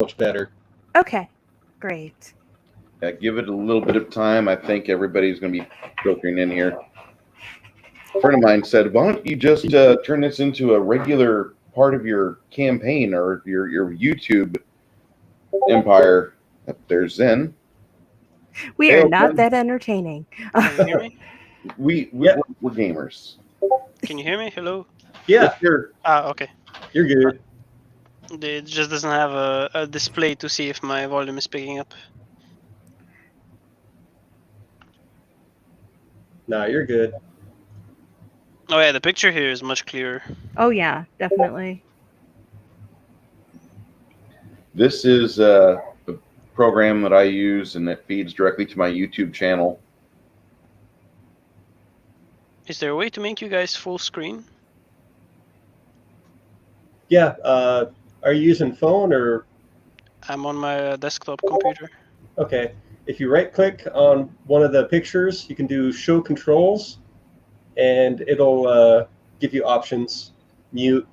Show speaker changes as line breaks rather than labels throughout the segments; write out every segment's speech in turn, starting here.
much better.
Okay, great.
Yeah, give it a little bit of time. I think everybody's going to be filtering in here. A friend of mine said, "Why don't you just turn this into a regular part of your campaign or your YouTube empire?" There's Zen.
We are not that entertaining.
Can you hear me?
We're gamers.
Can you hear me? Hello?
Yeah,
Okay.
you're good.
It just doesn't have a display to see if my volume is picking up.
Nah, you're good.
Oh yeah, the picture here is much clearer.
Oh yeah, definitely.
This is a program that I use, and it feeds directly to my YouTube channel.
Is there a way to make you guys full screen?
Yeah, are you using phone or...
I'm on my desktop computer.
Okay, if you right-click on one of the pictures, you can do Show Controls, and it'll give you options. Mute,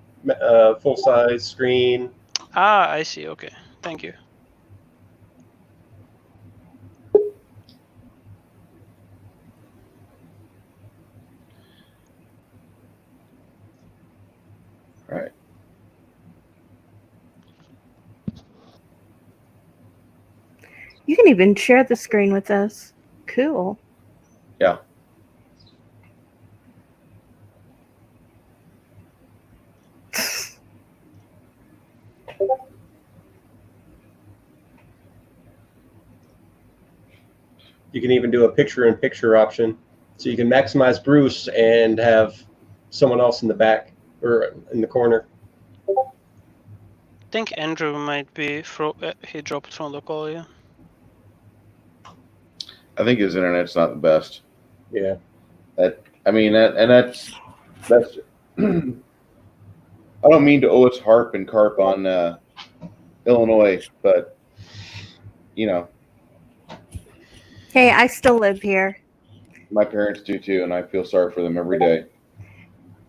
full-size, screen.
Ah, I see. Okay, thank you.
All right.
You can even share the screen with us. Cool.
Yeah.
You can even do a picture-in-picture option. So you can maximize Bruce and have someone else in the back or in the corner.
I think Andrew might be he dropped from the call, yeah.
I think his internet's not the best.
Yeah.
That's I don't mean to always harp and carp on Illinois, but you know.
Hey, I still live here.
My parents do too, and I feel sorry for them every day.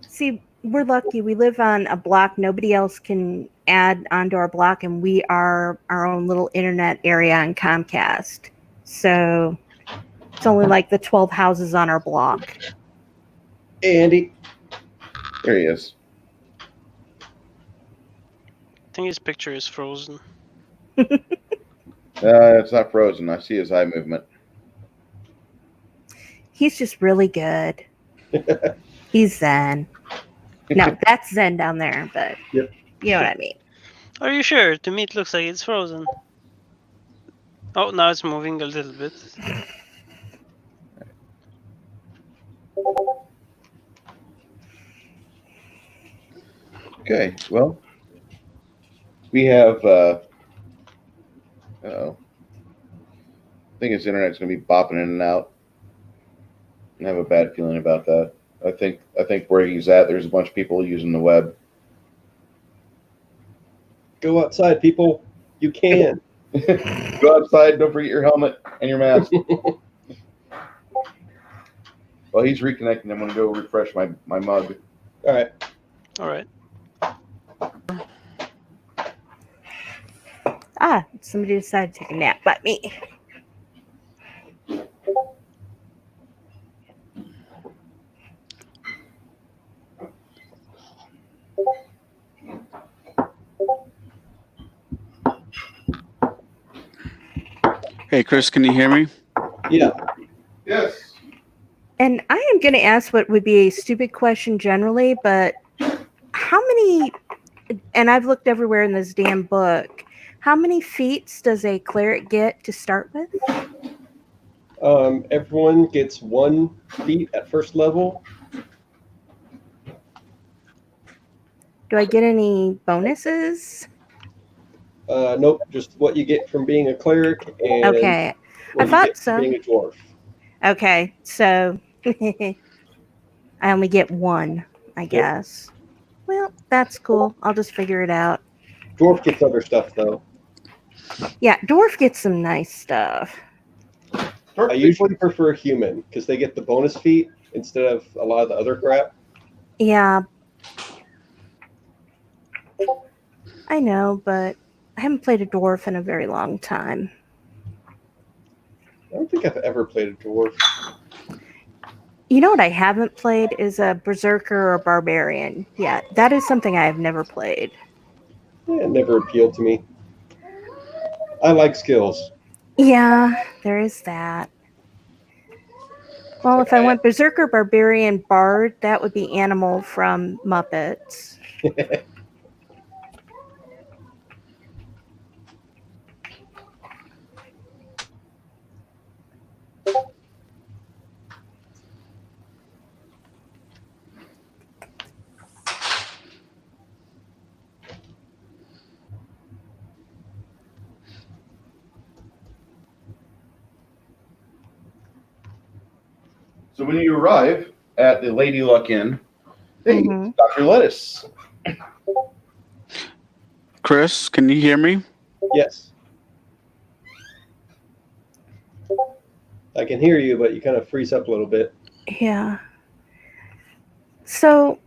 See, we're lucky. We live on a block. Nobody else can add onto our block, and we are our own little internet area on Comcast. So it's only like the 12 houses on our block.
Andy.
There he is.
I think his picture is frozen.
It's not frozen. I see his eye movement.
He's just really good. He's Zen. No, that's Zen down there, but
Yep.
You know what I mean.
Are you sure? To me it looks like it's frozen. Oh, now it's moving a little bit.
Okay, well, we have, uh-oh. I think his internet's going to be bopping in and out. I have a bad feeling about that. I think where he's at, there's a bunch of people using the web.
Go outside, people. You can.
Go outside. Don't forget your helmet and your mask. Well, he's reconnecting. I'm going to go refresh my mug.
All right.
All right.
Ah, somebody decided to take a nap, but me.
Hey, Chris, can you hear me?
Yeah.
Yes.
And I am going to ask what would be a stupid question generally, but how many, and I've looked everywhere in this damn book, how many feats does a cleric get to start with?
Everyone gets 1 feat at first level.
Do I get any bonuses?
Nope, just what you get from being a cleric and
Okay,
what
I
you
thought
get
so.
from being a dwarf.
Okay, so I only get 1, I guess. Well, that's cool. I'll just figure it out.
Dwarf gets other stuff, though.
Yeah, dwarf gets some nice stuff.
I usually prefer human because they get the bonus feat instead of a lot of the other crap.
Yeah. I know, but I haven't played a dwarf in a very long time.
I don't think I've ever played a dwarf.
You know what I haven't played is a berserker or a barbarian yet. That is something I have never played.
Yeah, it never appealed to me. I like skills.
Yeah, there is that. Well, if I went berserker, barbarian, bard, that would be Animal from Muppets.
So when you arrive at the Lady Luck Inn, hey,
Mhm.
Dr. Lettuce.
Chris, can you hear me?
Yes. I can hear you, but you kind of freeze up a little bit.
Yeah. So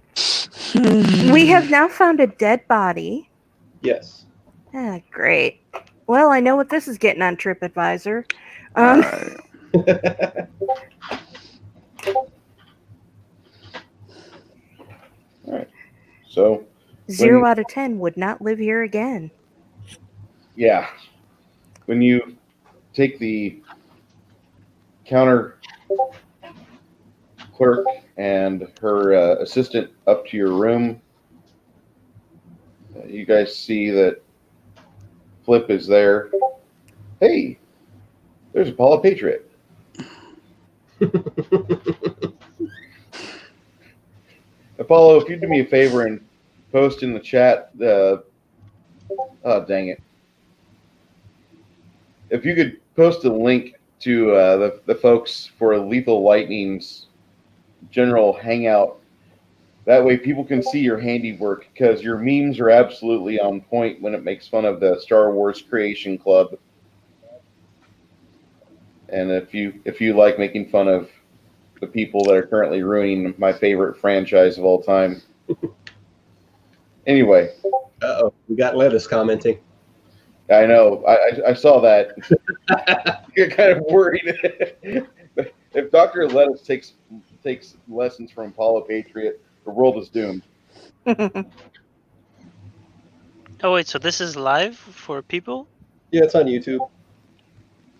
we have now found a dead body.
Yes.
Ah, great. Well, I know what this is getting on TripAdvisor.
All right.
All right. So
0 out of 10 would not live here again.
yeah, when you take the counter clerk and her assistant up to your room, you guys see that Flip is there. Hey, there's Apollo Patriot. Apollo, if you do me a favor and post in the chat, oh dang it. If you could post a link to the folks for Lethal Lightning's general hangout, that way people can see your handiwork, because your memes are absolutely on point when it makes fun of the Star Wars Creation Club. And if you like making fun of the people that are currently ruining my favorite franchise of all time. Anyway.
Uh-oh, we got Lettuce commenting.
I know. I saw that. You're kind of worried. If Dr. Lettuce takes lessons from Apollo Patriot, the world is doomed.
Oh wait, so this is live for people?
Yeah, it's on YouTube.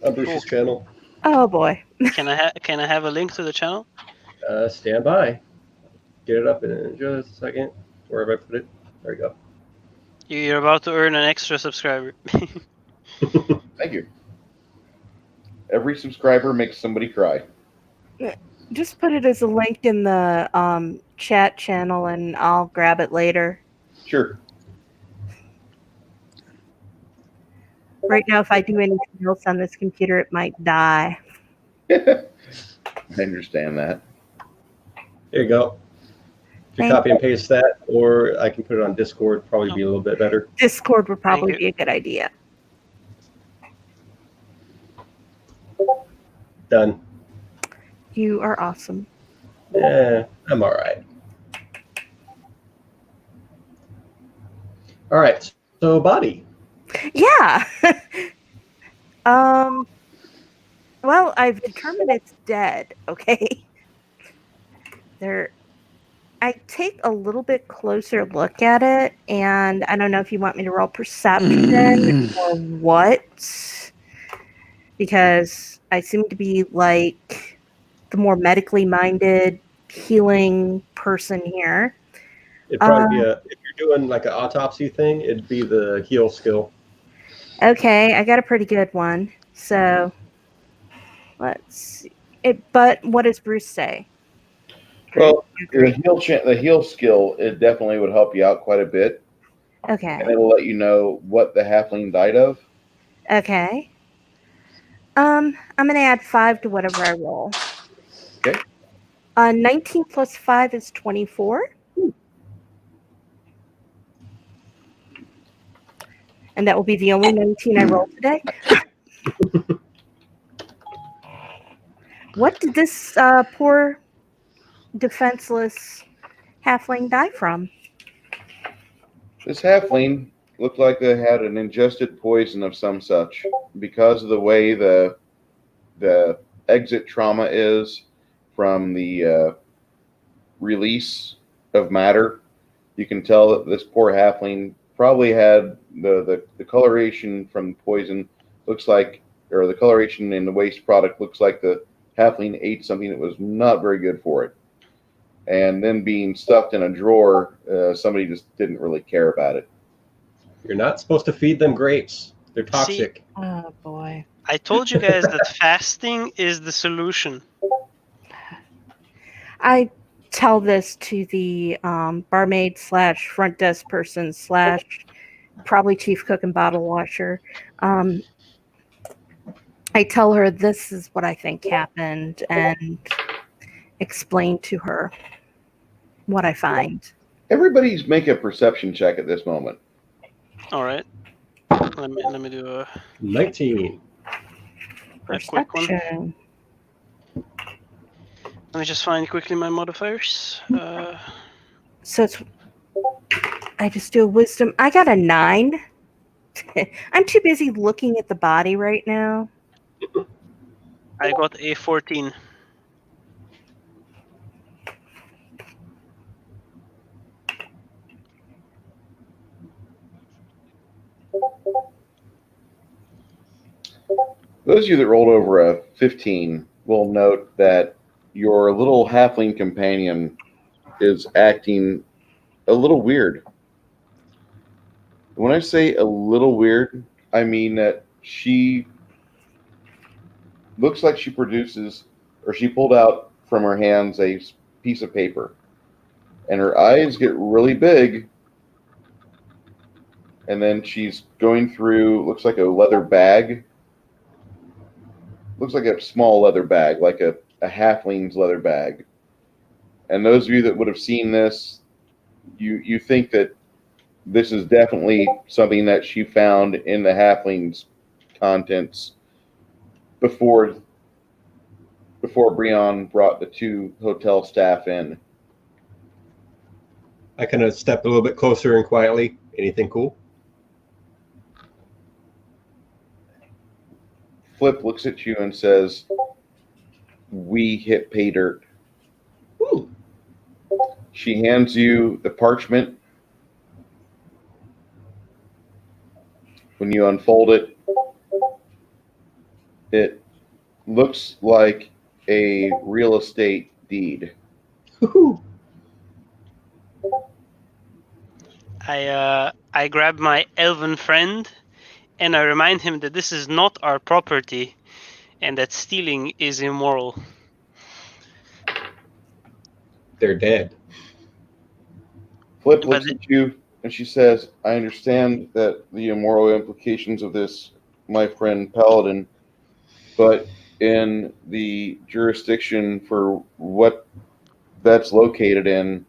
On Bruce's channel.
Oh boy.
Can I have a link to the channel?
Stand by. Get it up in just a second. Where have I put it? There we go.
You're about to earn an extra subscriber.
Thank you. Every subscriber makes somebody cry.
Just put it as a link in the chat channel and I'll grab it later.
Sure.
Right now, if I do anything else on this computer, it might die.
I understand that.
There you go. If you copy and paste that, or I can put it on Discord, probably be a little bit better.
Discord would probably be a good idea.
Done.
You are awesome.
Yeah, I'm all right. All right, so body.
Yeah. Well, I've determined it's dead. Okay. I take a little bit closer look at it, and I don't know if you want me to roll perception or what, because I seem to be like the more medically minded healing person here.
It'd probably be if you're doing like an autopsy thing, it'd be the heal skill.
Okay, I got a pretty good one. So let's see. But what does Bruce say?
Well, the heal skill, it definitely would help you out quite a bit.
Okay.
And it'll let you know what the halfling died of.
Okay. I'm gonna add 5 to whatever I roll.
Okay.
19 plus 5 is 24. And that will be the only 19 I roll today. What did this poor defenseless halfling die from?
This halfling looked like they had an ingested poison of some such because of the way the exit trauma is from the release of matter. You can tell that this poor halfling probably had the coloration from the poison looks like, or the coloration in the waste product looks like the halfling ate something that was not very good for it. And then being stuffed in a drawer, somebody just didn't really care about it.
You're not supposed to feed them grapes. They're toxic.
Oh boy.
I told you guys that fasting is the solution.
I tell this to the barmaid / front desk person / probably chief cook and bottle washer. I tell her this is what I think happened and explain to her what I find.
Everybody's make a perception check at this moment.
All right. Let me do a
19.
quick one.
Perception.
Let me just find quickly my modifiers.
So it's. I just do a wisdom. I got a 9. I'm too busy looking at the body right now.
I got a 14.
Those of you that rolled over a 15 will note that your little halfling companion is acting a little weird. When I say a little weird, I mean that she looks like she produces, or she pulled out from her hands a piece of paper, and her eyes get really big, and then she's going through, looks like a leather bag. Looks like a small leather bag, like a halfling's leather bag. And those of you that would have seen this, you think that this is definitely something that she found in the halfling's contents before Breon brought the 2 hotel staff in.
I kind of step a little bit closer and quietly. Anything cool?
Flip looks at you and says, "We hit pay dirt."
Ooh.
She hands you the parchment. When you unfold it, it looks like a real estate deed.
Woo-hoo.
I grab my elven friend and I remind him that this is not our property and that stealing is immoral.
They're dead.
Flip looks at you and she says, "I understand that the immoral implications of this, my friend Paladin, but in the jurisdiction for what that's located in,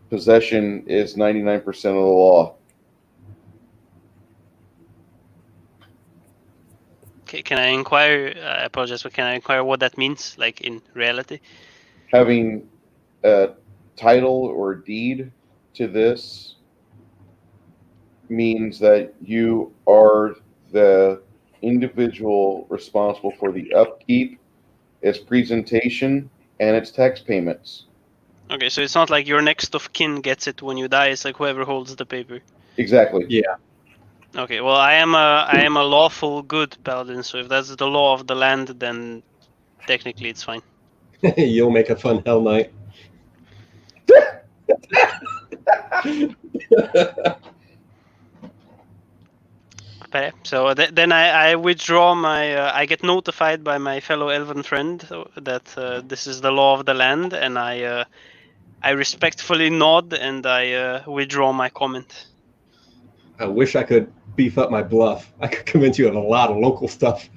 possession is 99% of the law."
Okay, can I inquire? I apologize, but can I inquire what that means, like in reality?
Having a title or deed to this means that you are the individual responsible for the upkeep, its presentation, and its tax payments.
Okay, so it's not like your next of kin gets it when you die. It's like whoever holds the paper.
Exactly.
Yeah.
Okay, well, I am a lawful good paladin, so if that's the law of the land, then technically it's fine.
You'll make a fun Hell Knight.
Okay, so then I withdraw my. I get notified by my fellow elven friend that this is the law of the land, and I respectfully nod and I withdraw my comment.
I wish I could beef up my bluff. I could convince you of a lot of local stuff.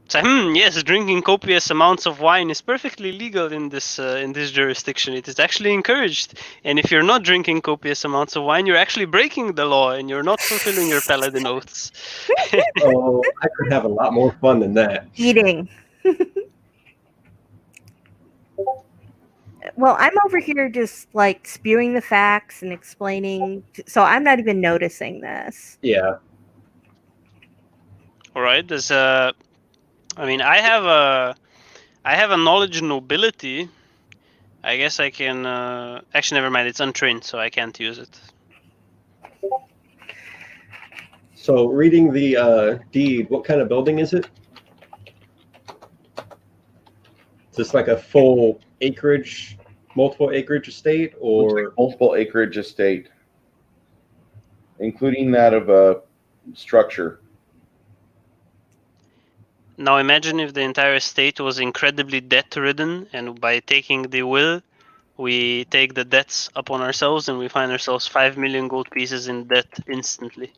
So, yes, drinking copious amounts of wine is perfectly legal in this jurisdiction. It is actually encouraged. And if you're not drinking copious amounts of wine, you're actually breaking the law and you're not fulfilling your paladin oaths.
Oh, I could have a lot more fun than that.
Eating. Well, I'm over here just like spewing the facts and explaining, so I'm not even noticing this.
Yeah.
All right. There's I mean, I have a knowledge nobility. I guess I can. Actually, never mind. It's untrained, so I can't use it.
So reading the deed, what kind of building is it? Is this like a full acreage, multiple acreage estate,
Looks
or
like multiple acreage estate, including that of a structure.
Now imagine if the entire estate was incredibly debt-ridden, and by taking the will, we take the debts upon ourselves, and we find ourselves 5 million gold pieces in debt instantly.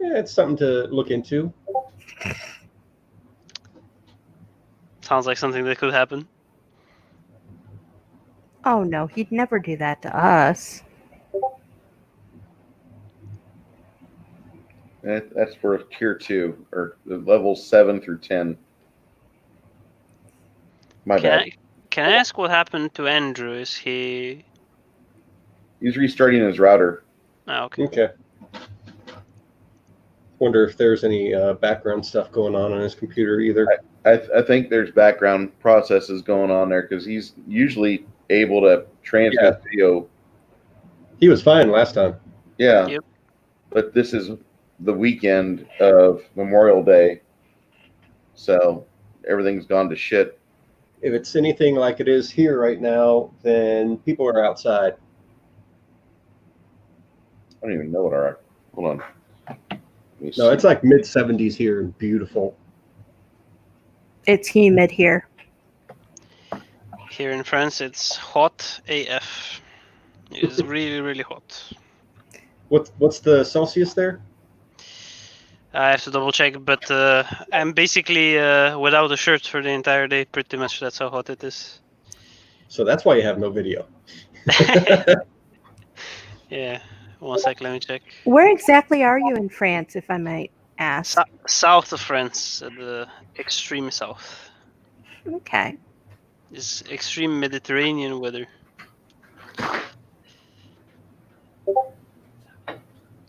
yeah, it's something to look into.
Sounds like something that could happen.
Oh no, he'd never do that to us.
That's for tier 2 or the levels 7 through 10. My bad.
Can I ask what happened to Andrew? Is he?
He's restarting his router.
Oh, okay.
Okay. Wonder if there's any background stuff going on his computer either.
I think there's background processes going on there because he's usually able to transmit video.
He was fine last time.
Yeah.
Yep.
But this is the weekend of Memorial Day, so everything's gone to shit.
If it's anything like it is here right now, then people are outside.
I don't even know what our. Hold on. Let me
No,
see.
it's like mid 70s here and beautiful.
It's humid here.
Here in France, it's hot AF. It's really, really hot.
What's the Celsius there?
I have to double check, but I'm basically without a shirt for the entire day. Pretty much, that's how hot it is.
So that's why you have no video.
Yeah. 1 sec, let me check.
Where exactly are you in France, if I might ask?
South of France, at the extreme south.
Okay.
It's extreme Mediterranean weather.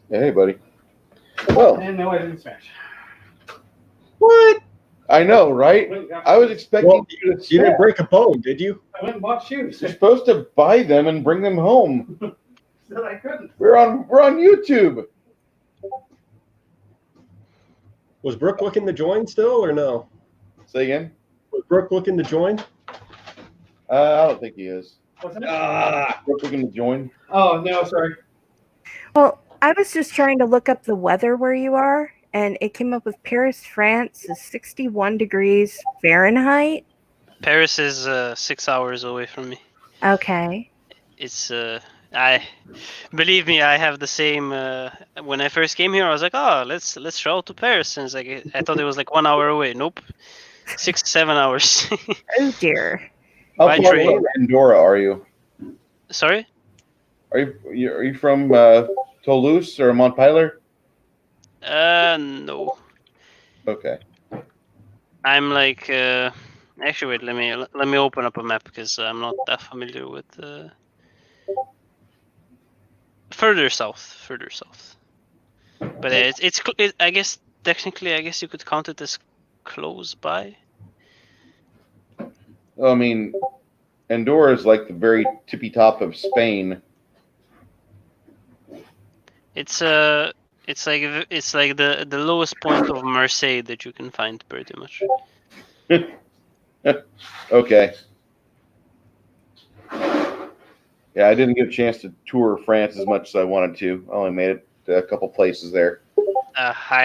Hey, buddy. Well,
And no, I didn't smash.
What?
I know, right? I was expecting
Well,
you to.
You didn't break a bone, did you?
I went and bought shoes.
You're supposed to buy them and bring them home.
Said I couldn't.
We're on YouTube.
Was Brooke looking to join still or no?
Say again.
Was Brooke looking to join?
I don't think he is.
What's that?
Ah,
We're looking to join.
Oh, no, sorry.
Well, I was just trying to look up the weather where you are, and it came up with Paris, France is 61 degrees Fahrenheit.
Paris is 6 hours away from me.
Okay.
It's I believe me, I have the same. When I first came here, I was like, oh, let's travel to Paris, and it's like I thought it was like 1 hour away. Nope, 6 7 hours.
Oh dear.
How
By
far
train.
from Andorra are you?
Sorry.
Are you from Toulouse or Montpellier?
No.
Okay.
I'm like. Actually, wait. Let me open up a map because I'm not that familiar with. Further south. But I guess technically, I guess you could count it as close by.
Well, I mean, Andorra is like the very tippy top of Spain.
It's like the lowest point of Marseille that you can find, pretty much.
Okay. Yeah, I didn't get a chance to tour France as much as I wanted to. I only made it to a couple places there.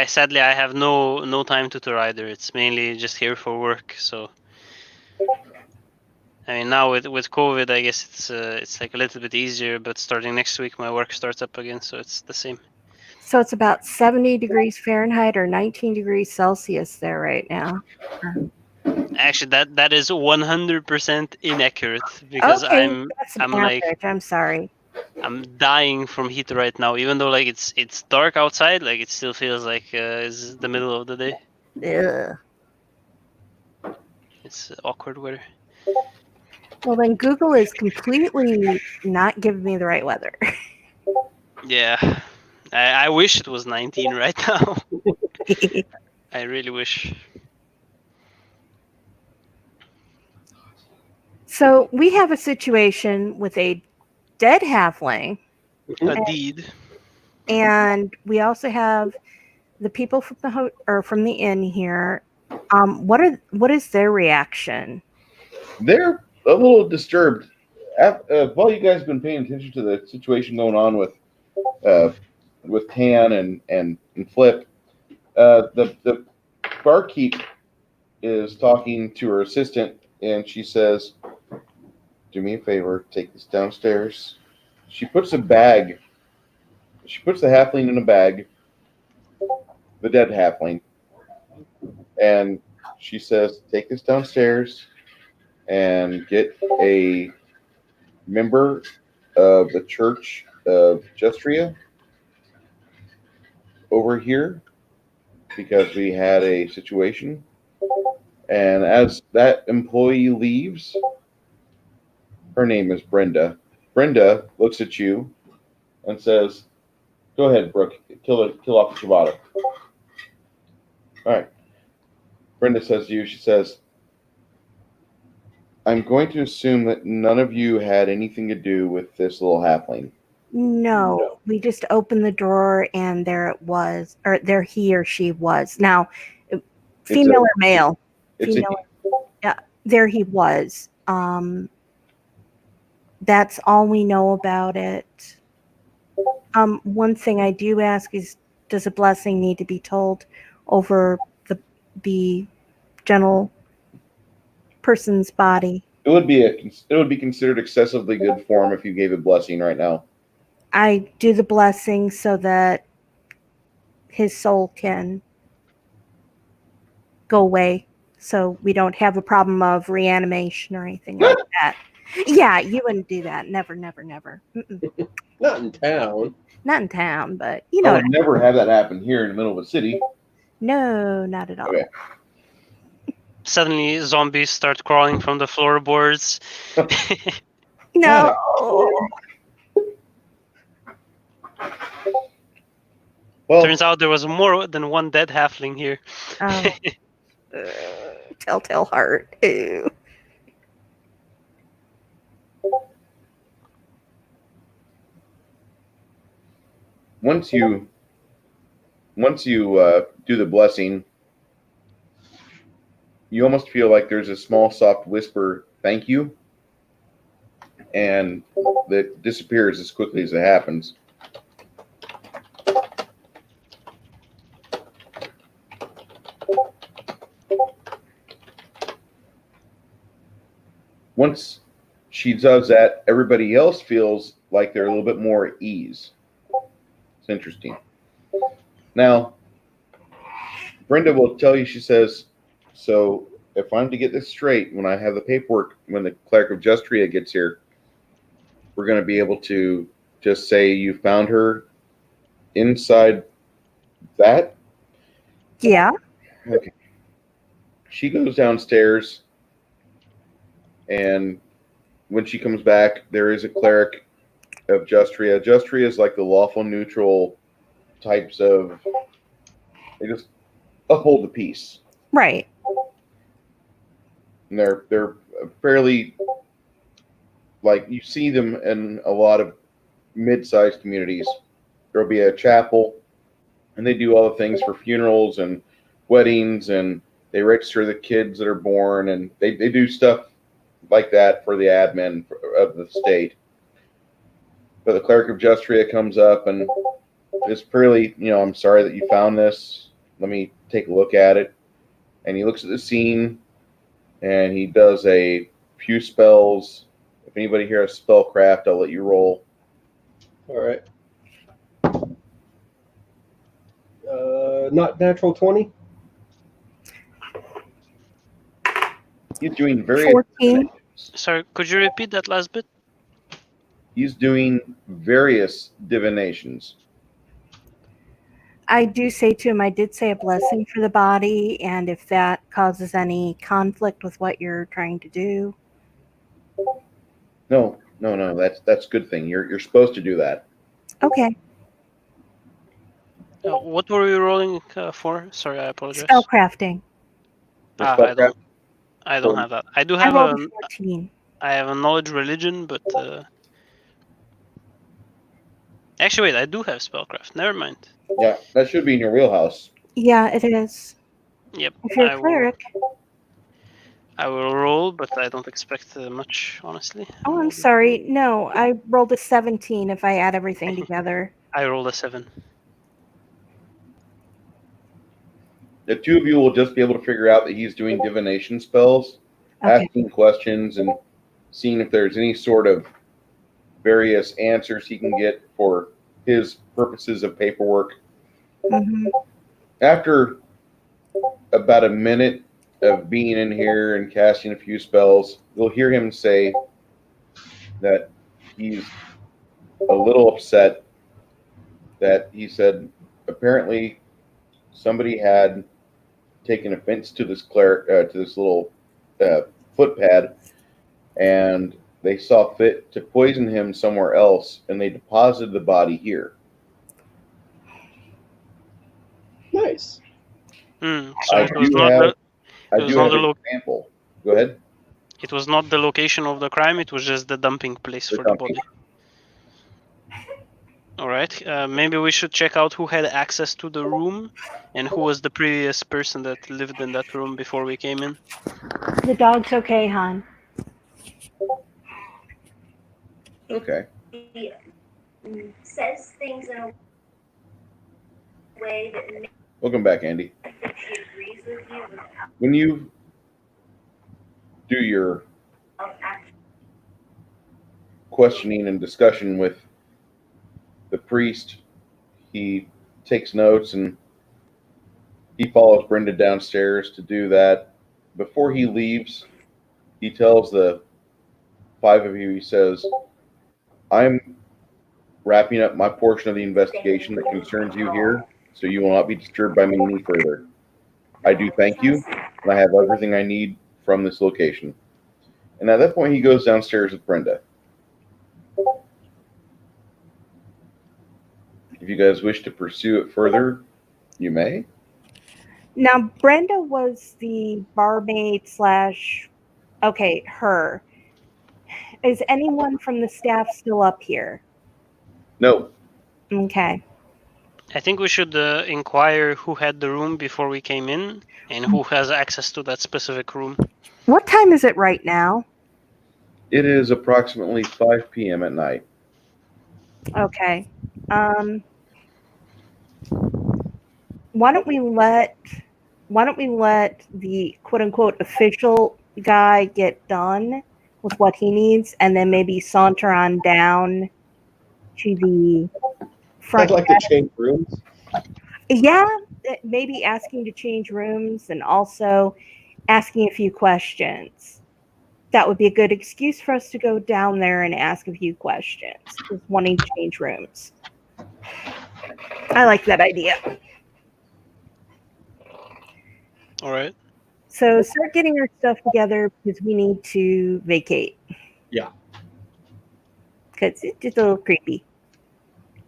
Sadly I have no time to tour either. It's mainly just here for work. So, I mean, now with COVID, I guess it's like a little bit easier. But starting next week, my work starts up again, so it's the same.
So it's about 70 degrees Fahrenheit or 19 degrees Celsius there right now.
Actually, that is 100% inaccurate because
Okay,
I'm
that's
I'm
an
like
average. I'm sorry.
I'm dying from heat right now. Even though like it's dark outside, like it still feels like it's the middle of the day.
Ugh.
It's awkward weather.
Well, then Google is completely not giving me the right weather.
Yeah. I wish it was 19 right now. I really wish.
So we have a situation with a dead halfling,
A deed.
and we also have the people from from the inn here. What is their reaction?
They're a little disturbed. While you guys have been paying attention to the situation going on with Tan and Flip, the barkeep is talking to her assistant, and she says, "Do me a favor, take this downstairs." She puts the halfling in a bag, the dead halfling, and she says, "Take this downstairs and get a member of the Church of Justria over here because we had a situation." And as that employee leaves, her name is Brenda. Brenda looks at you and says, "Go ahead, Brooke. Kill off the Shavata." All right. Brenda says to you, she says, "I'm going to assume that none of you had anything to do with this little halfling."
No, we just opened the drawer and there it was, or there he or she was. Now, female or male?
It's
Female. Yeah, there he was. That's all we know about it. One thing I do ask is, does a blessing need to be told over the general person's body?
it would be considered excessively good form if you gave a blessing right now.
I do the blessing so that his soul can go away, so we don't have a problem of reanimation or anything like that. Yeah, you wouldn't do that. Never, never, never. Mm-mm.
Not in town.
Not in town, but you
I
know.
would never have that happen here in the middle of a city.
No, not at all.
Okay.
Suddenly, zombies start crawling from the floorboards.
No.
Well,
Turns out there was more than one dead halfling here.
Oh. Telltale heart. Ew.
once you do the blessing, you almost feel like there's a small soft whisper, "Thank you," and that disappears as quickly as it happens. Once she does that, everybody else feels like they're a little bit more at ease. It's interesting. Now, Brenda will tell you, she says, "So if I'm to get this straight, when I have the paperwork, when the cleric of Justria gets here, we're going to be able to just say you found her inside that?"
Yeah.
Okay. She goes downstairs, and when she comes back, there is a cleric of Justria. Justria is like the lawful neutral types of, they just uphold the peace.
Right.
And they're fairly, like, you see them in a lot of mid-sized communities. There'll be a chapel, and they do all the things for funerals and weddings, and they register the kids that are born, and they do stuff like that for the admin of the state. But the cleric of Justria comes up and is fairly, "I'm sorry that you found this. Let me take a look at it." And he looks at the scene, and he does a few spells. If anybody here has spellcraft, I'll let you roll.
All right. Not natural 20.
He's doing various.
14.
Sorry, could you repeat that last bit?
He's doing various divinations.
I do say to him, I did say a blessing for the body, and if that causes any conflict with what you're trying to do.
No. That's a good thing. You're supposed to do that.
Okay.
What were we rolling for? Sorry, I apologize.
Spellcrafting.
For
I
spellcraft,
don't have that. I do
I
have
rolled a 14.
I have a knowledge religion, but actually, wait, I do have spellcraft. Never mind.
yeah, that should be in your wheelhouse.
Yeah, it is.
Yep,
If you're
I
a cleric.
I will roll, but I don't expect much, honestly.
Oh, I'm sorry. No, I rolled a 17 if I add everything together.
I rolled a 7.
The two of you will just be able to figure out that he's doing divination spells,
Okay.
asking questions, and seeing if there's any sort of various answers he can get for his purposes of paperwork.
Mm-hmm.
After about a minute of being in here and casting a few spells, you'll hear him say that he's a little upset, that he said apparently somebody had taken offense to this to this little footpad, and they saw fit to poison him somewhere else, and they deposited the body here.
Nice.
So
I
it was
do
not
have, I
was
do
not
have
the
an example. Go ahead.
it was not the location of the crime. It was just the dumping place
The
for
dumping.
the body. All right. Maybe we should check out who had access to the room and who was the previous person that lived in that room before we came in.
The dog's okay, hon.
Okay.
He says things in a way that makes
Welcome back, Andy.
she agrees with you without
When you do your
actually.
questioning and discussion with the priest, he takes notes and he follows Brenda downstairs to do that. Before he leaves, he tells the five of you, he says, I'm wrapping up my portion of the investigation that concerns you here, so you will not be disturbed by me any further. I do thank you, and I have everything I need from this location. And at that point, he goes downstairs with Brenda. If you guys wish to pursue it further, you may.
Now, Brenda was the barmaid / okay, her. Is anyone from the staff still up here?
No.
Okay.
I think we should inquire who had the room before we came in and who has access to that specific room.
What time is it right now?
It is approximately 5 p.m. at night.
Okay. Why don't we let the quote unquote official guy get done with what he needs, and then maybe saunter on down to the front
I'd like to change rooms.
Yeah, maybe asking to change rooms and also asking a few questions. That would be a good excuse for us to go down there and ask a few questions, just wanting to change rooms. I like that idea.
All right.
So start getting our stuff together because we need to vacate.
Yeah.
Because it's just a little creepy.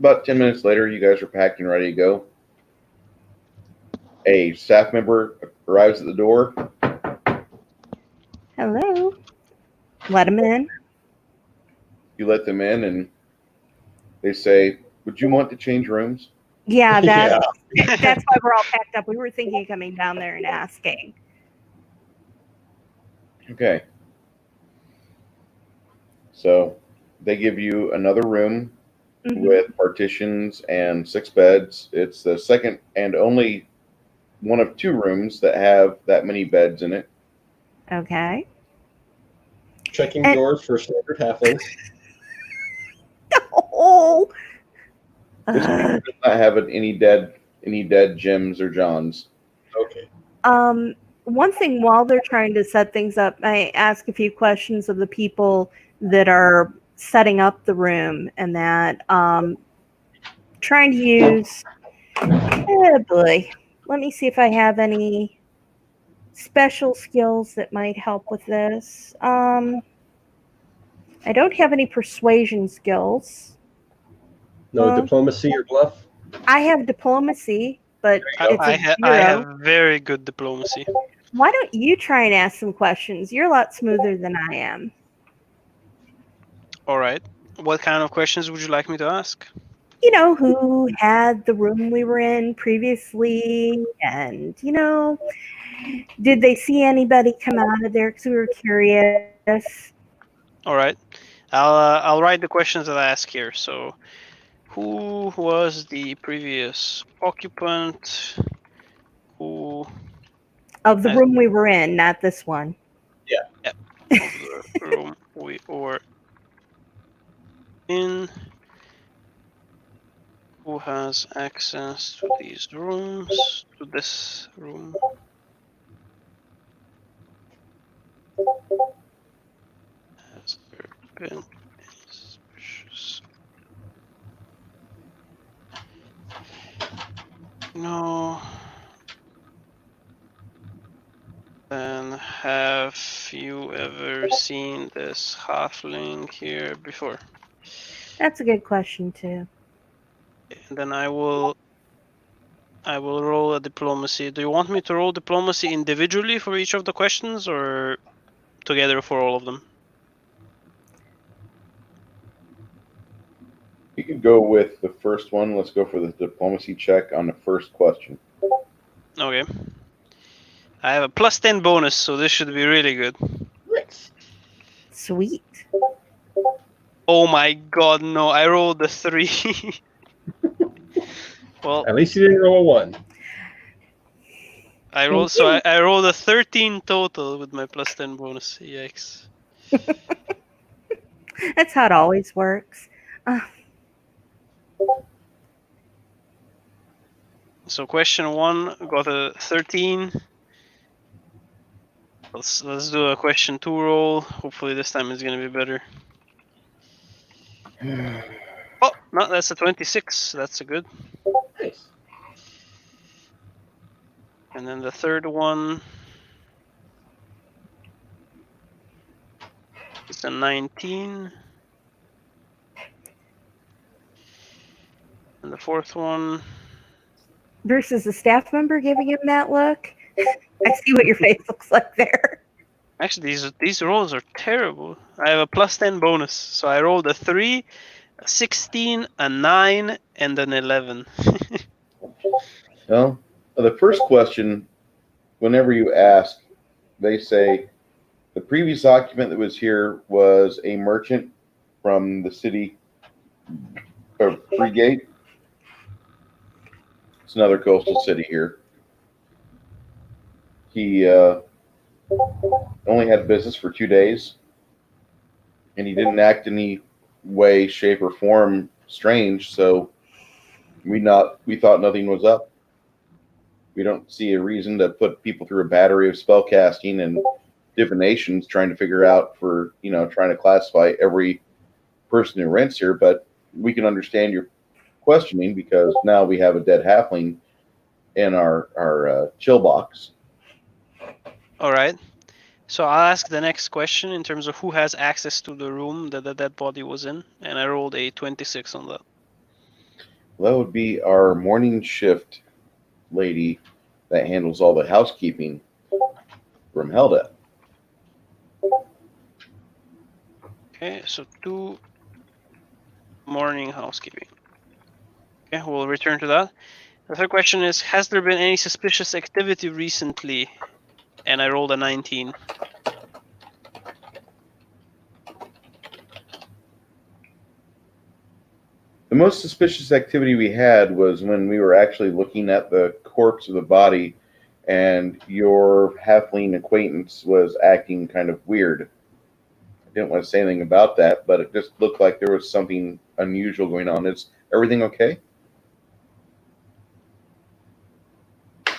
About 10 minutes later, you guys are packed and ready to go. A staff member arrives at the door.
Hello. Let them in.
You let them in, and they say, would you want to change rooms?
Yeah,
Yeah.
that's why we're all packed up. We were thinking of coming down there and asking.
Okay. So they give you another room with partitions and 6 beds. It's the second and only one of 2 rooms that have that many beds in it.
Okay.
Checking doors for standard halflings.
Oh.
This room does not have any dead Jims or Johns.
Okay.
One thing while they're trying to set things up, I ask a few questions of the people that are setting up the room and that trying to use oh boy. Let me see if I have any special skills that might help with this. I don't have any persuasion skills.
No
Well-
diplomacy or bluff.
I have diplomacy, but it's
I
a zero.
have very good diplomacy.
Why don't you try and ask some questions? You're a lot smoother than I am.
All right. What kind of questions would you like me to ask?
You know, who had the room we were in previously, and did they see anybody come out of there? Because we were curious.
All right. I'll write the questions that I ask here. So, who was the previous occupant? Who
Of the room we were in, not this one.
of the room we were in? Who has access to these rooms? To this room? Has there been any suspicious? No. Then have you ever seen this halfling here before?
That's a good question too.
And then I will roll a diplomacy. Do you want me to roll diplomacy individually for each of the questions or together for all of them?
You can go with the first one. Let's go for the diplomacy check on the first question.
Okay. I have a plus 10 bonus, so this should be really good.
Sweet.
Oh my god, no, I rolled a 3. Well,
At least you didn't roll a 1.
I rolled I rolled a 13 total with my plus 10 bonus. Yikes.
That's how it always works.
So question 1 got a 13. Let's do a question 2 roll. Hopefully this time it's gonna be better. Oh no, that's a 26. That's a good.
Nice.
And then the third one is a 19. And the fourth one.
Versus a staff member giving him that look. I see what your face looks like there.
Actually, these rolls are terrible. I have a plus 10 bonus, so I rolled a 3, a 16, a 9, and an 11.
Well, the first question, whenever you ask, they say the previous occupant that was here was a merchant from the city of Eastgate. It's another coastal city here. He only had business for 2 days, and he didn't act any way, shape, or form strange. So we thought nothing was up. We don't see a reason to put people through a battery of spell casting and divinations, trying to figure out trying to classify every person who rents here. But we can understand your questioning because now we have a dead halfling in our chill box.
All right. So I'll ask the next question in terms of who has access to the room that the dead body was in, and I rolled a 26 on that.
That would be our morning shift lady that handles all the housekeeping from Helda.
Okay, so 2 morning housekeeping. Okay, we'll return to that. The third question is, has there been any suspicious activity recently? And I rolled a 19.
The most suspicious activity we had was when we were actually looking at the corpse of the body, and your halfling acquaintance was acting kind of weird. I didn't want to say anything about that, but it just looked like there was something unusual going on. Is everything okay?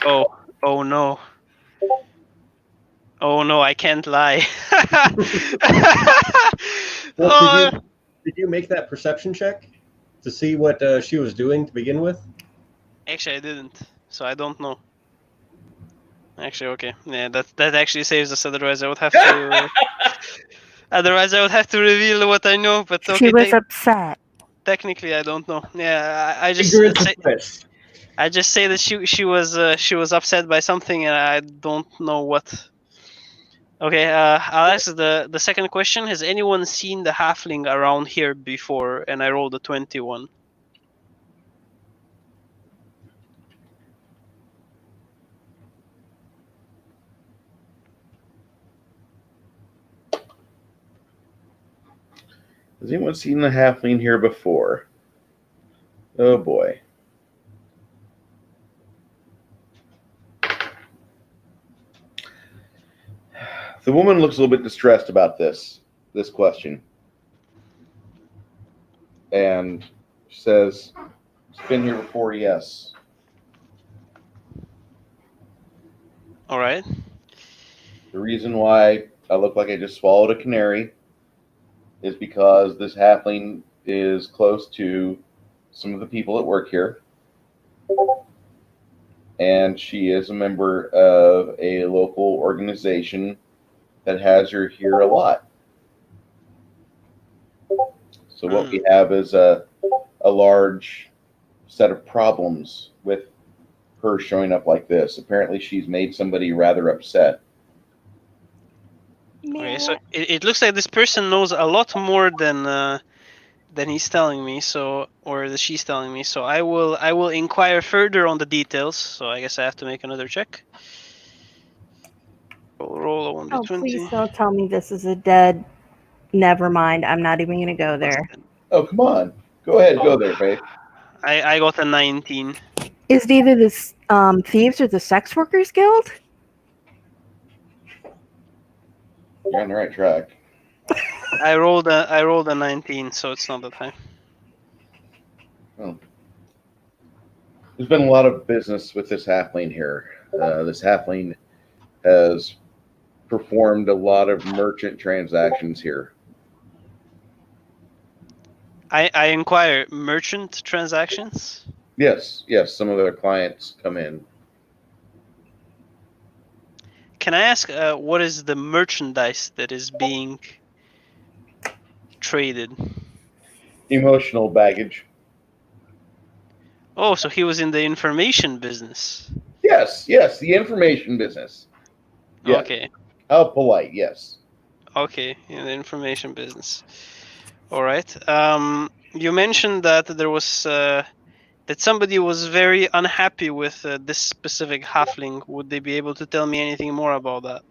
Oh no. Oh no, I can't lie.
Well, did you make that perception check to see what she was doing to begin with?
Actually, I didn't, so I don't know. Actually, okay. Yeah, that actually saves us. Otherwise, I would have to. Otherwise, I would have to reveal what I know. But okay,
She was upset.
technically, I don't know. Yeah, I just
Ignorance
say,
is bliss.
I just say that she was upset by something, and I don't know what. Okay, I'll ask the second question. Has anyone seen the halfling around here before? And I rolled a 21.
Has anyone seen the halfling here before? Oh boy. The woman looks a little bit distressed about this question. And she says, it's been here before, yes.
All right.
The reason why I look like I just swallowed a canary is because this halfling is close to some of the people that work here. And she is a member of a local organization that has her here a lot. So what we have is a large set of problems with her showing up like this. Apparently she's made somebody rather upset.
Okay, so it looks like this person knows a lot more than he's telling me. So, or that she's telling me. So I will inquire further on the details. So I guess I have to make another check. Roll a 1d20.
Oh, please don't tell me this is a dead. Never mind. I'm not even going to go there.
Oh, come on. Go ahead, go there, Faith.
I got a 19.
Is it either the thieves or the sex workers guild?
You're on the right track.
I rolled a 19, so it's not that high.
Oh. There's been a lot of business with this halfling here. This halfling has performed a lot of merchant transactions here.
I inquire merchant transactions.
Yes, some of their clients come in.
Can I ask what is the merchandise that is being traded?
Emotional baggage.
Oh, so he was in the information business.
Yes, the information business. Yeah.
Okay.
How polite, yes.
Okay, in the information business. All right. You mentioned that there was that somebody was very unhappy with this specific halfling. Would they be able to tell me anything more about that?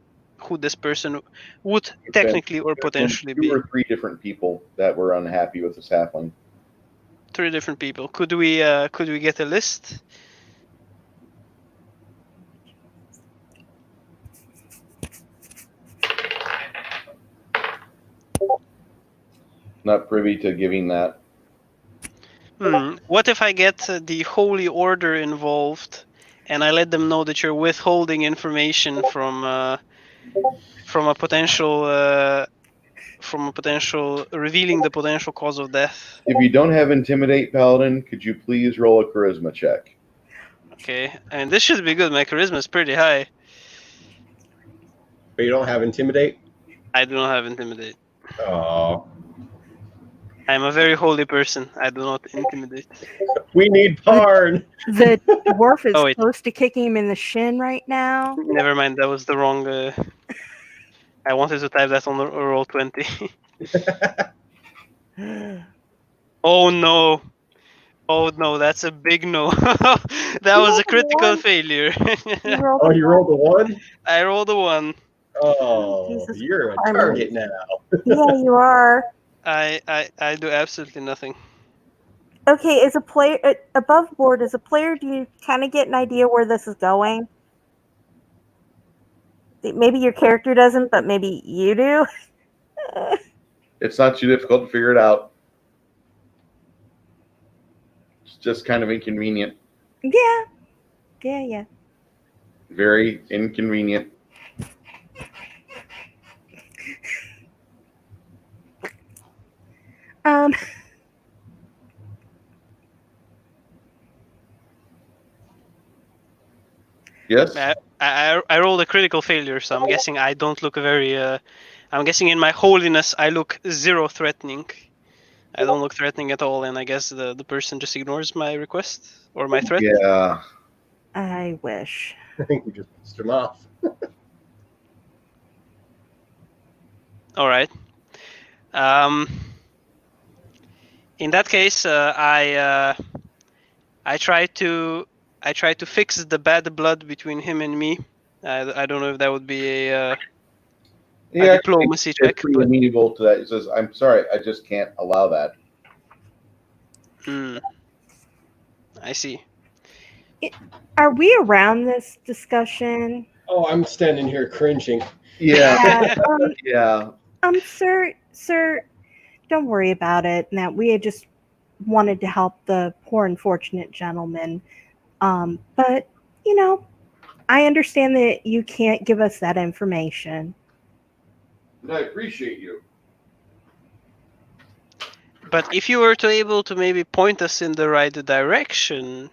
Who this person would technically or potentially
Two
be?
or three different people that were unhappy with this halfling.
3 different people. Could we get a list?
Not privy to giving that.
What if I get the Holy Order involved, and I let them know that you're withholding information from a potential revealing the potential cause of death?
If you don't have Intimidate, Paladin, could you please roll a charisma check?
Okay, and this should be good. My charisma is pretty high.
But you don't have Intimidate?
I do not have Intimidate.
Oh.
I'm a very holy person. I do not intimidate.
We need Parn!
The dwarf is
Oh, wait.
close to kicking him in the shin right now.
Never mind, that was the wrong. I wanted to type that on the roll 20. Oh no! Oh no, that's a big no. That was a critical failure.
Oh, you rolled a 1?
I rolled a 1.
Oh,
Jesus
you're a
Christ.
target now.
Yeah, you are.
I do absolutely nothing.
Okay, as a player above board, as a player, do you kind of get an idea where this is going? Maybe your character doesn't, but maybe you do.
It's not too difficult to figure it out. It's just kind of inconvenient.
Yeah.
Very inconvenient. Yes?
I rolled a critical failure, so I'm guessing I don't look very I'm guessing in my holiness, I look zero threatening. I don't look threatening at all, and I guess the person just ignores my request or my threat.
Yeah.
I wish.
I think we just pissed him off.
All right. In that case, I try to fix the bad blood between him and me. I don't know if that would be a diplomacy
It's
check,
pretty
but
amenable to that. He says, "I'm sorry, I just can't allow that."
I see.
Are we around this discussion?
Oh, I'm standing here cringing.
Yeah.
Yeah.
Yeah.
Sir, don't worry about it. Now we had just wanted to help the poor unfortunate gentleman. But you know, I understand that you can't give us that information.
And I appreciate you.
But if you were to able to maybe point us in the right direction,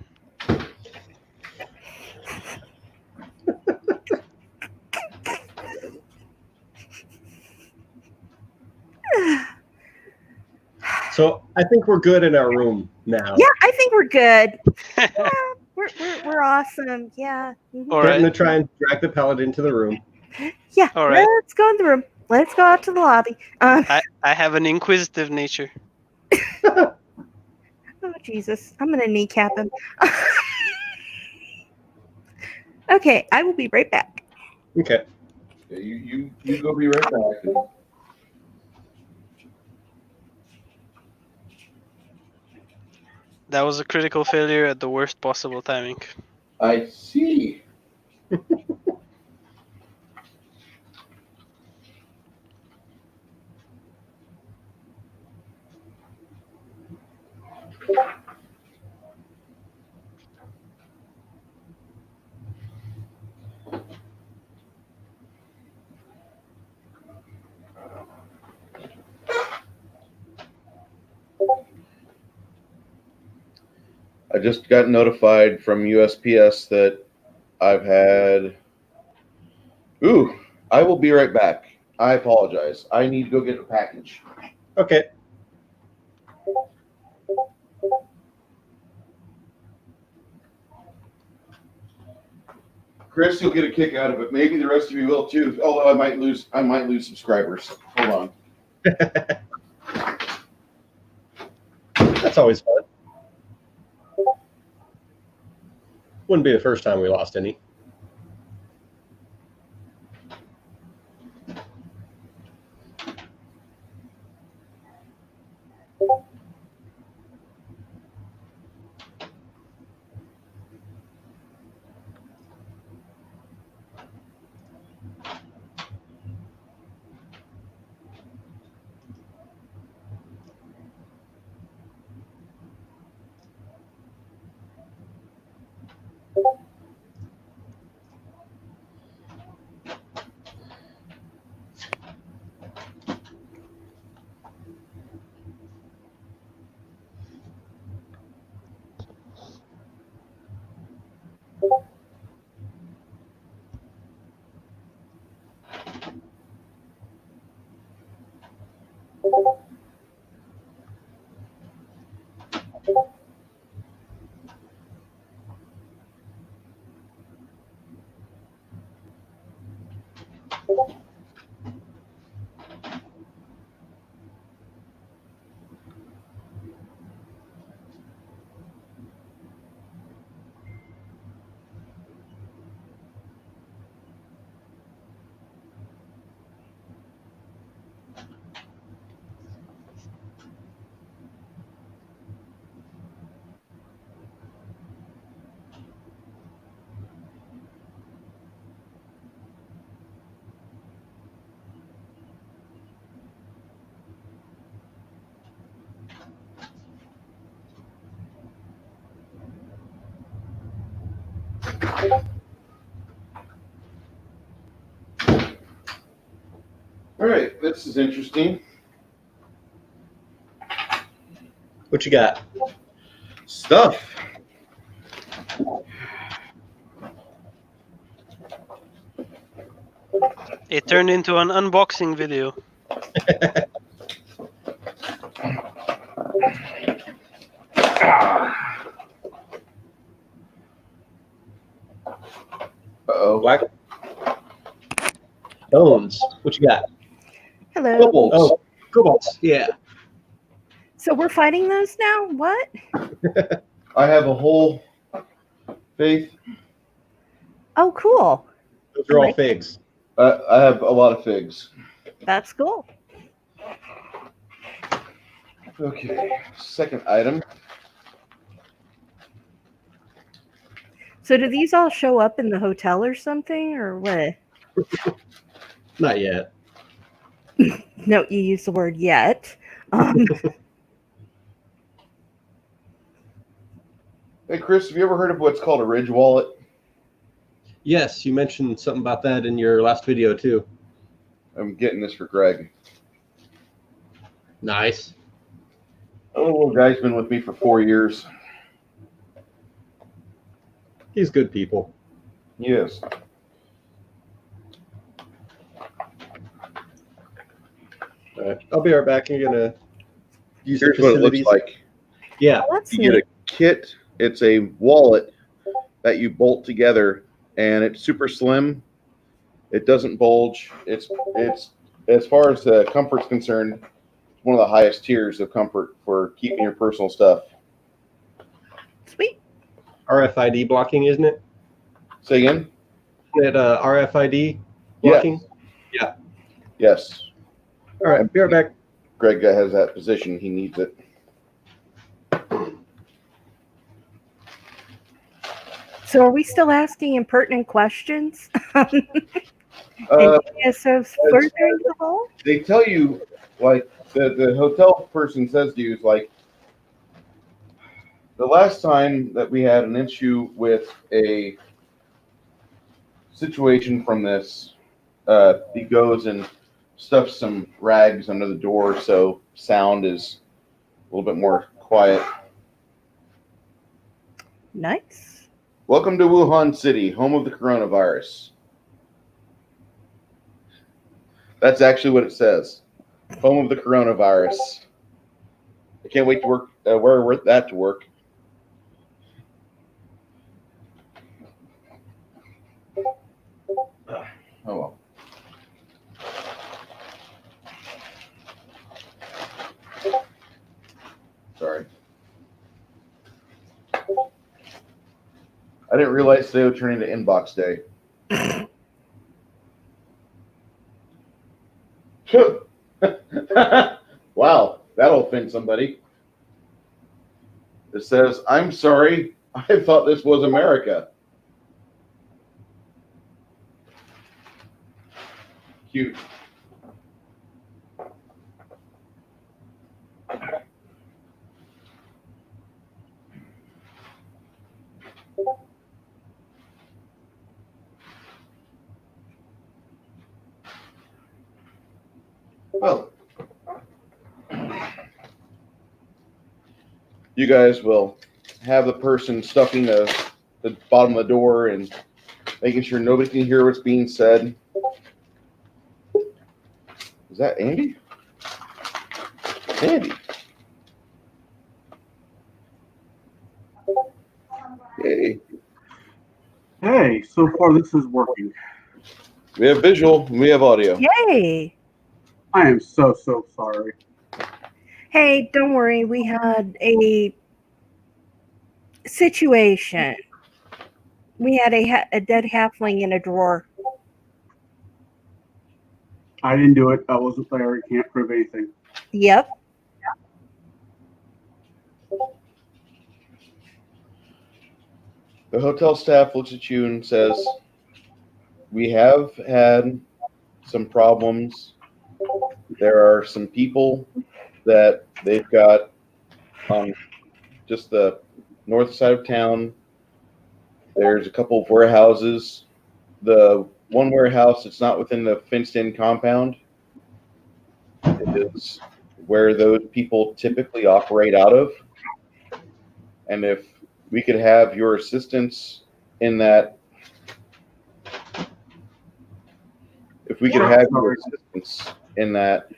So I think we're good in our room now.
Yeah, I think we're good. Yeah, we're awesome. Yeah. Mhm.
All
Get
right.
him to try and drag the paladin into the room.
Yeah.
All right.
Let's go in the room. Let's go out to the lobby.
I have an inquisitive nature.
Oh Jesus, I'm gonna kneecap him. Okay, I will be right back.
Okay.
Yeah, you go be right back.
That was a critical failure at the worst possible timing.
I see. I just got notified from USPS that I've had. Ooh, I will be right back. I apologize. I need to go get a package.
Okay.
Chris, you'll get a kick out of it. Maybe the rest of you will too. Although I might lose subscribers. Hold on.
That's always fun. Wouldn't be the first time we lost any.
All right, this is interesting.
What you got?
Stuff.
It turned into an unboxing video.
Uh-oh.
Black bones. What you got?
Hello.
Kobolds.
Oh, kobolds. Yeah.
So we're fighting those now? What?
I have a whole faith.
Oh, cool.
Those are all figs.
I have a lot of figs.
That's cool.
Okay. Second item.
So do these all show up in the hotel or something, or what?
Not yet.
No, you use the word yet.
Hey, Chris, have you ever heard of what's called a Ridge wallet?
Yes, you mentioned something about that in your last video too.
I'm getting this for Greg.
Nice.
Oh, little guy's been with me for 4 years.
He's good people.
Yes.
All right. I'll be right back. You're gonna use the
Here's what it looks
facilities.
like.
Yeah.
That's
You get
neat.
a kit. It's a wallet that you bolt together, and it's super slim. It doesn't bulge. It's as far as the comfort's concerned, one of the highest tiers of comfort for keeping your personal stuff.
Sweet.
RFID blocking, isn't it?
Say again?
Isn't it RFID blocking?
Yes.
All right. Be right back.
Greg has that position. He needs it.
So are we still asking impertinent questions?
Uh,
And get so further into the hole?
they tell you, like, the hotel person says to you, is like, the last time that we had an issue with a situation from this, he goes and stuffs some rags under the door so sound is a little bit more quiet.
Nice.
Welcome to Wuhan City, home of the coronavirus. That's actually what it says. Home of the coronavirus. I can't wait to work. Wear that to work. Oh well. Sorry. I didn't realize today would turn into inbox day. Wow, that'll offend somebody. It says, "I'm sorry, I thought this was America." Cute. Well, you guys will have the person stuffing the bottom of the door and making sure nobody can hear what's being said. Is that Andy? Andy. Hey.
Hey, so far this is working.
We have visual and we have audio.
Yay.
I am so sorry.
Hey, don't worry. We had a situation. We had a dead halfling in a drawer.
I didn't do it. I wasn't there. I can't prove anything.
Yep.
The hotel staff looks at you and says, "We have had some problems. There are some people that they've got on just the north side of town. There's a couple of warehouses. The one warehouse that's not within the fenced-in compound is where those people typically operate out of. And if we could have your assistance in that, if we could have your assistance in that,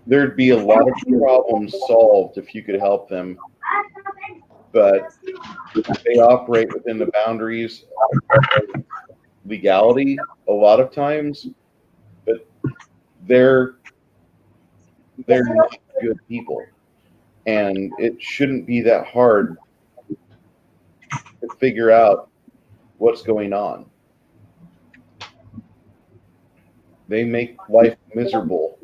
there'd be a lot of problems solved if you could help them. But they operate within the boundaries of legality a lot of times, but they're not good people, and it shouldn't be that hard to figure out what's going on. They make life miserable,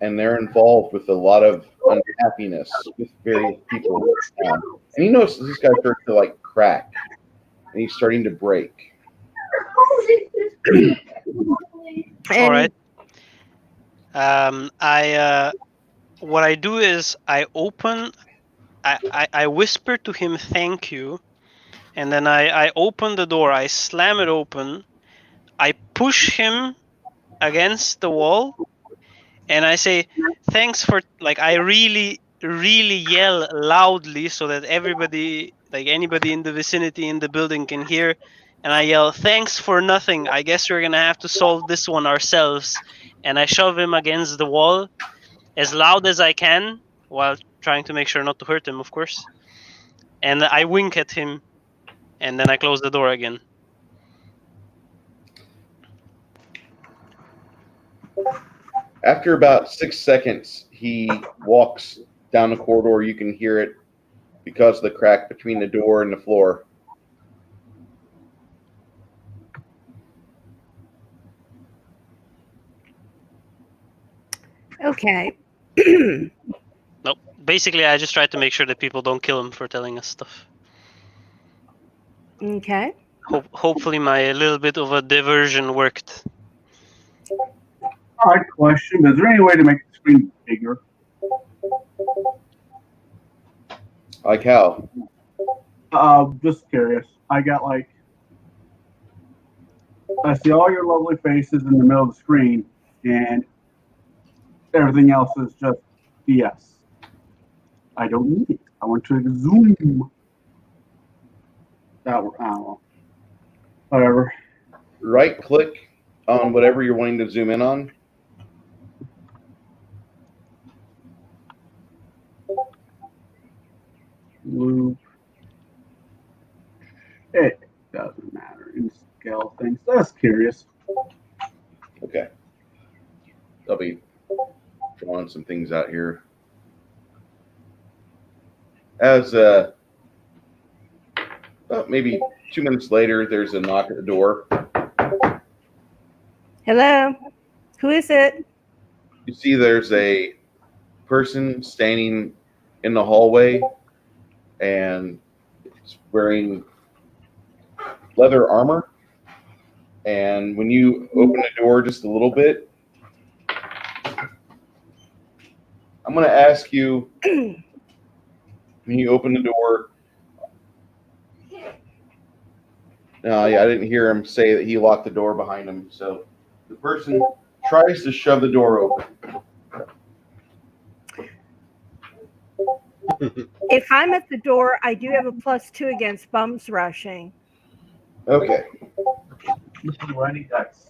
and they're involved with a lot of unhappiness with various people in town. And you notice this guy starts to like crack, and he's starting to break.
All right. What I do is I whisper to him, "Thank you," and then I open the door. I slam it open. I push him against the wall, and I say, "Thanks for," like, I really yell loudly so that everybody, like anybody in the vicinity in the building, can hear. And I yell, "Thanks for nothing. I guess we're gonna have to solve this one ourselves." And I shove him against the wall as loud as I can, while trying to make sure not to hurt him, of course. And I wink at him, and then I close the door again.
After about 6 seconds, he walks down the corridor. You can hear it because of the crack between the door and the floor.
Okay.
Nope. Basically, I just try to make sure that people don't kill him for telling us stuff.
Okay.
Hopefully my little bit of a diversion worked.
All right, question. Is there any way to make the screen bigger?
Like how?
Just curious. I got like, I see all your lovely faces in the middle of the screen, and everything else is just BS. I don't need it. I want to zoom. That I don't know. Whatever.
Right click on whatever you're wanting to zoom in on.
Loop. It doesn't matter in scale things. That's curious.
Okay. I'll be drawing some things out here. As maybe 2 minutes later, there's a knock at the door.
Hello? Who is it?
You see there's a person standing in the hallway, and it's wearing leather armor. And when you open the door just a little bit, I'm going to ask you, when you open the door, I didn't hear him say that he locked the door behind him. So the person tries to shove the door open.
If I'm at the door, I do have a +2 against bums rushing.
Okay.
Runny dice.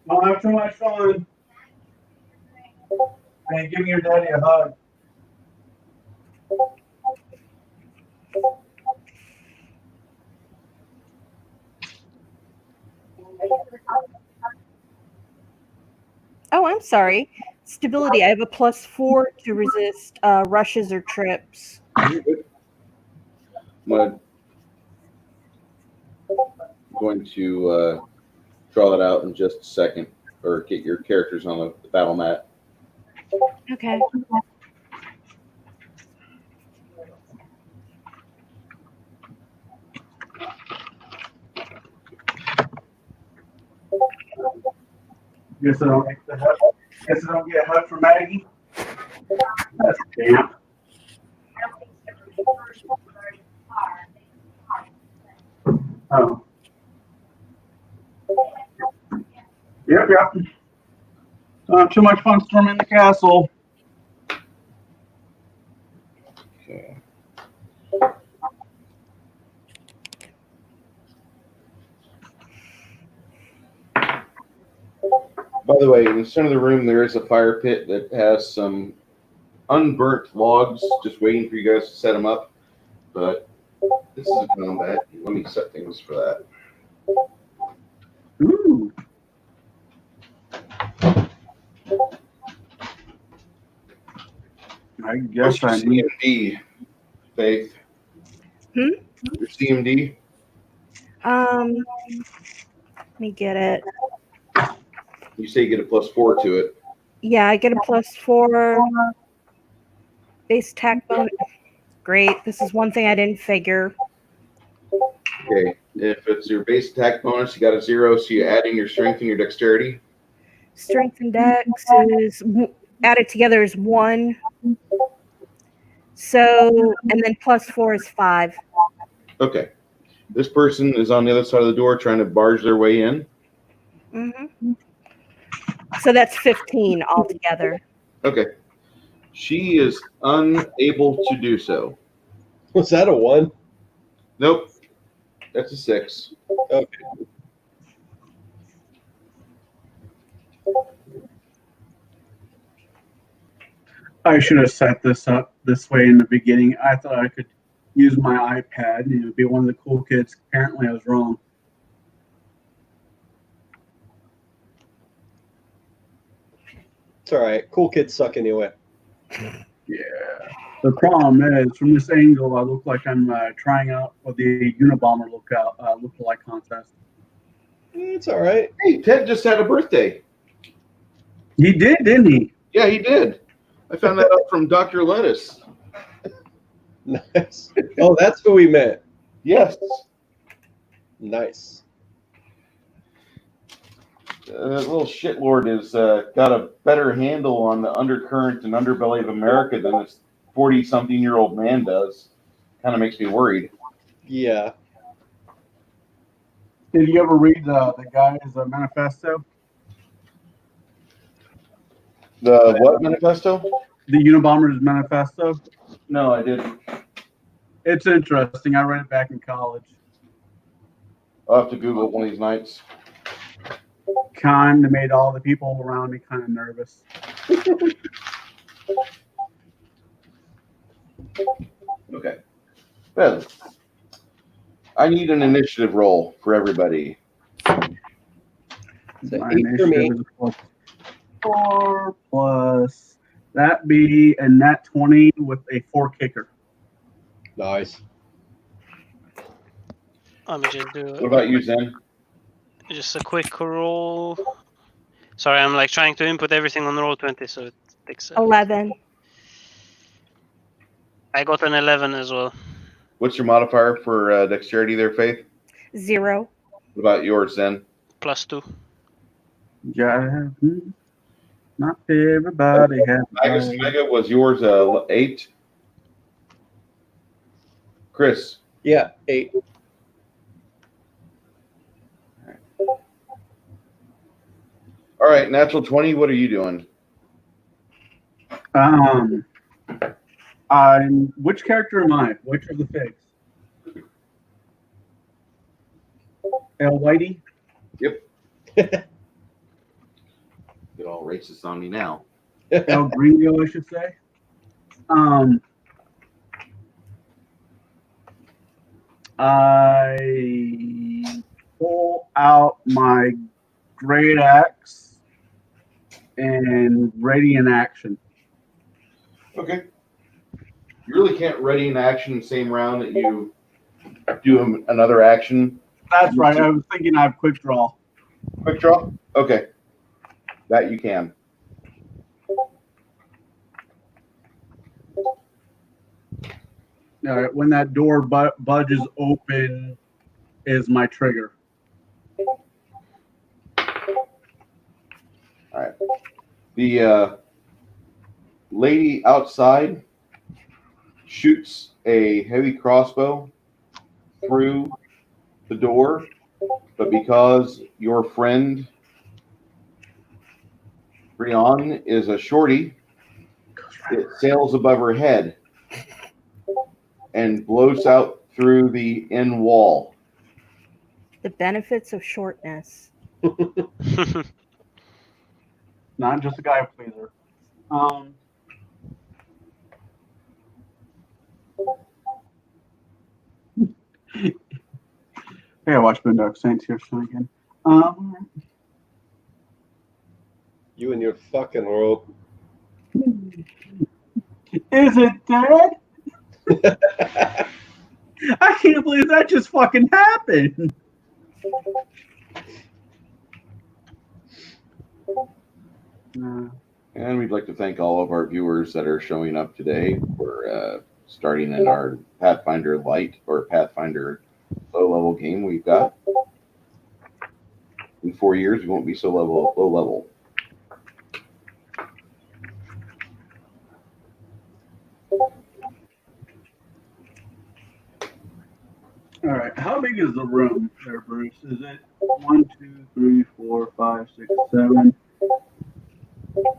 Don't have too much fun. Hey, give your daddy a hug.
Oh, I'm sorry. Stability. I have a +4 to resist rushes or trips.
I'm going to draw that out in just a second, or get your characters on the battle mat.
Okay.
Guess I don't get the hug. Guess I don't get a hug from Maggie. That's damn. Oh. Yep. Too much fun storming the castle.
Okay. By the way, in the center of the room, there is a fire pit that has some unburnt logs just waiting for you guys to set them up. But this is a combat. Let me set things for that.
Ooh. I guess
What's
I need.
your CMD, Faith?
Hmm?
Your CMD?
Let me get it.
You say you get a +4 to it.
Yeah, I get a +4 base attack bonus. Great. This is one thing I didn't figure.
Okay. If it's your base attack bonus, you got a 0, so you add in your strength and your dexterity.
Strength and dex is added together is 1. So, and then +4 is 5.
Okay. This person is on the other side of the door trying to barge their way in.
Mm-hmm. So that's 15 altogether.
Okay. She is unable to do so.
Was that a 1?
Nope. That's a 6.
Okay.
I should have set this up this way in the beginning. I thought I could use my iPad and it would be one of the cool kids. Apparently, I was wrong.
It's all right. Cool kids suck anyway.
Yeah. The problem is, from this angle, I look like I'm trying out for the Unabomber lookalike contest.
It's all right.
Hey, Ted just had a birthday.
He did, didn't he?
Yeah, he did. I found that out from Dr. Lettuce.
Nice. Oh, that's who we met.
Yes.
Nice.
That little shitlord has got a better handle on the undercurrent and underbelly of America than this 40-something-year-old man does. Kind of makes me worried.
Yeah.
Did you ever read the guy's manifesto?
The what manifesto?
The Unabomber's manifesto?
No, I didn't.
It's interesting. I read it back in college.
I'll have to Google it one of these nights.
Kind of made all the people around me kind of nervous.
Okay. Well, I need an initiative roll for everybody.
So
My
8 for me.
initiative is +4 plus that be a nat 20 with a 4 kicker.
Nice.
Let me just do
What about you, Zen?
just a quick roll. Sorry, I'm like trying to input everything on roll 20, so it takes.
11.
I got an 11 as well.
What's your modifier for dexterity there, Faith?
0.
What about yours, Zen?
+2.
Yeah, not everybody has.
Magus Mega, was yours 8? Chris?
Yeah, 8.
All right, natural 20, what are you doing?
Which character am I? Which of the figs? El Whitey?
Yep. Get all racist on me now.
El Gringo, I should say. I pull out my great axe and ready in action.
Okay. You really can't ready an action in the same round that you do another action.
That's right. I was thinking I have quick draw.
Quick draw? Okay. That you can.
All right, when that door budges open is my trigger.
All right. The lady outside shoots a heavy crossbow through the door, but because your friend Brian is a shorty, it sails above her head and blows out through the end wall.
The benefits of shortness.
Not just a guy pleaser. Hey, I watched Boondock Saints here soon again.
You and your fucking world.
Is it dead? I can't believe that just fucking happened.
And we'd like to thank all of our viewers that are showing up today for starting in our Pathfinder Light or Pathfinder low level game we've got. In 4 years, we won't be so low level.
All right, how big is the room there, Bruce? Is it 1, 2, 3, 4, 5, 6, 7?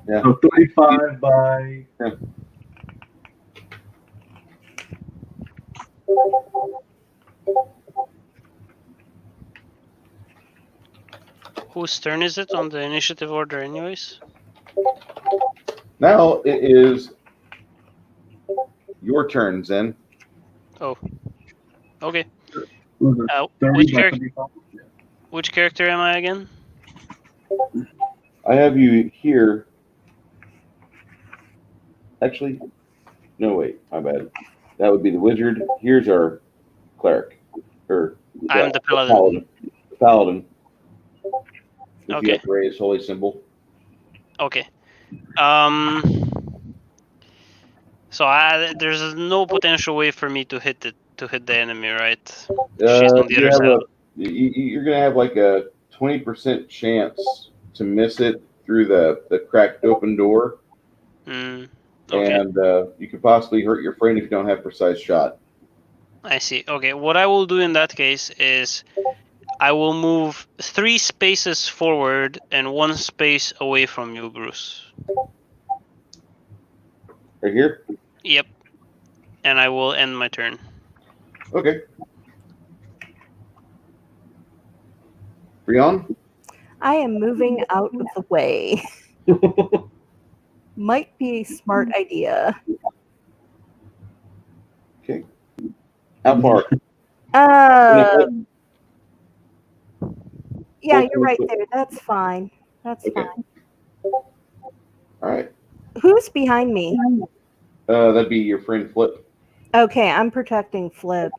Yeah.
So 35 by.
Yeah.
Whose turn is it on the initiative order, anyways?
Now it is your turn, Zen.
Oh. Okay.
Was it 30 by 35?
Which character am I again?
I have you here. Actually, no, wait, my bad. That would be the wizard. Here's our cleric.
I'm the paladin.
The paladin. If
Okay.
you have to raise holy symbol.
Okay. So there's no potential way for me to hit the enemy, right? She's on the other side.
You're gonna have like a 20% chance to miss it through the cracked open door.
Okay.
And you could possibly hurt your friend if you don't have precise shot.
I see. Okay, what I will do in that case is I will move 3 spaces forward and 1 space away from you, Bruce.
Right here?
Yep. And I will end my turn.
Okay. Brian?
I am moving out of the way. Might be a smart idea.
Okay. How far?
Yeah, you're right there. That's fine. That's
Okay.
fine.
All right.
Who's behind me?
That'd be your friend Flip.
Okay, I'm protecting Flip.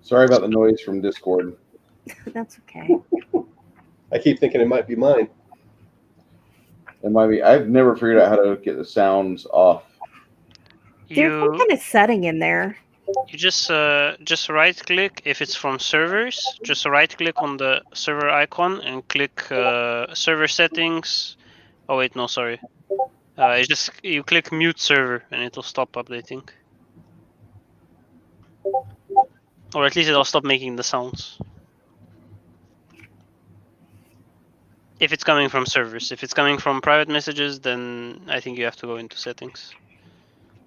Sorry about the noise from Discord.
That's okay.
I keep thinking it might be mine.
It might be. I've never figured out how to get the sounds off.
There's some
You
kind of setting in there.
just right click if it's from servers. Just right click on the server icon and click server settings. Oh wait, no, sorry. It's just you click mute server and it'll stop updating. Or at least it'll stop making the sounds. If it's coming from servers. If it's coming from private messages, then I think you have to go into settings.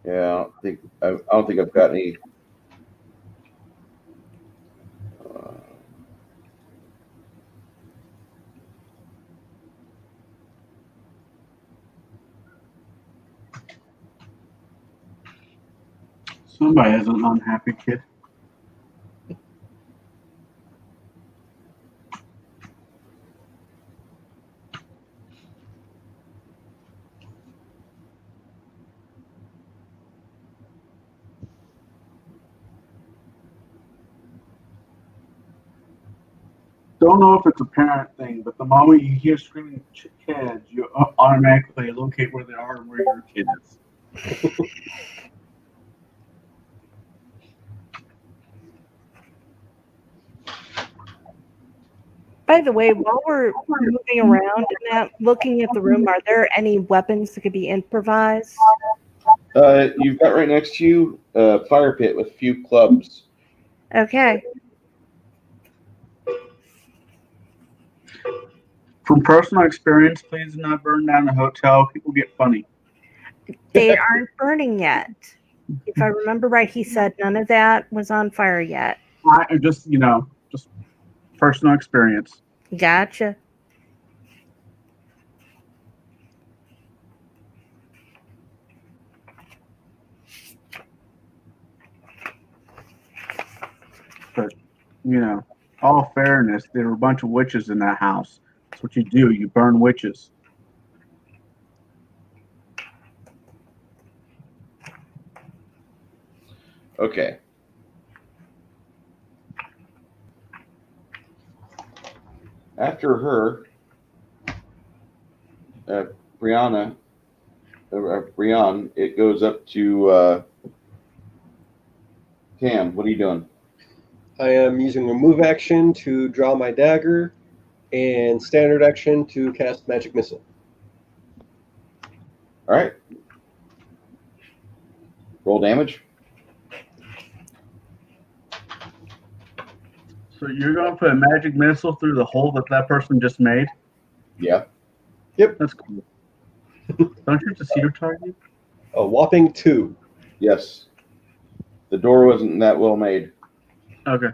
Yeah, I don't think I've got any.
Somebody has an unhappy kid. Don't know if it's a parent thing, but the moment you hear screaming kids, you automatically locate where they are and where your kid is.
By the way, while we're moving around and looking at the room, are there any weapons that could be improvised?
You've got right next to you a fire pit with a few clubs.
Okay.
From personal experience, please do not burn down the hotel. People get funny.
They aren't burning yet. If I remember right, he said none of that was on fire yet.
I just, just personal experience.
Gotcha.
But, all fairness, there were a bunch of witches in that house. That's what you do. You burn witches.
Okay. After her, Brianna, Brian, it goes up to Cam. What are you doing?
I am using a move action to draw my dagger and standard action to cast magic missile.
All right. Roll damage.
So you're going to put a magic missile through the hole that person just made?
Yeah.
That's cool. Don't you have to see your target?
A whopping 2.
Yes. The door wasn't that well made.
Okay.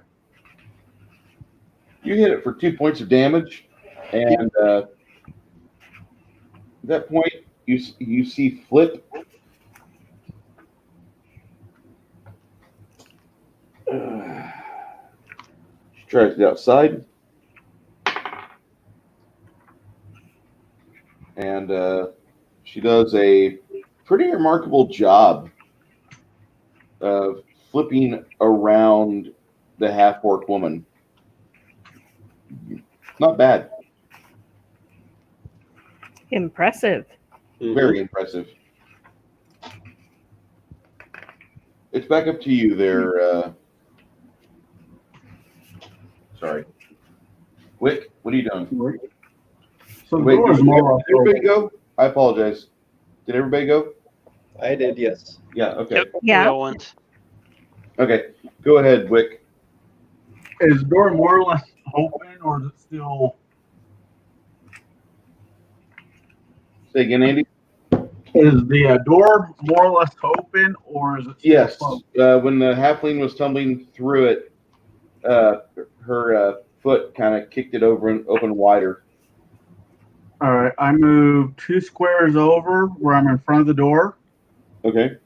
You hit it for 2 points of damage, and at that point, you see Flip. She tries to get outside, and she does a pretty remarkable job of flipping around the half-orc woman. Not bad.
Impressive.
Very impressive. It's back up to you there. Sorry. Wick, what are you doing?
So the
Wait,
door is
did
more or less
everybody
open.
go? I apologize. Did everybody go?
I did, yes.
Yeah, okay.
Yep.
Yeah.
We all went.
Okay, go ahead, Wick.
Is the door more or less open, or is it still...
Say again, Andy?
Is the door more or less open, or is it still
Yes.
closed?
When the halfling was tumbling through it, her foot kind of kicked it over and opened wider.
All right, I move 2 squares over where I'm in front of the door.
Okay.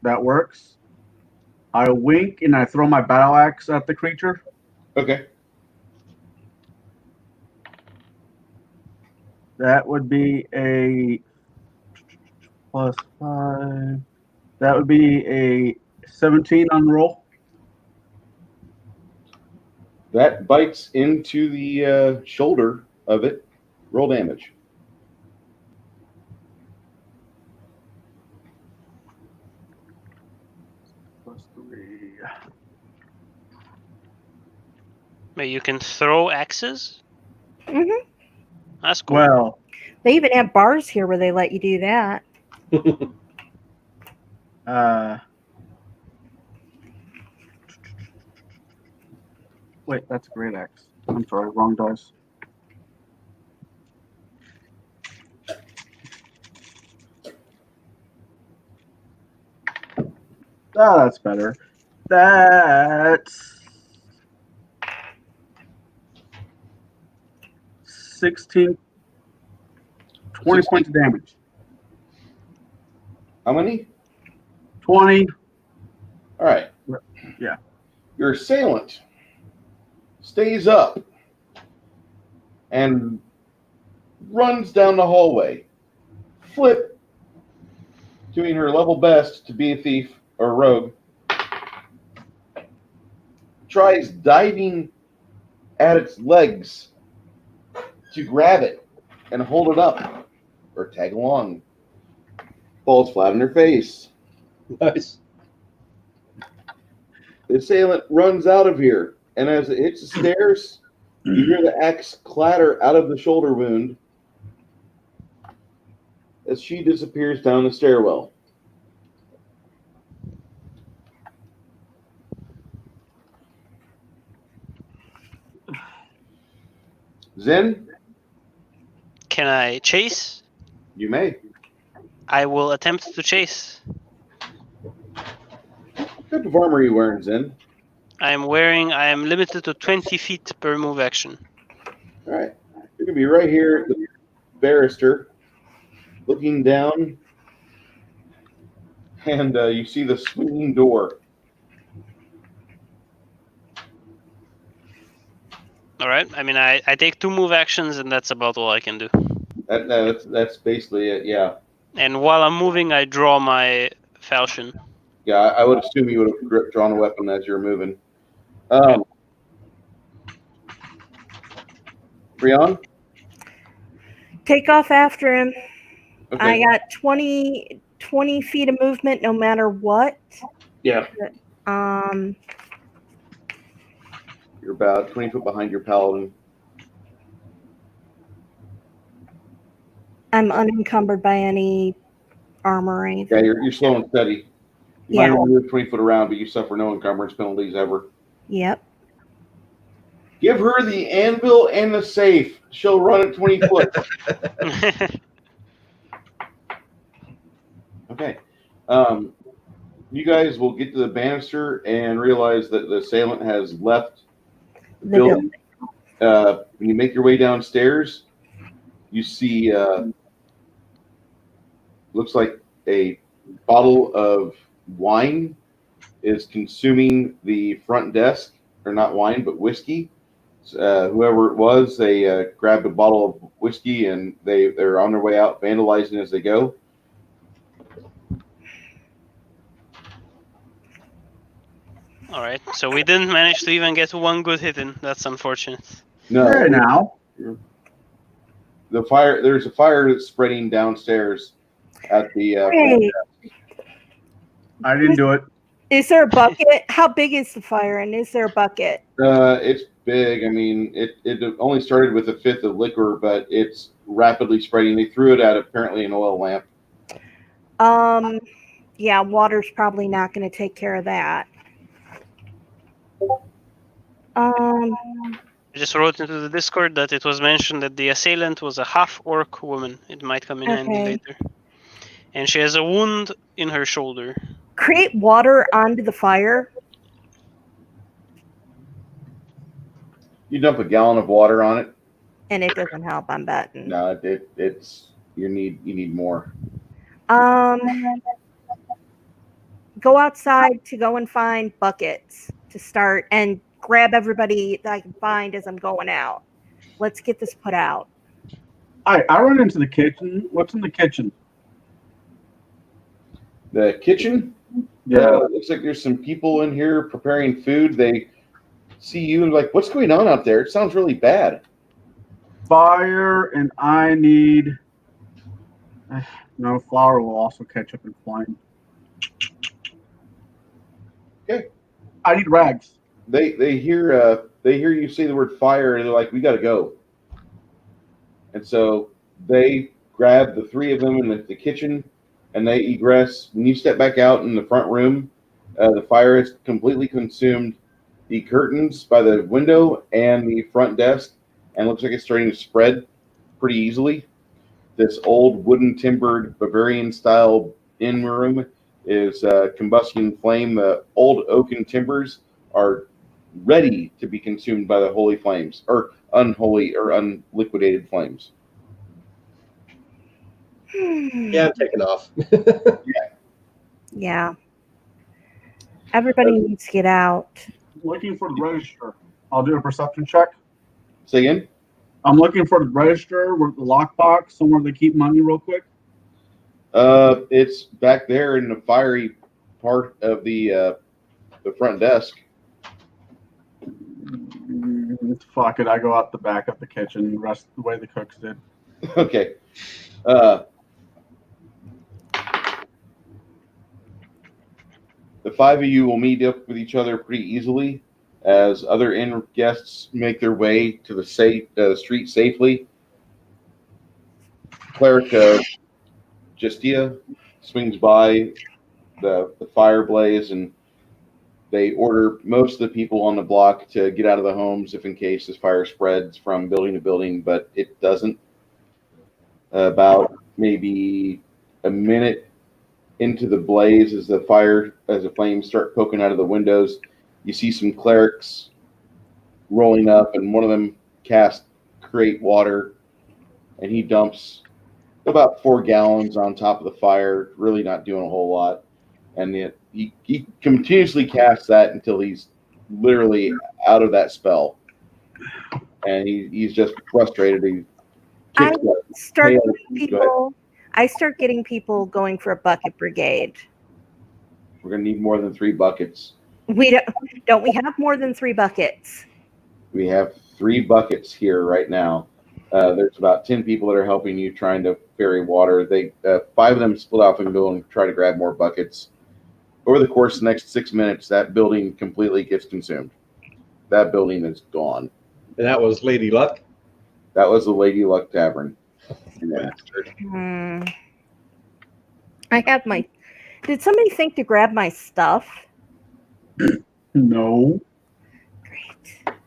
That works. I wink and I throw my battle axe at the creature.
Okay.
That would be a +5. That would be a 17 on the roll.
That bites into the shoulder of it. Roll damage.
+3.
Wait, you can throw axes?
Mm-hmm.
That's cool.
Well,
They even have bars here where they let you do that.
wait, that's a great axe. I'm sorry, wrong dice. Ah, that's better. That's 16, 20 points of damage.
How many?
20.
All right.
Yeah.
Your assailant stays up and runs down the hallway. Flip, doing her level best to be a thief or rogue, tries diving at its legs to grab it and hold it up or tag along. Falls flat on her face.
Nice.
The assailant runs out of here and as it hits the stairs, you hear the axe clatter out of the shoulder wound as she disappears down the stairwell. Zen,
Can I chase?
you may.
I will attempt to chase.
What type of armor are you wearing, Zen?
I am limited to 20 feet per move action.
All right. You're going to be right here at the barrister, looking down, and you see the swinging door.
All right. I mean, I take 2 move actions, and that's about all I can do.
That's basically it, yeah.
And while I'm moving, I draw my falchion.
Yeah, I would assume you would have drawn a weapon as you're moving. Brian?
Take off after him.
Okay.
I got 20 feet of movement no matter what.
Yeah.
Um,
You're about 20 foot behind your paladin.
I'm unencumbered by any armor or anything.
Yeah, you're slow and steady. You might only move 20 foot around, but you suffer no encumbrance penalties ever.
Yep.
Give her the anvil and the safe. She'll run at 20 foot. Okay. You guys will get to the banister and realize that the assailant has left the building. When you make your way downstairs, you see looks like a bottle of wine is consuming the front desk, or not wine, but whiskey. Whoever it was, they grabbed a bottle of whiskey and they're on their way out, vandalizing as they go.
All right. So we didn't manage to even get 1 good hit in. That's unfortunate.
No,
Hey, now.
there's a fire that's spreading downstairs at the.
Hey,
I didn't do it.
is there a bucket? How big is the fire, and is there a bucket?
It's big. I mean, it only started with a fifth of liquor, but it's rapidly spreading. They threw it at apparently an oil lamp.
Yeah, water's probably not going to take care of that.
I just wrote into the Discord that it was mentioned that the assailant was a half-orc woman. It might come in handy later. And she has a wound in her shoulder.
Create water onto the fire.
You dump a gallon of water on it.
And it doesn't help, I'm betting.
No, it's you need more.
Go outside to go and find buckets to start and grab everybody that I can find as I'm going out. Let's get this put out.
I run into the kitchen. What's in the kitchen?
The kitchen?
Yeah.
It looks like there's some people in here preparing food. They see you and like, what's going on out there? It sounds really bad.
Fire, and I need. No, flour will also catch up in flame.
Okay.
I need rags.
They hear you say the word fire and they're like, we got to go. And so they grab the 3 of them in the kitchen and they egress. When you step back out in the front room, the fire has completely consumed the curtains by the window and the front desk, and looks like it's starting to spread pretty easily. This old wooden timbered Bavarian style inn room is combusting flame. The old oaken timbers are ready to be consumed by the holy flames, or unholy or unliquidated flames.
Yeah, I'm taking off.
Yeah. Everybody needs to get out.
Looking for the register. I'll do a perception check.
Say again?
I'm looking for the register with the lockbox, somewhere they keep money real quick.
It's back there in the fiery part of the front desk.
Fuck it, I go out the back of the kitchen, the rest the way the cooks did.
Okay. The 5 of you will meet up with each other pretty easily As other inn guests make their way to the street safely, Cleric Justia swings by the fire blaze, and they order most of the people on the block to get out of the homes if in case this fire spreads from building to building, but it doesn't. About maybe a minute into the blaze, as the flames start poking out of the windows, you see some clerics rolling up, and one of them casts create water, and he dumps about 4 gallons on top of the fire, really not doing a whole lot. And he continuously casts that until he's literally out of that spell, and he's just frustrated. He
I
kicks the
start
tail.
getting
Go ahead.
people. I start getting people going for a bucket brigade.
We're gonna need more than 3 buckets.
We don't we have more than 3 buckets?
We have 3 buckets here right now. There's about 10 people that are helping you trying to ferry water. They 5 of them split off and go and try to grab more buckets. Over the course of the next 6 minutes, that building completely gets consumed. That building is gone.
And that was Lady Luck.
That was the Lady Luck Tavern.
I have my. Did somebody think to grab my stuff?
No.
Great.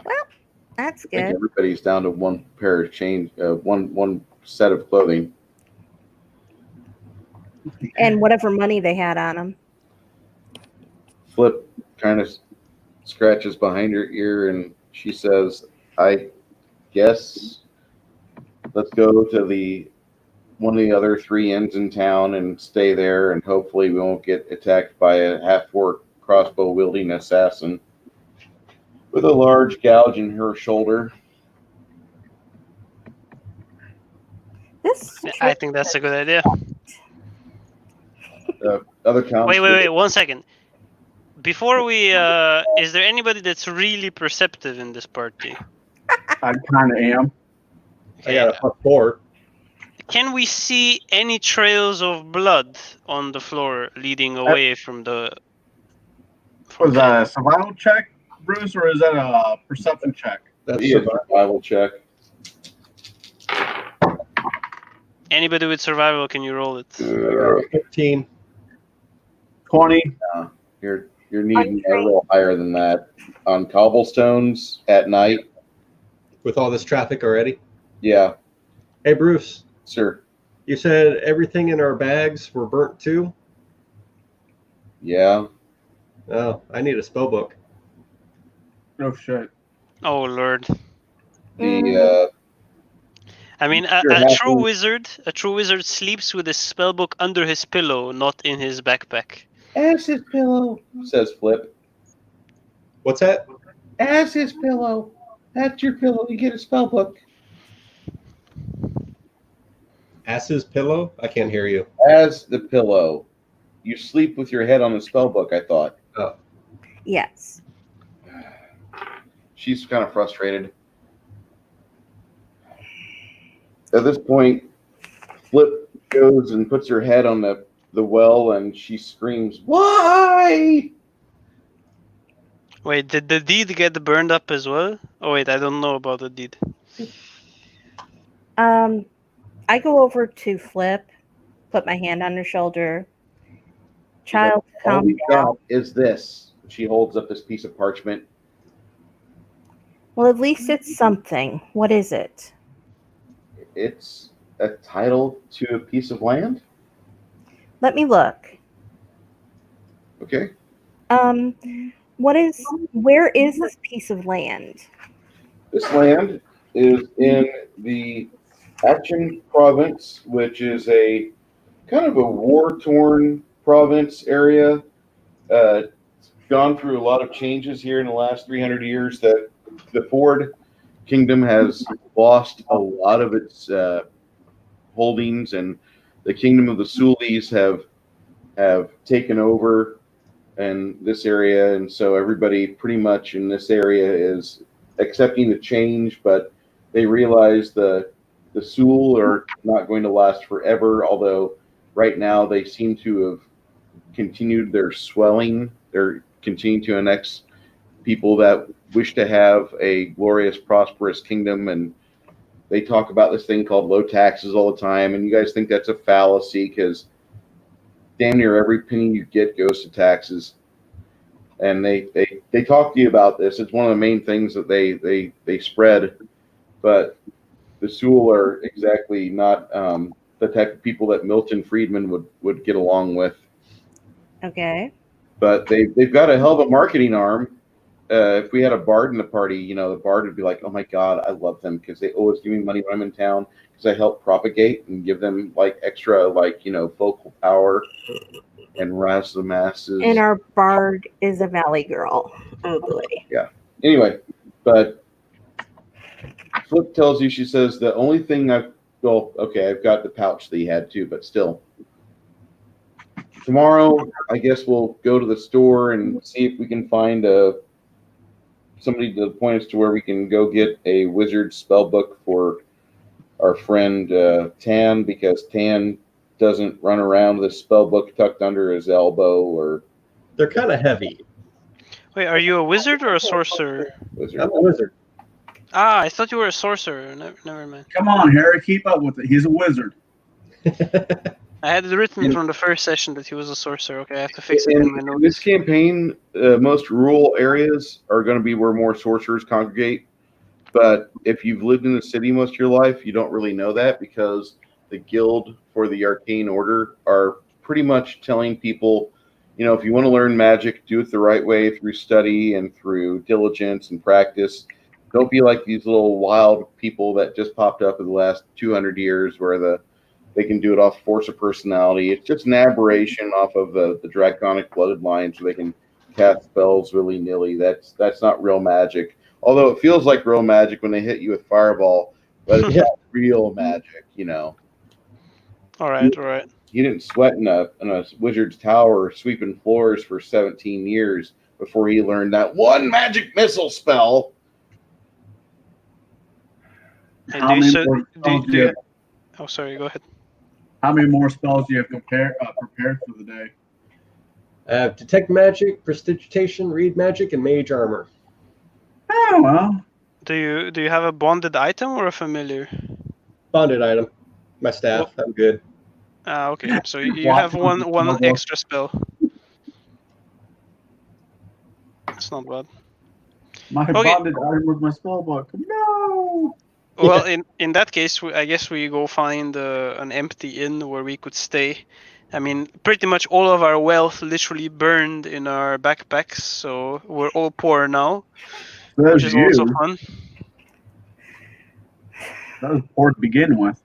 Well, that's
I think
good.
everybody's down to 1 pair of chains, one set of clothing.
And whatever money they had on them.
Flip kind of scratches behind her ear, and she says, I guess let's go to one of the other 3 inns in town and stay there, and hopefully we won't get attacked by a half-orc crossbow-wielding assassin with a large gouge in her shoulder.
I think that's a good idea.
Other towns.
Wait, 1 second. Before we, is there anybody that's really perceptive in this party?
I kind of am.
I got a +4.
Can we see any trails of blood on the floor leading away from the?
Was that a survival check, Bruce, or is that a perception check?
That's
Be a survival check.
Anybody with survival, can you roll it?
15.
20.
You're needing a little higher than that. On cobblestones at night.
With all this traffic already.
Yeah,
Hey, Bruce,
sir.
you said everything in our bags were burnt too?
Yeah.
Oh, I need a spell book.
Oh, shit.
Oh Lord!
The
I mean,
Sure,
a
have
true
to-
wizard sleeps with his spellbook under his pillow, not in his backpack.
As his pillow, says Flip.
What's that?
As his pillow. That's your pillow. You get a spell book.
Ass's pillow? I can't hear you.
As the pillow. You sleep with your head on the spell book, I thought.
Oh,
Yes.
She's kind of frustrated. At this point, Flip goes and puts her head on the well, and she screams, "Why?"
Wait, did the deed get burned up as well? Oh wait, I don't know about the deed.
I go over to Flip, put my hand on her shoulder. Child,
All
calm
we've
down.
got is this. She holds up this piece of parchment.
Well, at least it's something. What is it?
It's a title to a piece of land.
Let me look.
Okay.
Where is this piece of land?
This land is in the Action province, which is a kind of a war-torn province area. Gone through a lot of changes here in the last 300 years. That the Ford Kingdom has lost a lot of its holdings, and the Kingdom of the Sulis have taken over in this area, and so everybody pretty much in this area is accepting the change, but they realize the Sul are not going to last forever, although right now they seem to have continued their swelling. They're continuing to annex people that wish to have a glorious, prosperous kingdom, and they talk about this thing called low taxes all the time, and you guys think that's a fallacy because damn near every penny you get goes to taxes. And they talk to you about this. It's one of the main things that they spread, but the Sewell are exactly not the type of people that Milton Friedman would get along with.
Okay.
But they've got a hell of a marketing arm. If we had a bard in the party, the bard would be like, "Oh my God, I love them because they always give me money when I'm in town because I help propagate and give them like extra vocal power and rouse the masses."
And our bard is a valley girl. Oh boy.
Yeah. Anyway, but Flip tells you, she says, the only thing I've got the pouch that he had too, but still. Tomorrow, I guess we'll go to the store and see if we can find somebody to point us to where we can go get a wizard spell book for our friend Tan, because Tan doesn't run around with a spell book tucked under his elbow or.
They're kind of heavy.
Wait, are you a wizard or a sorcerer?
Wizard.
I'm a wizard.
Ah, I thought you were a sorcerer. Never mind.
Come on, Harry, keep up with it. He's a wizard.
I had it written from the first session that he was a sorcerer. Okay, I have to fix it in my
In
notes.
this campaign, most rural areas are going to be where more sorcerers congregate. But if you've lived in the city most of your life, you don't really know that, because the guild for the arcane order are pretty much telling people, if you want to learn magic, do it the right way through study and through diligence and practice. Don't be like these little wild people that just popped up in the last 200 years where they can do it off force of personality. It's just an aberration off of the draconic bloodlines where they can cast spells willy-nilly. That's not real magic. Although it feels like real magic when they hit you with fireball, but it's not real magic,
All right.
He didn't sweat in a wizard's tower sweeping floors for 17 years before he learned that one magic missile spell.
Hey,
How many more spells do you have?
Oh, sorry. Go ahead.
How many more spells do you have prepared for the day?
Detect magic, prestidigitation, read magic, and mage armor.
Oh well.
Do you have a bonded item or a familiar?
Bonded item. My staff. I'm good.
Ah, okay. So you have one extra spell. That's not bad.
My
Okay.
bonded item was my spell book. No.
Well, in that case, I guess we go find an empty inn where we could stay. I mean, pretty much all of our wealth literally burned in our backpacks, so we're all poor now, which is also fun.
That was poor to begin with.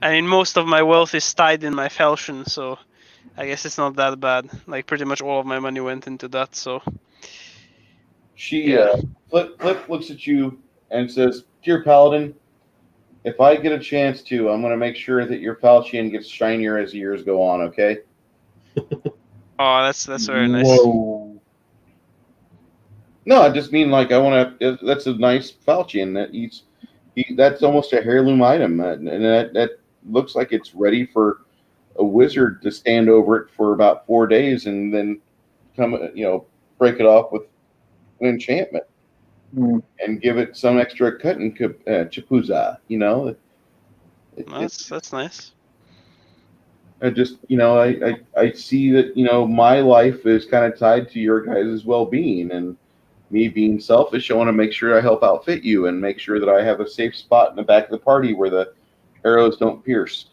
I mean, most of my wealth is tied in my falchion, so I guess it's not that bad. Like, pretty much all of my money went into that, so...
Flip looks at you and says, "Dear Paladin, if I get a chance to, I'm going to make sure that your falchion gets shinier as the years go on, okay?"
Oh, that's very nice.
Whoa.
No, I just mean like I want to. That's a nice falchion. That's almost a heirloom item, and that looks like it's ready for a wizard to stand over it for about 4 days and then come, break it off with an enchantment and give it some extra cut and chapuza.
That's nice.
I just, I see that, my life is kind of tied to your guys' well-being, and me being selfish, I want to make sure I help outfit you and make sure that I have a safe spot in the back of the party where the arrows don't pierce.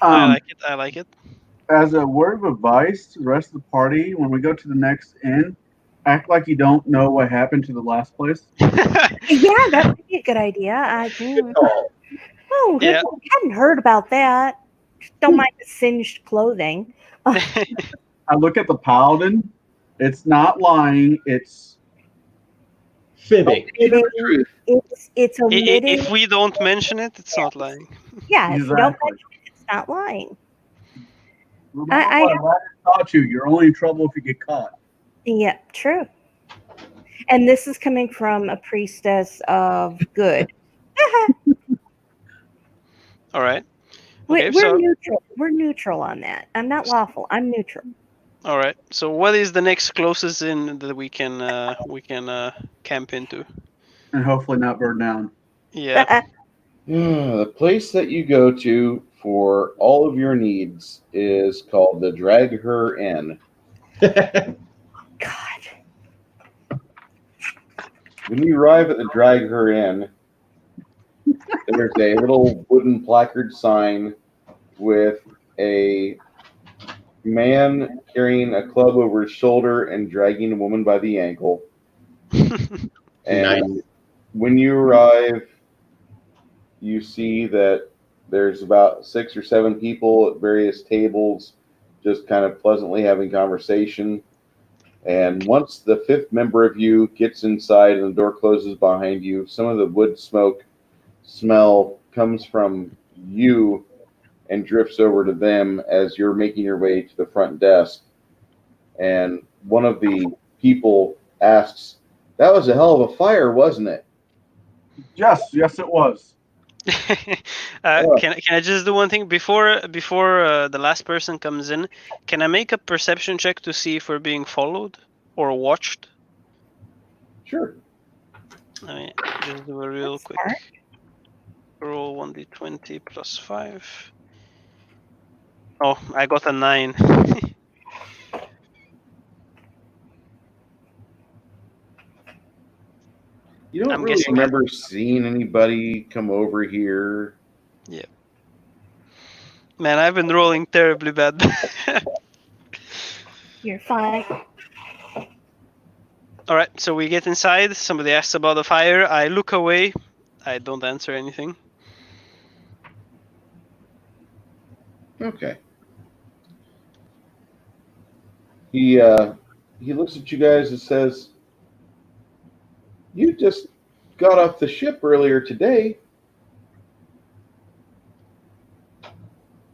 I like it.
As a word of advice to the rest of the party, when we go to the next inn, act like you don't know what happened to the last place.
Yeah, that would be a good idea. I do. Oh,
Yeah.
I hadn't heard about that. Don't mind the singed clothing.
I look at the paladin. It's not lying. It's
Fibbing.
It's omitting.
If we don't mention it, it's not lying.
Yeah, if you don't
Exactly.
mention it, it's not lying.
I taught you. You're only in trouble if you get caught.
Yeah, true. And this is coming from a priestess of good.
All right.
We're
Okay, so
neutral. We're neutral on that. I'm not lawful. I'm neutral.
All right. So what is the next closest inn that we can camp into?
And hopefully not burn down.
Yeah.
The place that you go to for all of your needs is called the Drag Her Inn.
God.
When you arrive at the Drag Her Inn, there's a little wooden placard sign with a man carrying a club over his shoulder and dragging a woman by the ankle. And when you arrive, you see that there's about 6 or 7 people at various tables just kind of pleasantly having conversation. And once the 5th member of you gets inside and the door closes behind you, some of the wood smoke smell comes from you and drifts over to them as you're making your way to the front desk. And one of the people asks, "That was a hell of a fire, wasn't it?"
Yes, it was.
Can I just do one thing before the last person comes in? Can I make a perception check to see if we're being followed or watched?
Sure.
I mean, just do a real
That's
quick
smart.
roll 1d20 plus 5. Oh, I got a 9.
You don't
I'm
really
guessing
remember seeing anybody come over here.
Man, I've been rolling terribly bad.
You're fine.
All right, so we get inside. Somebody asks about the fire. I look away. I don't answer anything.
Okay. He looks at you guys and says, "You just got off the ship earlier today."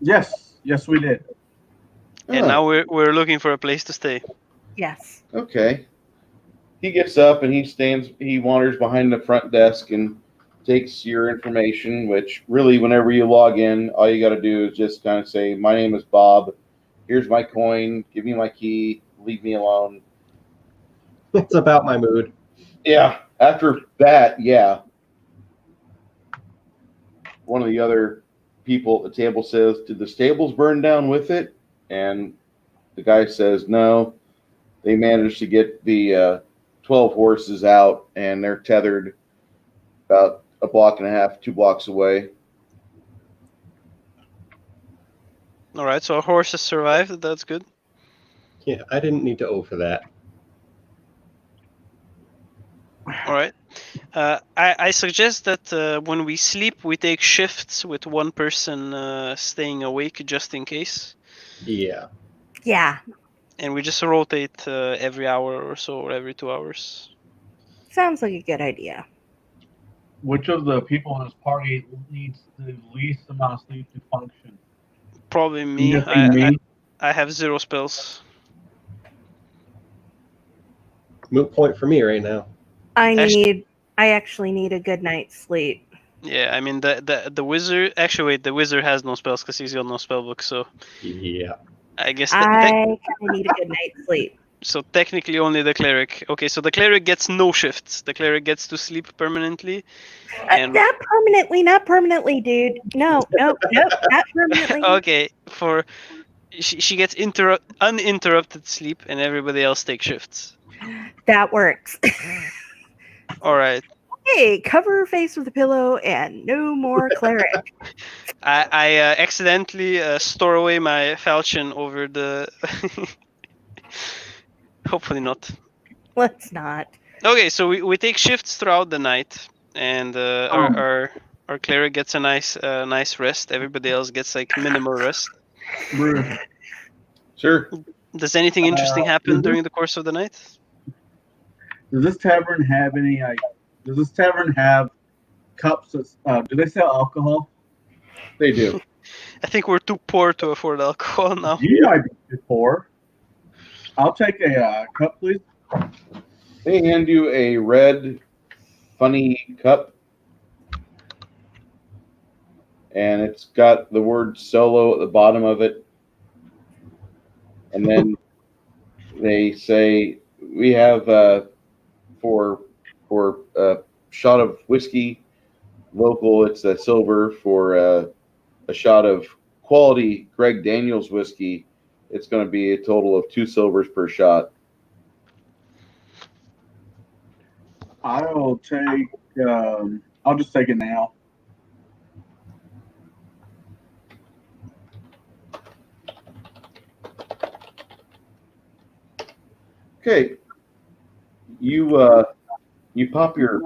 Yes, we did.
And
"Oh,
now we're looking for a place to stay.
Yes.
okay." He gets up and he wanders behind the front desk and takes your information, which really, whenever you log in, all you got to do is just kind of say, "My name is Bob. Here's my coin. Give me my key. Leave me alone."
It's about my mood.
Yeah. After that, yeah. One of the other people at the table says, "Did the stables burn down with it?" And the guy says, "No. They managed to get the 12 horses out, and they're tethered about a block and a half, 2 blocks away."
All right, so our horses survived. That's good.
Yeah, I didn't need to owe for that.
All right. I suggest that when we sleep, we take shifts with one person staying awake just in case.
Yeah.
Yeah.
And we just rotate every hour or so, or every 2 hours.
Sounds like a good idea.
Which of the people in this party needs the least amount of sleep to function?
Probably
I'm
me.
guessing me.
I have 0 spells.
Moot point for me right now.
I actually need a good night's sleep.
Yeah, I mean the wizard. Actually, wait, the wizard has no spells because he's got no spellbook. So
Yeah.
I guess
I kind of need a good night's sleep.
so technically only the cleric. Okay, so the cleric gets no shifts. The cleric gets to sleep permanently. And
Not permanently, dude. No, not permanently.
okay, she gets uninterrupted sleep, and everybody else takes shifts.
That works.
All right.
Hey, cover her face with a pillow and no more cleric.
I accidentally store away my falchion over the. Hopefully not.
Let's not.
Okay, so we take shifts throughout the night, and our cleric gets a nice rest. Everybody else gets like minimal rest.
Bruce,
Sure.
Does anything interesting happen
is
during the course of the night?
does this tavern have any does this tavern have cups of, do they sell alcohol?
They do.
I think we're too poor to afford alcohol now.
You might be poor. I'll take a cup, please.
They hand you a red, funny cup, and it's got the word "solo" at the bottom of it. And then they say we have for a shot of whiskey local, it's a silver. For a shot of quality Greg Daniels whiskey, it's going to be a total of 2 silvers per shot.
I'll take. I'll just take it now.
Okay, you pop your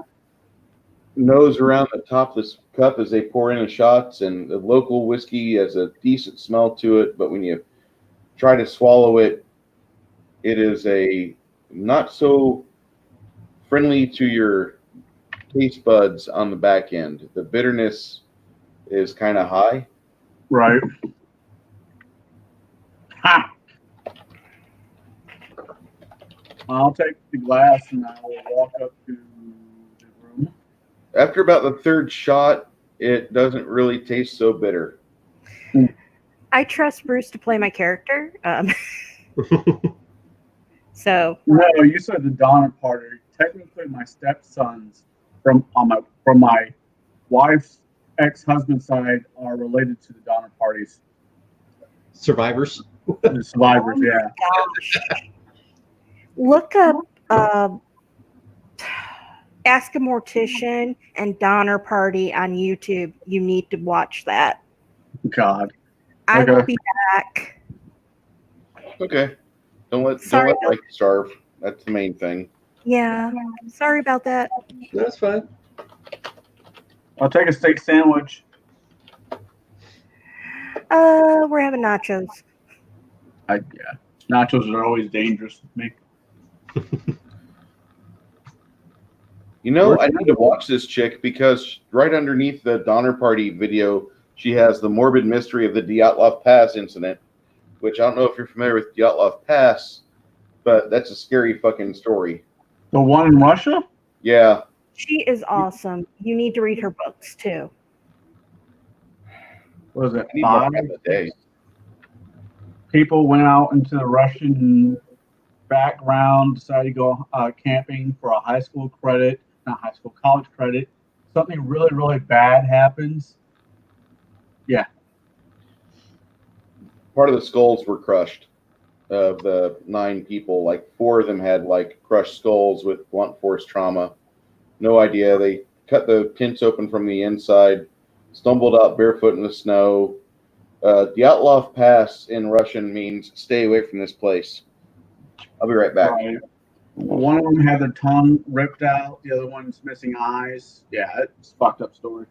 nose around the top of this cup as they pour in the shots, and the local whiskey has a decent smell to it, but when you try to swallow it, it is a not so friendly to your taste buds on the back end. The bitterness is kind of high.
Right. Ha! I'll take the glass and I will walk up to the room.
After about the third shot, it doesn't really taste so bitter.
I trust Bruce to play my character. So
No, you said the Donner Party. Technically, my stepsons from my wife's ex-husband's side are related to the Donner Parties.
Survivors.
The survivors,
Oh my
yeah.
gosh. Look up Ask a Mortician and Donner Party on YouTube. You need to watch that.
God.
I will
Okay.
be back.
Okay. Don't let
Sorry.
Mike starve. That's the main thing.
Yeah. Sorry about that.
No, that's fine.
I'll take a steak sandwich.
We're having nachos.
Yeah. Nachos are always dangerous with me.
You know, I need to watch this chick because right underneath the Donner Party video, she has the morbid mystery of the Dyatlov Pass incident, which I don't know if you're familiar with Dyatlov Pass, but that's a scary fucking story.
The one in Russia?
Yeah.
She is awesome. You need to read her books too.
What was it?
I need more
5
time of the day.
people went out into the Russian background, decided to go camping for a college credit. Something really, really bad happens. Yeah.
Part of the skulls were crushed. Of the 9 people, like 4 of them had like crushed skulls with blunt force trauma. No idea. They cut the tents open from the inside, stumbled out barefoot in the snow. Dyatlov Pass in Russian means stay away from this place. I'll be right back.
Right. One of them had their tongue ripped out. The other one's missing eyes. Yeah, it's a fucked up story.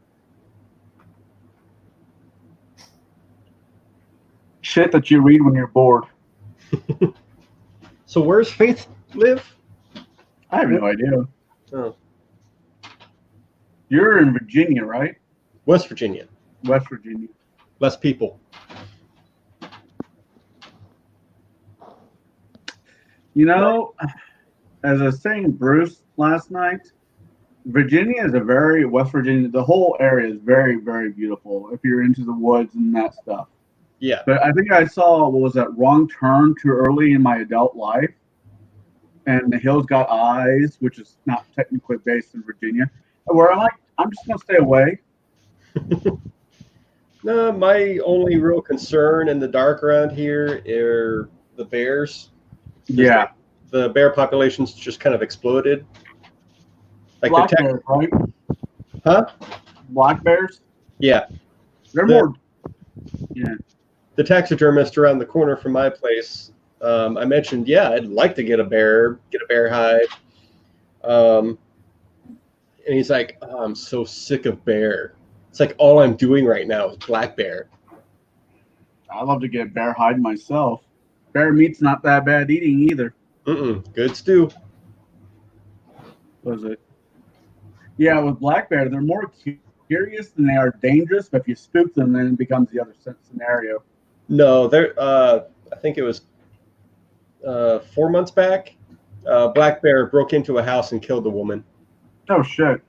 Shit that you read when you're bored.
So where's Faith live?
I have no idea.
Oh,
You're in Virginia, right?
West Virginia.
West Virginia.
Less people.
You know, as I was saying, Bruce, last night, Virginia is West Virginia, the whole area is very, very beautiful if you're into the woods and that stuff.
Yeah.
But I think I saw, what was that, Wrong Turn too early in my adult life. And The Hills Got Eyes, which is not technically based in Virginia, where I'm like, I'm just going to stay away.
No, my only real concern in the dark around here are the bears.
Yeah.
The bear population's just kind of exploded. Like
Black
the
bears, right?
Huh?
Black bears?
Yeah.
They're
The-
more. Yeah.
The taxidermist around the corner from my place, I mentioned, yeah, I'd like to get a bear hide. And he's like, oh, I'm so sick of bear. It's like all I'm doing right now is black bear.
I love to get bear hide myself. Bear meat's not that bad eating either.
Good stew.
Was it? Yeah, with black bear, they're more curious than they are dangerous. But if you spook them, then it becomes the other scenario.
No, I think it was 4 months back. Black bear broke into a house and killed a woman.
Oh shit!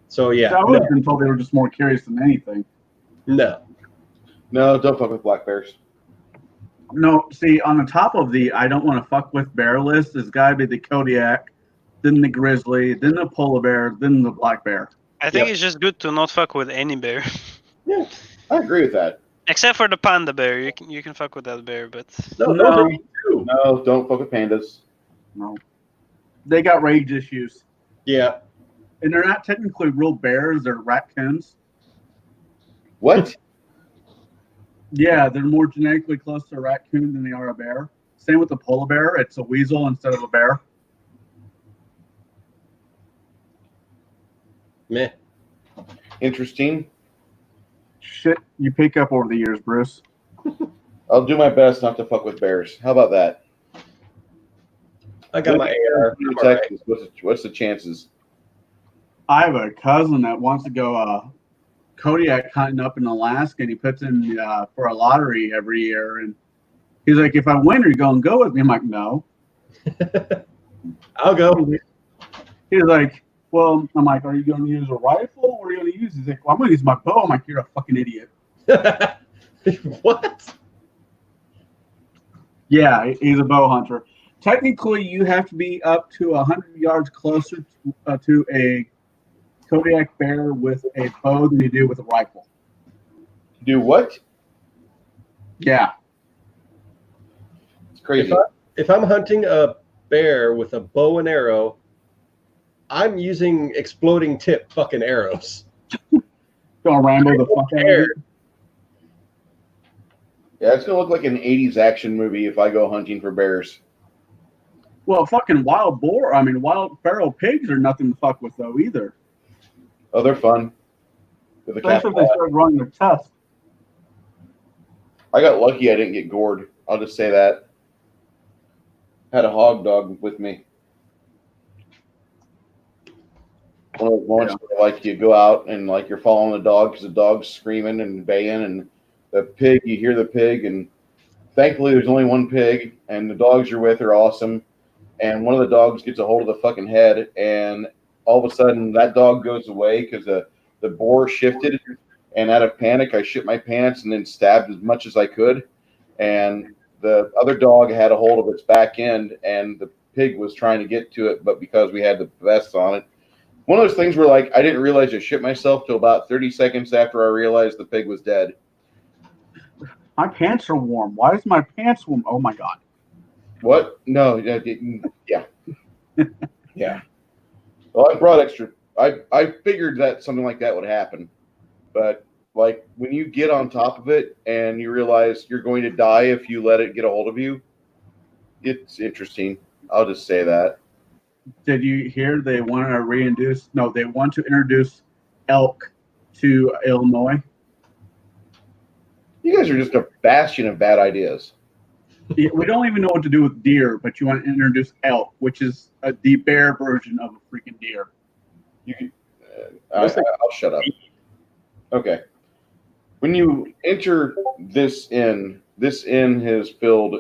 So yeah,
I would have been told they were just more curious than anything.
no.
No, don't fuck with black bears.
No, see, on the top of the I don't want to fuck with bear list, there's got to be the Kodiak, then the grizzly, then the polar bear, then the black bear.
I think
Yep.
it's just good to not fuck with any bear,
Yeah, I agree with that.
except for the panda bear. You can fuck with that bear, but
No,
No.
those are mean too.
No, don't fuck with pandas.
No. They got rage issues.
Yeah.
And they're not technically real bears, they're raccoons.
What?
Yeah, they're more genetically close to a raccoon than they are a bear. Same with the polar bear. It's a weasel instead of a bear.
Meh.
Interesting.
Shit you pick up over the years, Bruce.
I'll do my best not to fuck with bears. How about that?
I got my AR. I'm all right.
Texas. What's the chances?
I have a cousin that wants to go Kodiak hunting up in Alaska, and he puts in for a lottery every year. And he's like, if I win, are you going to go with me? I'm like, no.
I'll go.
He's like, well, I'm like, are you going to use a rifle or are you going to use? He's like, well, I'm going to use my bow. I'm like, you're a fucking idiot.
What?
Yeah, he's a bow hunter. Technically, you have to be up to 100 yards closer to a Kodiak bear with a bow than you do with a rifle.
Do what?
Yeah.
It's crazy.
If I'm hunting a bear with a bow and arrow, I'm using exploding tip fucking arrows.
Gonna rambo the fuck out of it.
Yeah, it's gonna look like an '80s action movie if I go hunting for bears.
Well, fucking wild feral pigs are nothing to fuck with though either.
Oh, they're fun. With a
Especially if they start growing their tusk.
I got lucky I didn't get gored. I'll just say that. Had a hog dog with me. One of those moments where, like, you go out and like you're following the dog because the dog's screaming and baying, and the pig, you hear the pig, and thankfully there's only one pig, and the dogs you're with are awesome. And one of the dogs gets a hold of the fucking head, and all of a sudden that dog goes away because the boar shifted, and out of panic I shit my pants and then stabbed as much as I could, and the other dog had a hold of its back end, and the pig was trying to get to it, but because we had the vests on it, one of those things where, like, I didn't realize I shit myself till about 30 seconds after I realized the pig was dead.
My pants are warm. Why is my pants warm? Oh my god.
What? No, yeah. Yeah. Well, I brought extra. I figured that something like that would happen. But, like, when you get on top of it and you realize you're going to die if you let it get a hold of you, it's interesting. I'll just say that.
Did you hear they want to introduce elk to Illinois?
You guys are just a bastion of bad ideas.
Yeah, we don't even know what to do with deer, but you want to introduce elk, which is the bear version of a freaking deer.
You can. I'll shut up. Okay. When you enter this inn has filled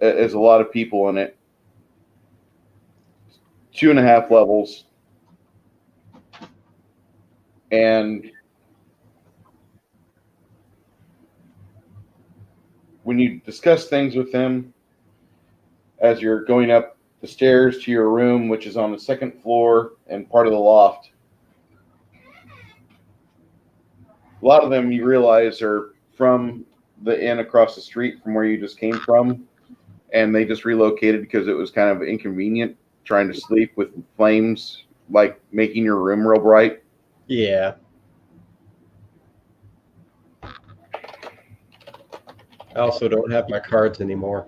as a lot of people in it. 2.5 levels, and when you discuss things with them as you're going up the stairs to your room, which is on the 2nd floor and part of the loft, a lot of them you realize are from the inn across the street from where you just came from, and they just relocated because it was kind of inconvenient trying to sleep with flames, like making your room real bright.
Yeah. I also don't have my cards anymore.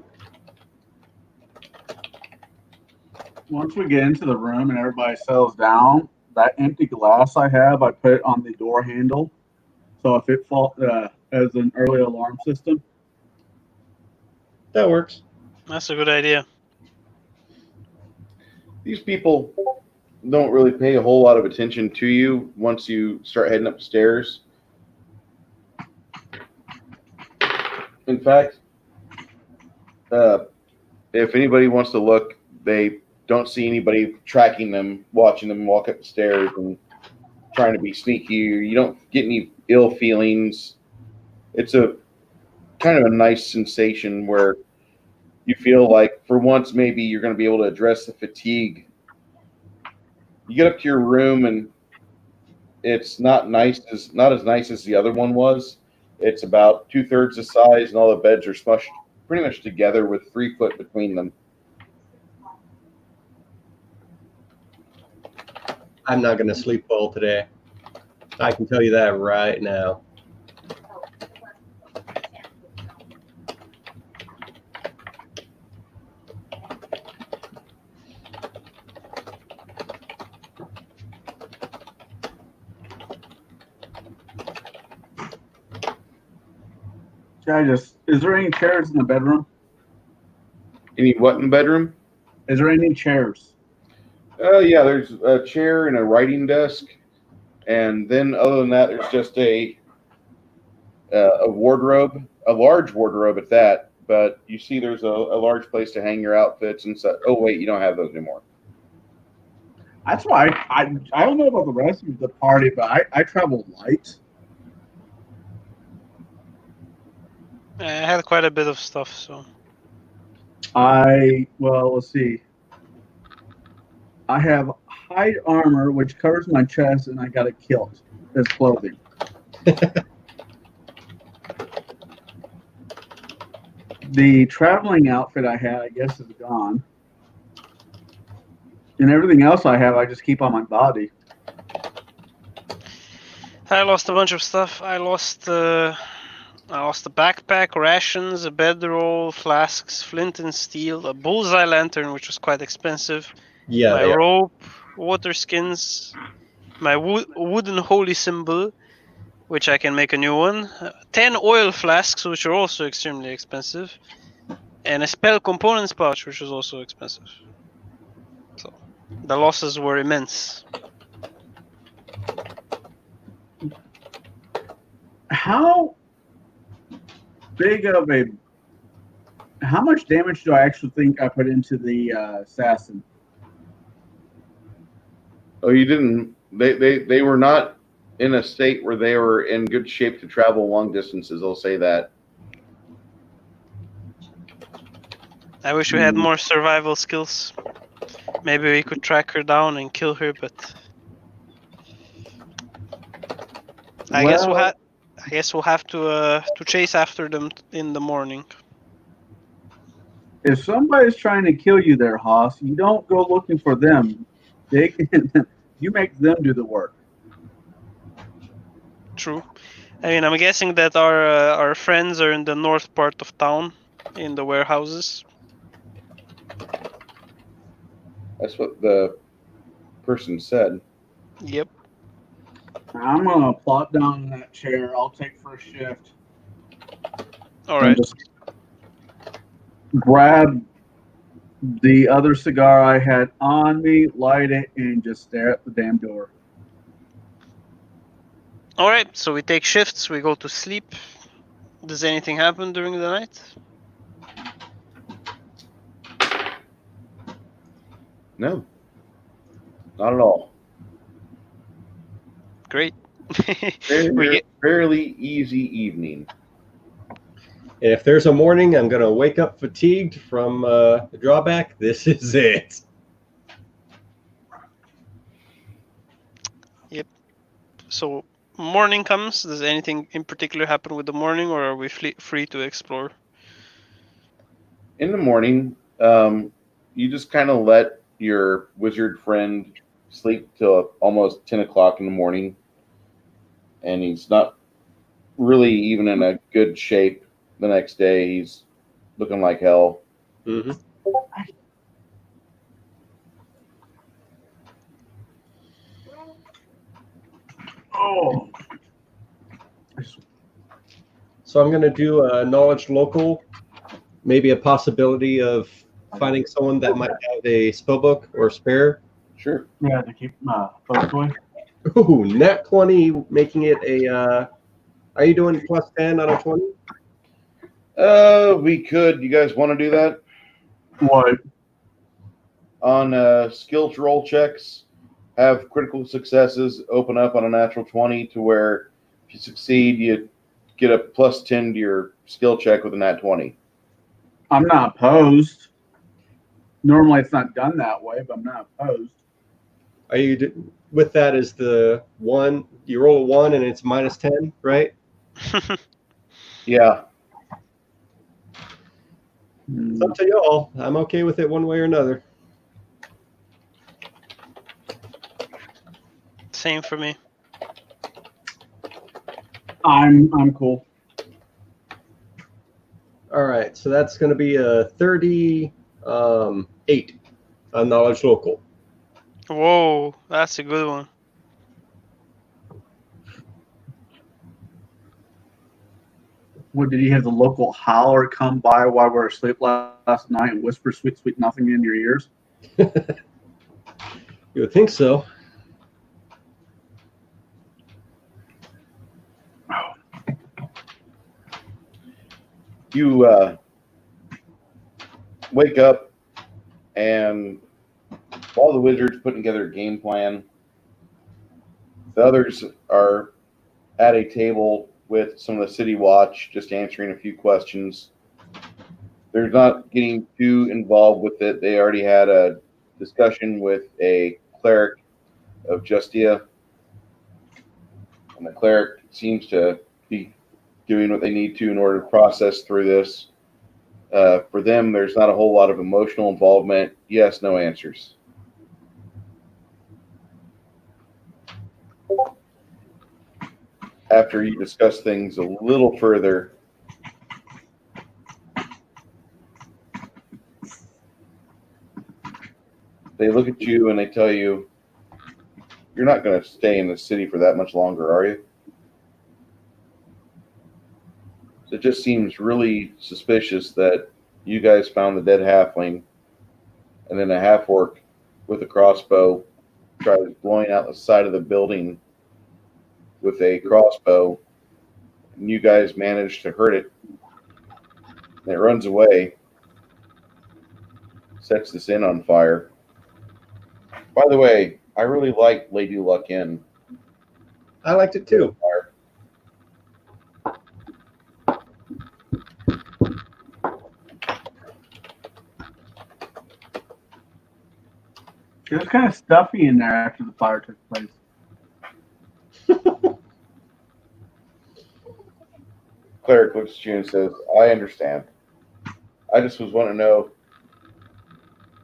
Once we get into the room and everybody settles down, that empty glass I have, I put it on the door handle. So if it falls as an early alarm system.
That works.
that's a good idea.
These people don't really pay a whole lot of attention to you once you start heading up the stairs. In fact, if anybody wants to look, they don't see anybody tracking them, watching them walk up the stairs and trying to be sneaky. You don't get any ill feelings. It's a kind of a nice sensation where you feel like for once maybe you're going to be able to address the fatigue. You get up to your room and it's not as nice as the other one was. It's about 2/3 the size, and all the beds are smushed pretty much together with 3 foot between them.
I'm not going to sleep well today. I can tell you that right now.
Is there any chairs in the bedroom?
Any what in the bedroom?
Is there any chairs?
Yeah, there's a chair and a writing desk, and then other than that, there's just a wardrobe, a large wardrobe at that. But you see, there's a large place to hang your outfits and stuff. Oh wait, you don't have those anymore.
That's why I don't know about the rest of the party, but I travel light.
I had quite a bit of stuff, so.
Let's see. I have hide armor, which covers my chest, and I got a kilt as clothing. The traveling outfit I had, I guess, is gone. And everything else I have, I just keep on my body.
I lost a bunch of stuff. I lost a backpack, rations, a bedroll, flasks, flint and steel, a bullseye lantern, which was quite expensive.
Yeah,
My
they are.
rope, water skins, my wooden holy symbol, which I can make a new one. 10 oil flasks, which are also extremely expensive, and a spell components pouch, which was also expensive. So the losses were immense.
How much damage do I actually think I put into the assassin?
Oh, you didn't. They were not in a state where they were in good shape to travel long distances. I'll say that.
I wish we had more survival skills. Maybe we could track her down and kill her, but I guess we'll have to chase after them in the morning.
If somebody's trying to kill you there, Haas, you don't go looking for them. You make them do the work.
True. I mean, I'm guessing that our friends are in the north part of town, in the warehouses.
That's what the person said.
Yep.
I'm gonna plop down in that chair. I'll take first shift.
All right.
Just grab the other cigar I had on me, light it, and just stare at the damn door.
All right. So we take shifts. We go to sleep. Does anything happen during the night?
No, not at all.
Great.
Fairly easy evening.
And if there's a morning I'm going to wake up fatigued from the drawback, this is it.
Yep. So morning comes. Does anything in particular happen with the morning, or are we free to explore?
In the morning, you just kind of let your wizard friend sleep till almost 10 o'clock in the morning, and he's not really even in a good shape the next day. He's looking like hell.
Mm-hmm.
Oh.
So I'm going to do a knowledge local, maybe a possibility of finding someone that might have a spellbook or spare.
Sure.
Yeah, to keep folks away.
Ooh, nat 20, making it a. Are you doing plus 10 on a 20?
We could. You guys want to do that?
What?
On skills roll checks, have critical successes open up on a natural 20 to where if you succeed, you get a +10 to your skill check with a nat 20.
I'm not opposed. Normally it's not done that way, but I'm not opposed.
Are you with that? Is the one you roll a 1 and it's -10, right?
Yeah.
It's up to y'all. I'm okay with it one way or another.
Same for me.
I'm cool.
All right, so that's going to be a 38 on knowledge local.
Whoa, that's a good one.
What, did he have the local howler come by while we were asleep last night and whisper sweet, sweet nothing in your ears?
You would think so.
You wake up, and while the wizard's putting together a game plan, the others are at a table with some of the city watch, just answering a few questions. They're not getting too involved with it. They already had a discussion with a cleric of Justia, and the cleric seems to be doing what they need to in order to process through this. For them, there's not a whole lot of emotional involvement. Yes, no answers. After you discuss things a little further, they look at you and they tell you, you're not going to stay in the city for that much longer, are you? It just seems really suspicious that you guys found the dead halfling and then a half-orc with a crossbow tries blowing out the side of the building with a crossbow, and you guys managed to hurt it, and it runs away, sets this inn on fire. By the way, I really like Lady Luck Inn.
I liked it too.
It was kind of stuffy in there after the fire took place.
Cleric looks at you and says, I understand. I just was wanting to know,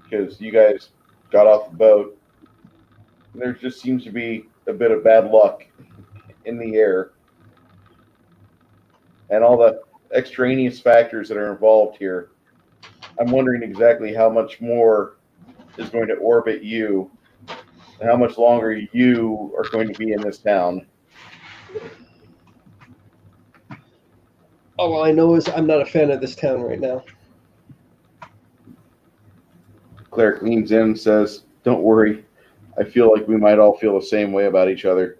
because you guys got off the boat, and there just seems to be a bit of bad luck in the air. And all the extraneous factors that are involved here. I'm wondering exactly how much more is going to orbit you and how much longer you are going to be in this town.
All I know is I'm not a fan of this town right now.
Cleric leans in and says, don't worry. I feel like we might all feel the same way about each other.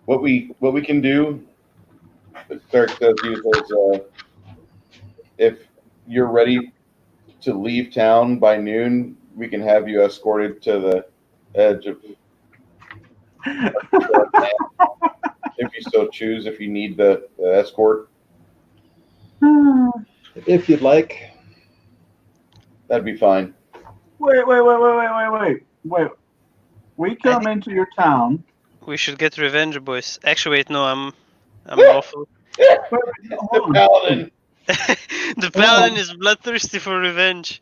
What we can do, the cleric says, if you're ready to leave town by noon, we can have you escorted to the edge of if you so choose, if you need the escort.
If you'd like.
That'd be fine.
Wait. We come into your town.
We should get revenge, boys. Actually, wait, no, I'm lawful.
The paladin.
The paladin is bloodthirsty for revenge.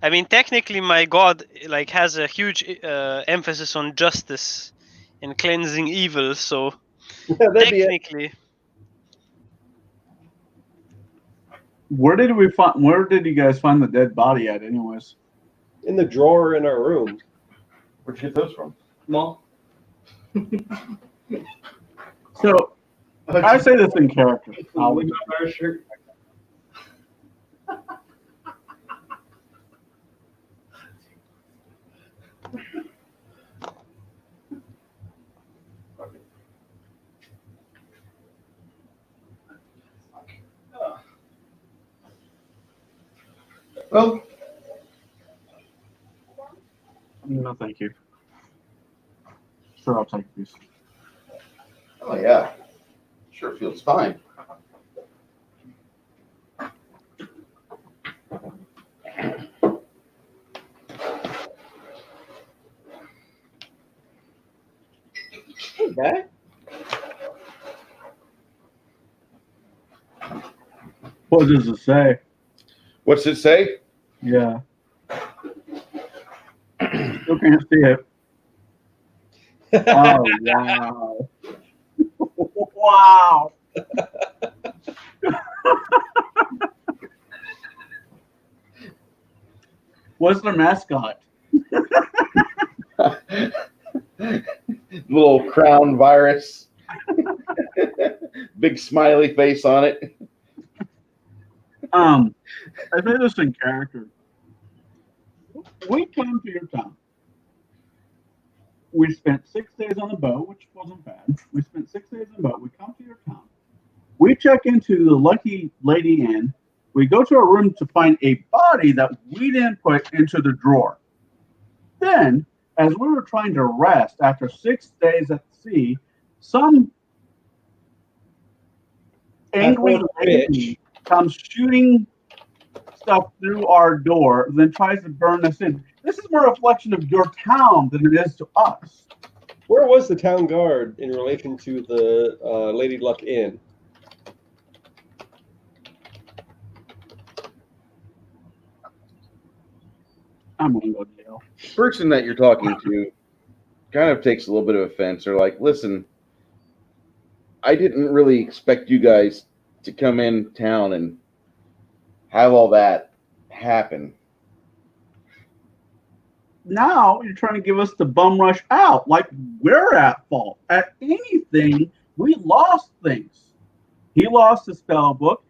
I mean, technically, my god has a huge emphasis on justice and cleansing evil. So technically,
Where did you guys find the dead body at, anyways?
In the drawer in our room.
Where'd you get those from?
Mall.
So I say this in character.
Our shirt.
Well,
No, thank you. Sure, I'll take these.
Oh yeah, sure feels fine.
Hey, guy.
What does it say?
What's it say?
Yeah. Still can't see it. Oh, wow. Wow. What's their mascot?
Little crown virus. Big smiley face on it.
I say this in character. We come to your town. We spent 6 days on the boat, which wasn't bad. We spent 6 days on the boat. We come to your town. We check into the Lucky Lady Inn. We go to a room to find a body that we didn't put into the drawer. Then, as we were trying to rest after 6 days at sea, some angry lady comes shooting stuff through our door, then tries to burn us in. This is more a reflection of your town than it is to us.
Where was the town guard in relation to the Lady Luck Inn?
I'm gonna go to jail.
The person that you're talking to kind of takes a little bit of offense. They're like, listen, I didn't really expect you guys to come in town and have all that happen.
Now you're trying to give us the bum rush out, like we're at fault. At anything, we lost things. He lost his spell book.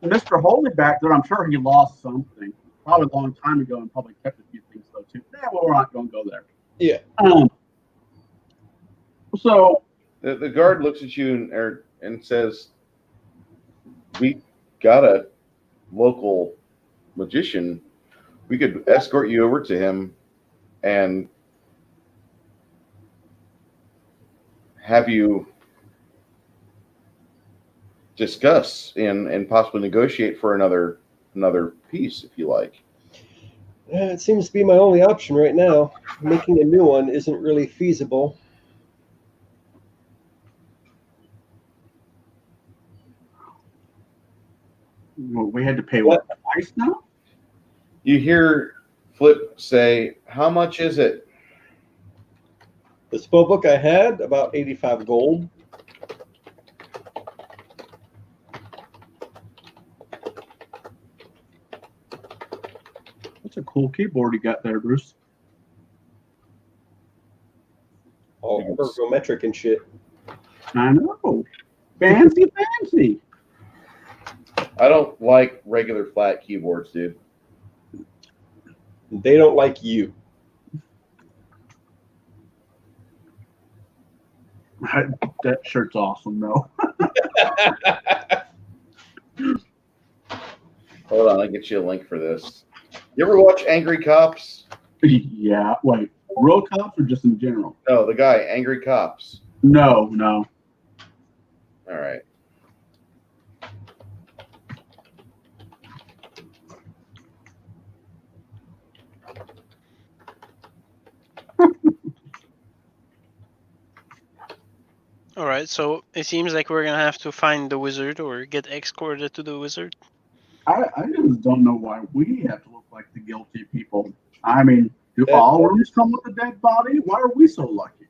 Mr. Holy back there, I'm sure he lost something. Probably a long time ago and probably kept a few things though too. Yeah, well, we're not going to go there.
Yeah.
So
The guard looks at you and says, we got a local magician. We could escort you over to him and have you discuss and possibly negotiate for another piece if you like.
It seems to be my only option right now. Making a new one isn't really feasible.
we had to pay what twice now?
You hear Flip say, how much is it?
The spell book I had, about 85 gold.
That's a cool keyboard you got there, Bruce.
All ergometric and shit.
I know. Fancy.
I don't like regular flat keyboards, dude.
They don't like you.
That shirt's awesome, though.
Hold on, I'll get you a link for this. You ever watch Angry Cops?
Yeah. Wait, real cops or just in general?
No, the guy, Angry Cops.
No.
All right.
All right, so it seems like we're gonna have to find the wizard or get escorted to the wizard.
I just don't know why we have to look like the guilty people. I mean, do
Yeah.
all rooms come with a dead body? Why are we so lucky?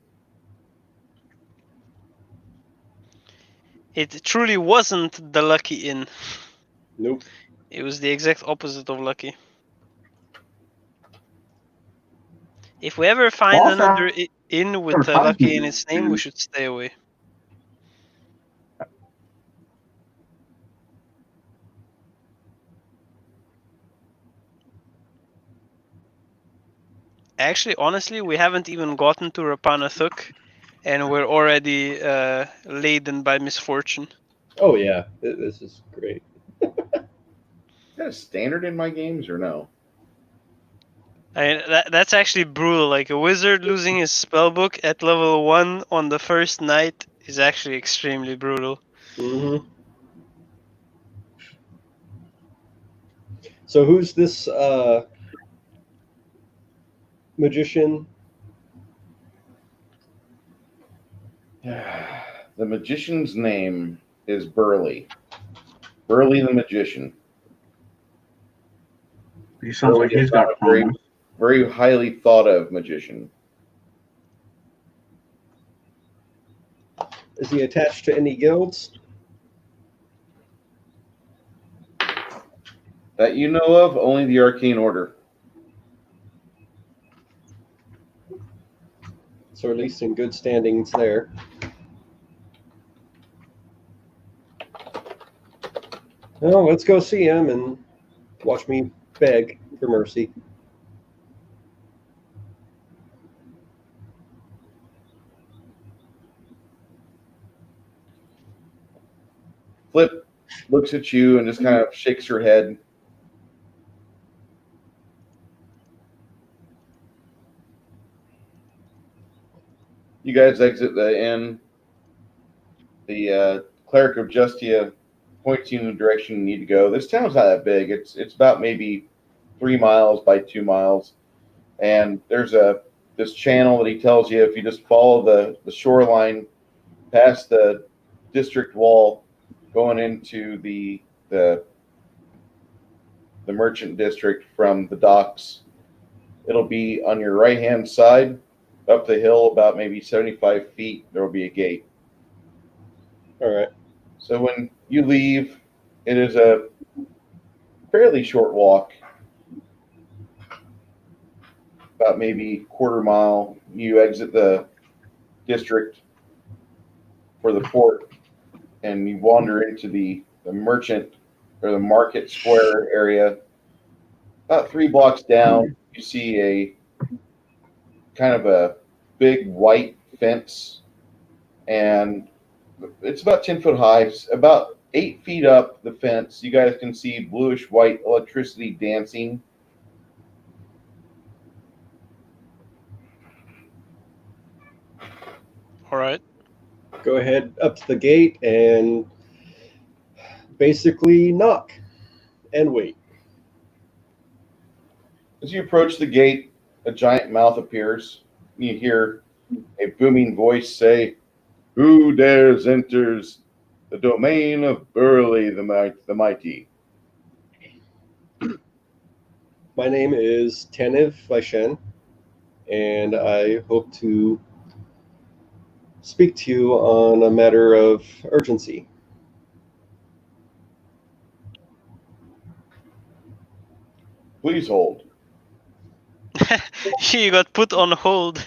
It truly wasn't the Lucky Inn.
Nope.
It was the exact opposite of lucky. If we ever find
Also,
another inn with
or
Lucky in
Pathfinder.
its name, we should stay away. Actually, honestly, we haven't even gotten to Rapanathuk, and we're already laden by misfortune.
Oh, yeah. This is great.
Is that a standard in my games or no?
I mean, that's actually brutal. Like a wizard losing his spellbook at level 1 on the first night is actually extremely brutal.
Mm-hmm. So who's this magician?
The magician's name is Burley. Burley the magician.
He sounds like
Burley
he's
is
got
not a very,
promise.
very highly thought of magician.
Is he attached to any guilds?
That you know of, only the Arcane Order.
So at least in good standings there. Well, let's go see him and watch me beg for mercy.
Flip looks at you and just kind of shakes her head. You guys exit the inn. The cleric of Justia points you in the direction you need to go. This town's not that big. It's about maybe 3 miles by 2 miles, and there's this channel that he tells you if you just follow the shoreline past the district wall, going into the merchant district from the docks. It'll be on your right hand side, up the hill about maybe 75 feet. There will be a gate.
All right.
So when you leave, it is a fairly short walk, about maybe quarter mile. You exit the district for the port, and you wander into the merchant or the market square area. About 3 blocks down, you see a kind of a big white fence, and it's about 10 foot high. It's about 8 feet up the fence. You guys can see bluish white electricity dancing.
All right.
Go ahead up to the gate and basically knock and wait.
As you approach the gate, a giant mouth appears. You hear a booming voice say, "Who dares enters the domain of Burley the Mighty?"
My name is Tanev Vaishen, and I hope to speak to you on a matter of urgency.
Please hold.
You got put on hold.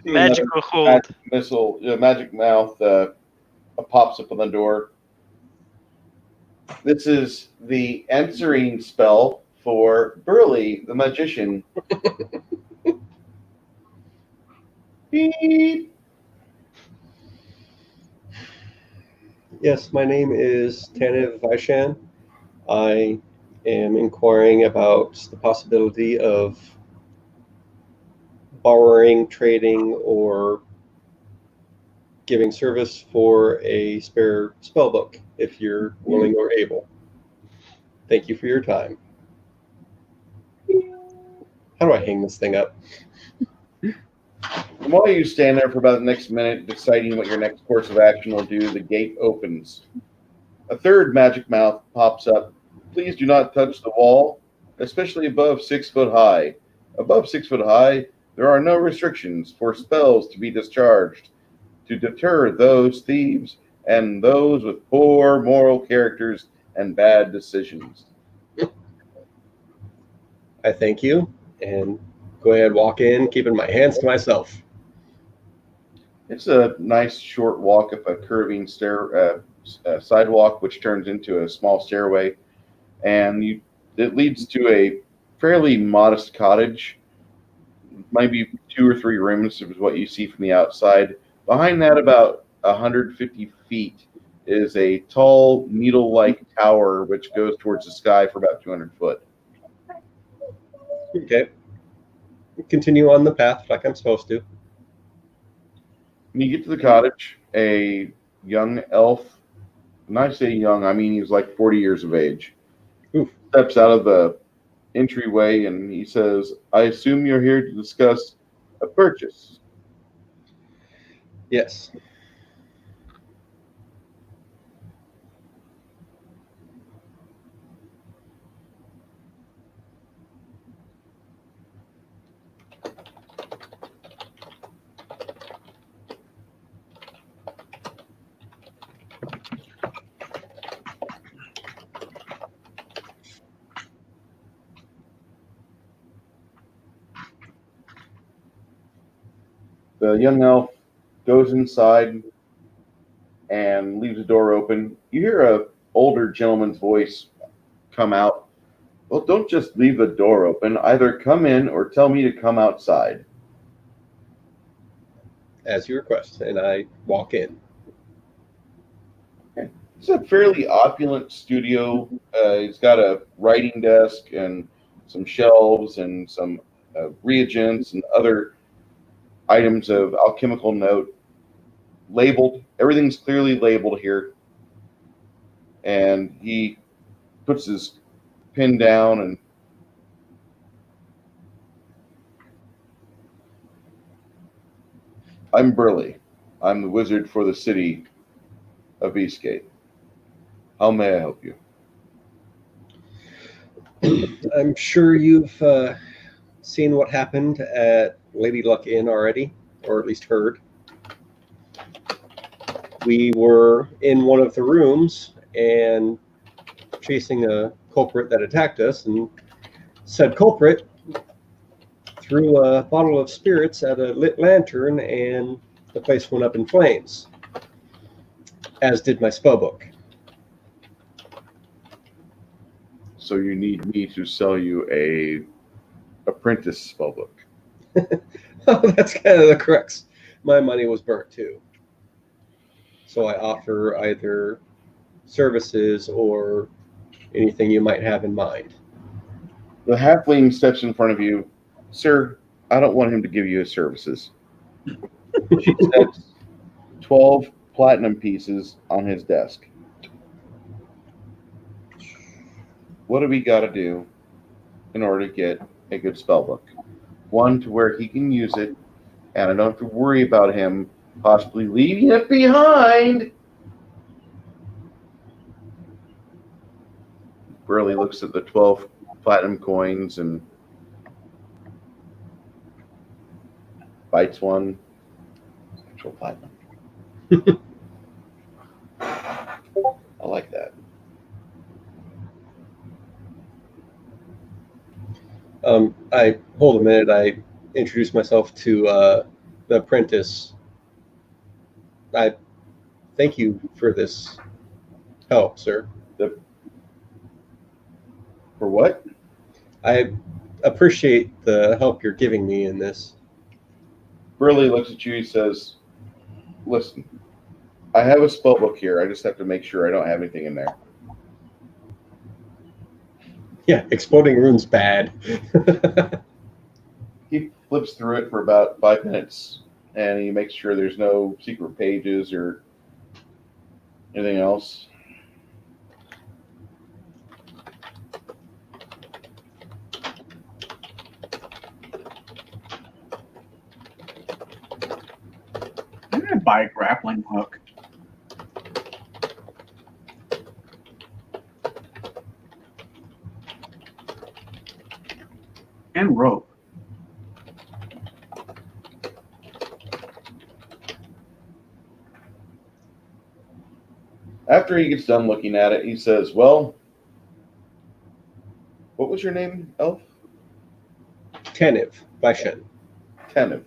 Magical hold.
Magic mouth pops up on the door. This is the answering spell for Burley the magician. Beep.
Yes, my name is Tanev Vaishan. I am inquiring about the possibility of borrowing, trading, or giving service for a spare spell book, if you're willing or able. Thank you for your time. How do I hang this thing up?
And while you stand there for about the next minute deciding what your next course of action will do, the gate opens. A third magic mouth pops up. Please do not touch the wall, especially above 6 foot high. Above 6 foot high, there are no restrictions for spells to be discharged to deter those thieves and those with poor moral characters and bad decisions.
I thank you, and go ahead, walk in, keeping my hands to myself.
It's a nice short walk up a curving sidewalk, which turns into a small stairway, and it leads to a fairly modest cottage. Maybe 2 or 3 rooms is what you see from the outside. Behind that, about 150 feet, is a tall, needle-like tower which goes towards the sky for about 200 foot.
Okay. Continue on the path like I'm supposed to.
When you get to the cottage, a young elf, when I say young, I mean he's like 40 years of age,
Oof.
steps out of the entryway and he says, I assume you're here to discuss a purchase.
Yes.
The young elf goes inside and leaves the door open. You hear a older gentleman's voice come out. Well, don't just leave the door open. Either come in or tell me to come outside.
As you request, and I walk in.
It's a fairly opulent studio. He's got a writing desk and some shelves and some reagents and other items of alchemical note. Labeled. Everything's clearly labeled here. And he puts his pen down and I'm Burley. I'm the wizard for the city of Eastgate. How may I help you?
I'm sure you've seen what happened at Lady Luck Inn already, or at least heard. We were in one of the rooms and chasing a culprit that attacked us, and said culprit threw a bottle of spirits at a lit lantern, and the place went up in flames, as did my spellbook.
So you need me to sell you a apprentice spellbook.
Oh, that's kind of the crux. My money was burnt too. So I offer either services or anything you might have in mind.
The halfling steps in front of you. Sir, I don't want him to give you his services. She sets 12 platinum pieces on his desk. What do we got to do in order to get a good spellbook? One, to where he can use it, and I don't have to worry about him possibly leaving it behind. Burley looks at the 12 platinum coins and bites one. Actual platinum. I like that.
I hold a minute. I introduce myself to the apprentice. I thank you for this help, sir.
For what?
I appreciate the help you're giving me in this.
Burley looks at you. He says, listen, I have a spellbook here. I just have to make sure I don't have anything in there.
Yeah, exploding rune's bad.
He flips through it for about 5 minutes, and he makes sure there's no secret pages or anything else.
I'm gonna buy a grappling hook. And rope.
After he gets done looking at it, he says, well, what was your name, Elf?
Taniv by Shen.
Tenev.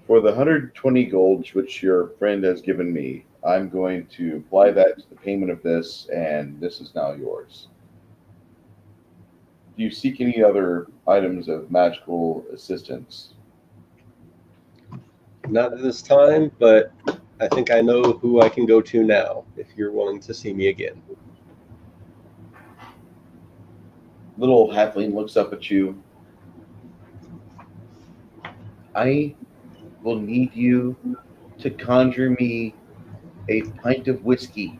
For the 120 gold which your friend has given me, I'm going to apply that to the payment of this, and this is now yours. Do you seek any other items of magical assistance?
Not at this time, but I think I know who I can go to now if you're willing to see me again.
Little halfling looks up at you. I will need you to conjure me a pint of whiskey.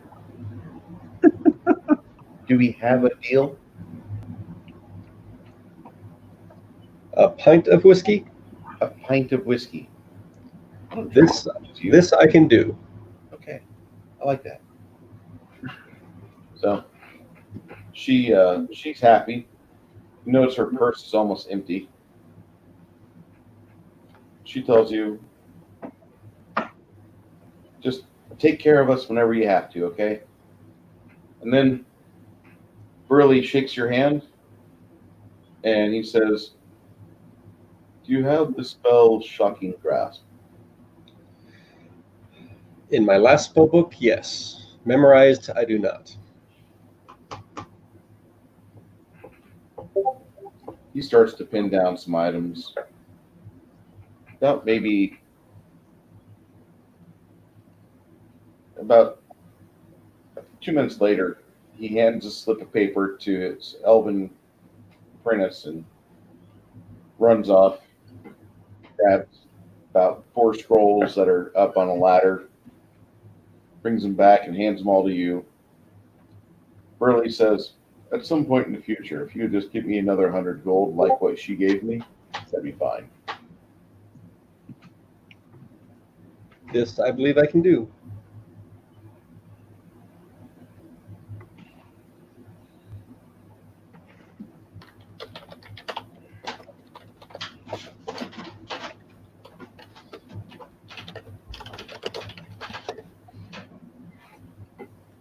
Do we have a deal?
A pint of whiskey.
A pint of whiskey. I don't
This
drink as you.
this I can do.
Okay, I like that. So she's happy. You notice her purse is almost empty. She tells you, just take care of us whenever you have to, okay? And then Burley shakes your hand and he says, do you have the spell Shocking Grasp?
In my last spell book, yes. Memorized, I do not.
He starts to pin down some items. About 2 minutes later, he hands a slip of paper to his elven apprentice and runs off, grabs about 4 scrolls that are up on a ladder, brings them back and hands them all to you. Burley says, at some point in the future, if you would just give me another 100 gold like what she gave me, that'd be fine.
This I believe I can do.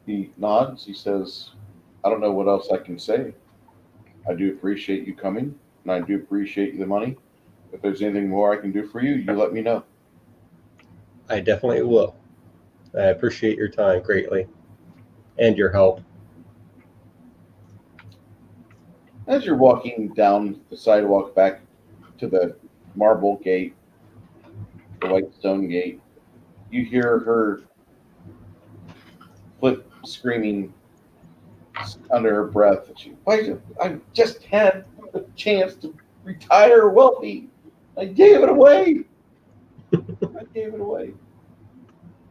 He nods. He says, I don't know what else I can say. I do appreciate you coming, and I do appreciate the money. If there's anything more I can do for you, you let me know.
I definitely will. I appreciate your time greatly and your help.
As you're walking down the sidewalk back to the marble gate, the white stone gate, you hear her flip screaming under her breath. I just had a chance to retire wealthy. I gave it away. I gave it away.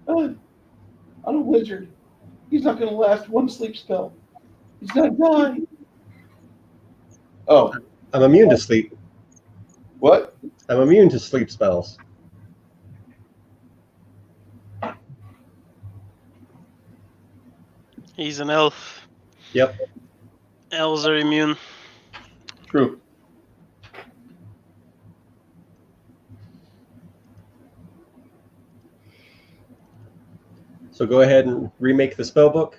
I'm a wizard. He's not going to last one sleep spell. He's going to die. Oh,
I'm immune to sleep.
what?
I'm immune to sleep spells.
He's an elf.
Yep.
Elves are immune.
True.
So go ahead and remake the spell book.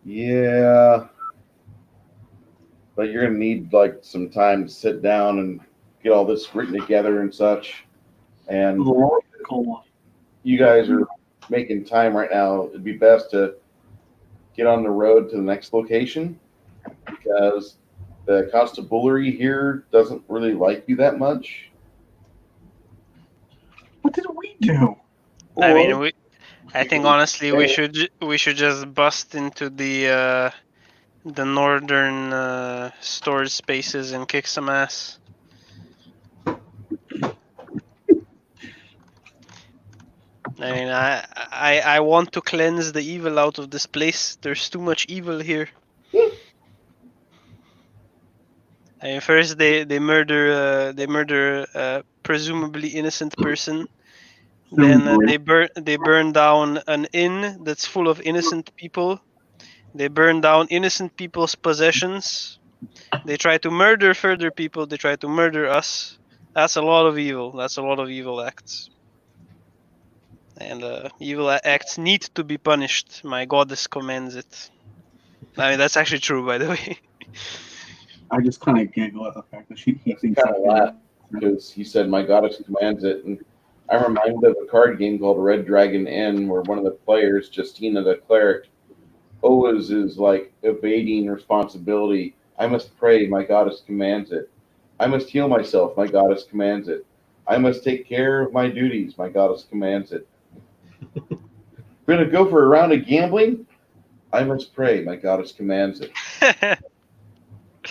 Yeah. But you're going to need like some time to sit down and get all this written together and such. And you guys are making time right now. It'd be best to get on the road to the next location because the constabulary here doesn't really like you that much.
What did we do?
I mean,
Or
I think honestly we should just bust into the northern storage spaces and kick some ass. I mean, I want to cleanse the evil out of this place. There's too much evil here. I mean, first they murder a presumably innocent person. Then they burn down an inn that's full of innocent people. They burn down innocent people's possessions. They try to murder further people. They try to murder us. That's a lot of evil. That's a lot of evil acts. And evil acts need to be punished. My goddess commands it. I mean, that's actually true, by the way.
I just kind of giggle at the fact that he thinks
kind of laugh because he said, my goddess commands it. And I'm reminded of a card game called Red Dragon Inn where one of the players, Justina the cleric, always is like evading responsibility. I must pray, my goddess commands it. I must heal myself, my goddess commands it. I must take care of my duties, my goddess commands it. We're going to go for a round of gambling? I must pray, my goddess commands it.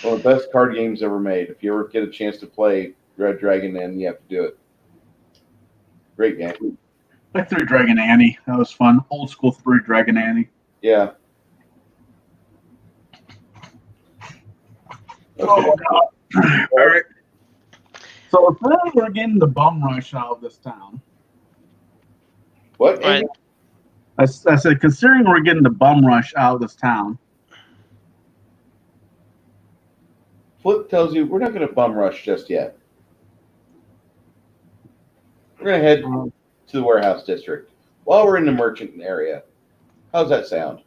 One of the best card games ever made. If you ever get a chance to play Red Dragon Inn, you have to do it. Great game.
I threw Dragon Annie. That was fun. Old school 3 Dragon Annie.
Yeah.
Oh, God. All right. So if we're getting the bum rush out of this town,
What?
Right.
Andy?
I said, considering we're getting the bum rush out of this town,
Flip tells you we're not going to bum rush just yet. We're going to head to the warehouse district while we're in the merchant area. How's that sound?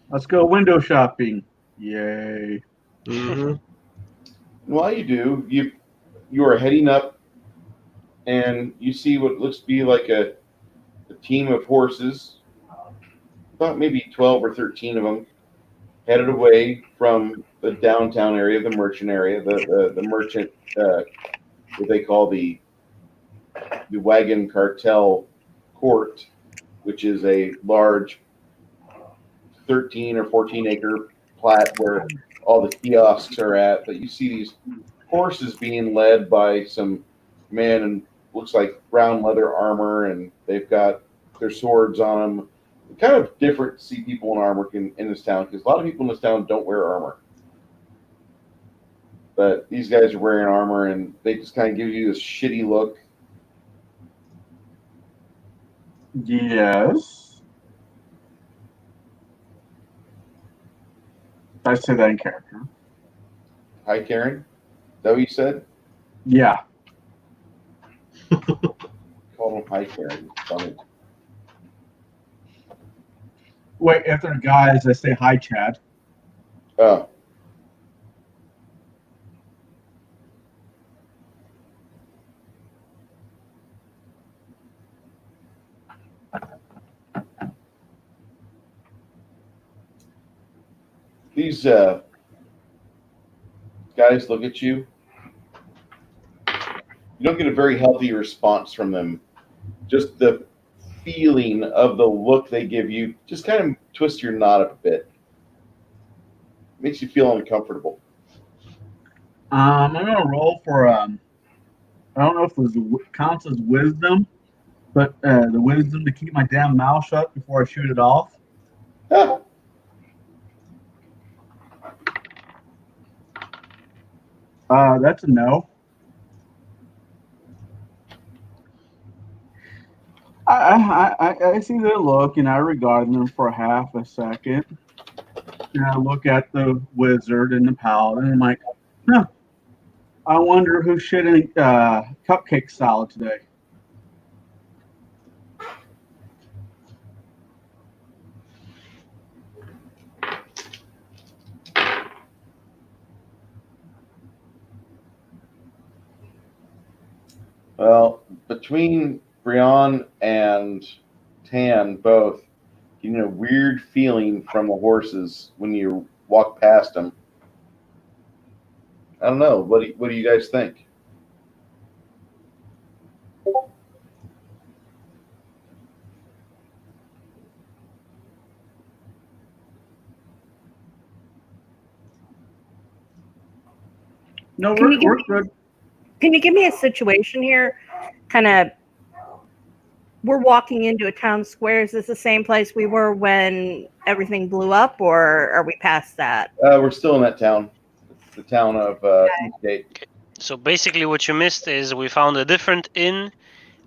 let's go window shopping. Yay.
Mm-hmm.
And while you do, you are heading up, and you see what looks to be like a team of horses, about maybe 12 or 13 of them, headed away from the downtown area, the merchant area, the merchant, what they call the wagon cartel court, which is a large 13 or 14 acre plat where all the kiosks are at. But you see these horses being led by some men in looks like brown leather armor, and they've got their swords on them. Kind of different to see people in armor in this town, because a lot of people in this town don't wear armor. But these guys are wearing armor, and they just kind of give you this shitty look.
Yes. I say that in character.
Hi, Karen. Is that what you said?
Yeah.
Call them Hi, Karen. Funny.
Wait, if they're guys, I say hi, Chad.
Oh. These guys look at you. You don't get a very healthy response from them. Just the feeling of the look they give you just kind of twists your knot up a bit. Makes you feel uncomfortable.
I'm gonna roll for I don't know if this counts as wisdom, but the wisdom to keep my damn mouth shut before I shoot it off.
Ah,
That's a no. I see their look and I regard them for half a second. And I look at the wizard and the paladin and I'm like, huh, I wonder who shit in cupcake salad today.
well, between Brian and Tan both, you know, weird feeling from the horses when you walk past them. I don't know. What do you guys think?
No,
Can you give
we're
me-
good.
Can you give me a situation here? Kind of, we're walking into a town square. Is this the same place we were when everything blew up, or are we past that?
We're still in that town. It's the town of Eastgate.
So basically, what you missed is we found a different inn.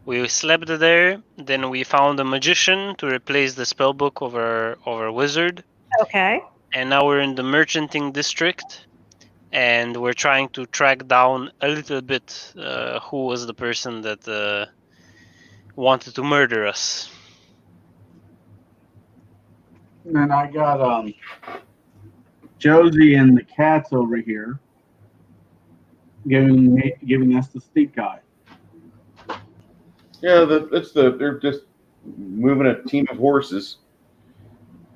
We slept there. Then we found a magician to replace the spellbook of our wizard.
Okay.
And now we're in the merchanting district, and we're trying to track down a little bit who was the person that wanted to murder us.
And then I got Josie and the cats over here giving us the stink eye.
Yeah, they're just moving a team of horses.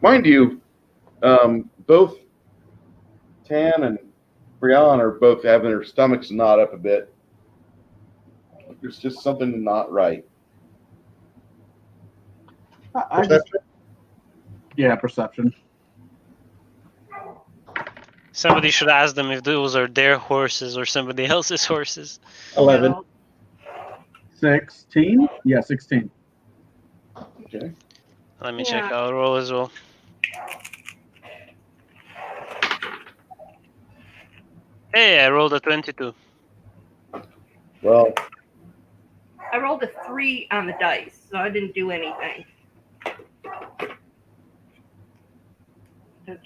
Mind you, both Tan and Brian are both having their stomachs knot up a bit. There's just something not right.
Perception.
Somebody should ask them if those are their horses or somebody else's horses.
11.
No.
16. Yeah, 16.
Okay.
Let me
Yeah.
check our roll as well. Hey, I rolled a 22.
Well,
I rolled a 3 on the dice, so I didn't do anything.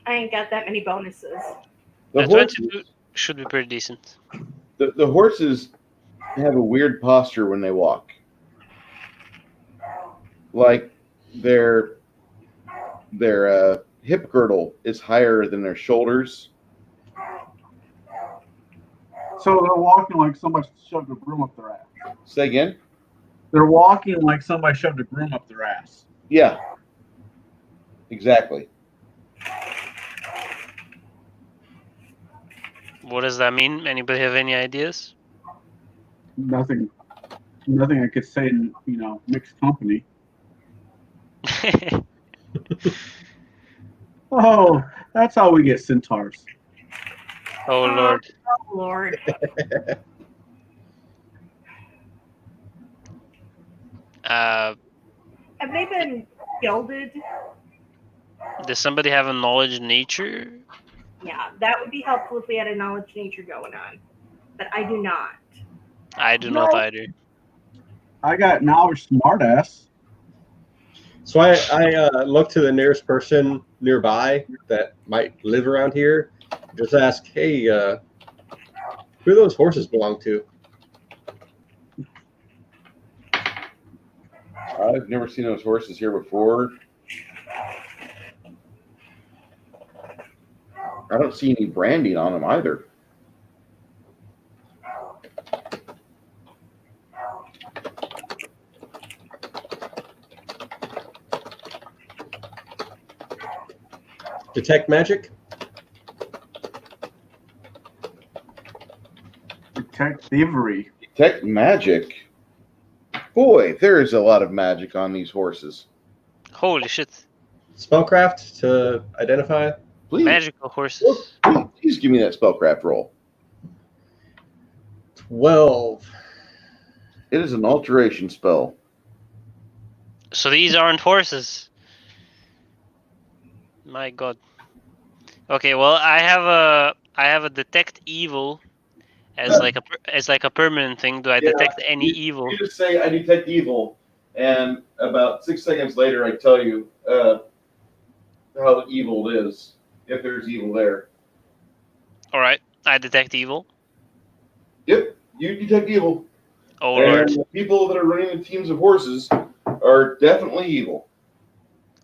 I ain't got that many bonuses.
the
A
horses,
22 should be pretty decent.
the horses have a weird posture when they walk. Like their hip girdle is higher than their shoulders.
So they're walking like somebody shoved a broom up their ass.
Say again?
They're walking like somebody shoved a broom up their ass.
Yeah. Exactly.
What does that mean? Anybody have any ideas?
Nothing I could say in, mixed company. Oh, that's how we get centaurs.
Oh Lord.
Oh, Lord. Have they been gilded?
Does somebody have a knowledge nature?
Yeah, that would be helpful if we had a knowledge nature going on. But I do not.
I do not either.
I got knowledge smartass.
So I look to the nearest person nearby that might live around here. Just ask, hey, who do those horses belong to?
I've never seen those horses here before. I don't see any branding on them either.
Detect magic?
Detect thievery.
Detect magic. Boy, there is a lot of magic on these horses.
Holy shit.
Spellcraft to identify?
Please,
Magical horses.
please give me that spellcraft roll.
12.
It is an alteration spell.
So these aren't horses. My god. Okay, well I have a detect evil as like a permanent thing. Do I detect any evil?
You just say I detect evil, and about 6 seconds later I tell you how evil it is, if there's evil there.
Alright, I detect evil.
Yep, you detect evil.
Oh
And
Lord.
the people that are running the teams of horses are definitely evil.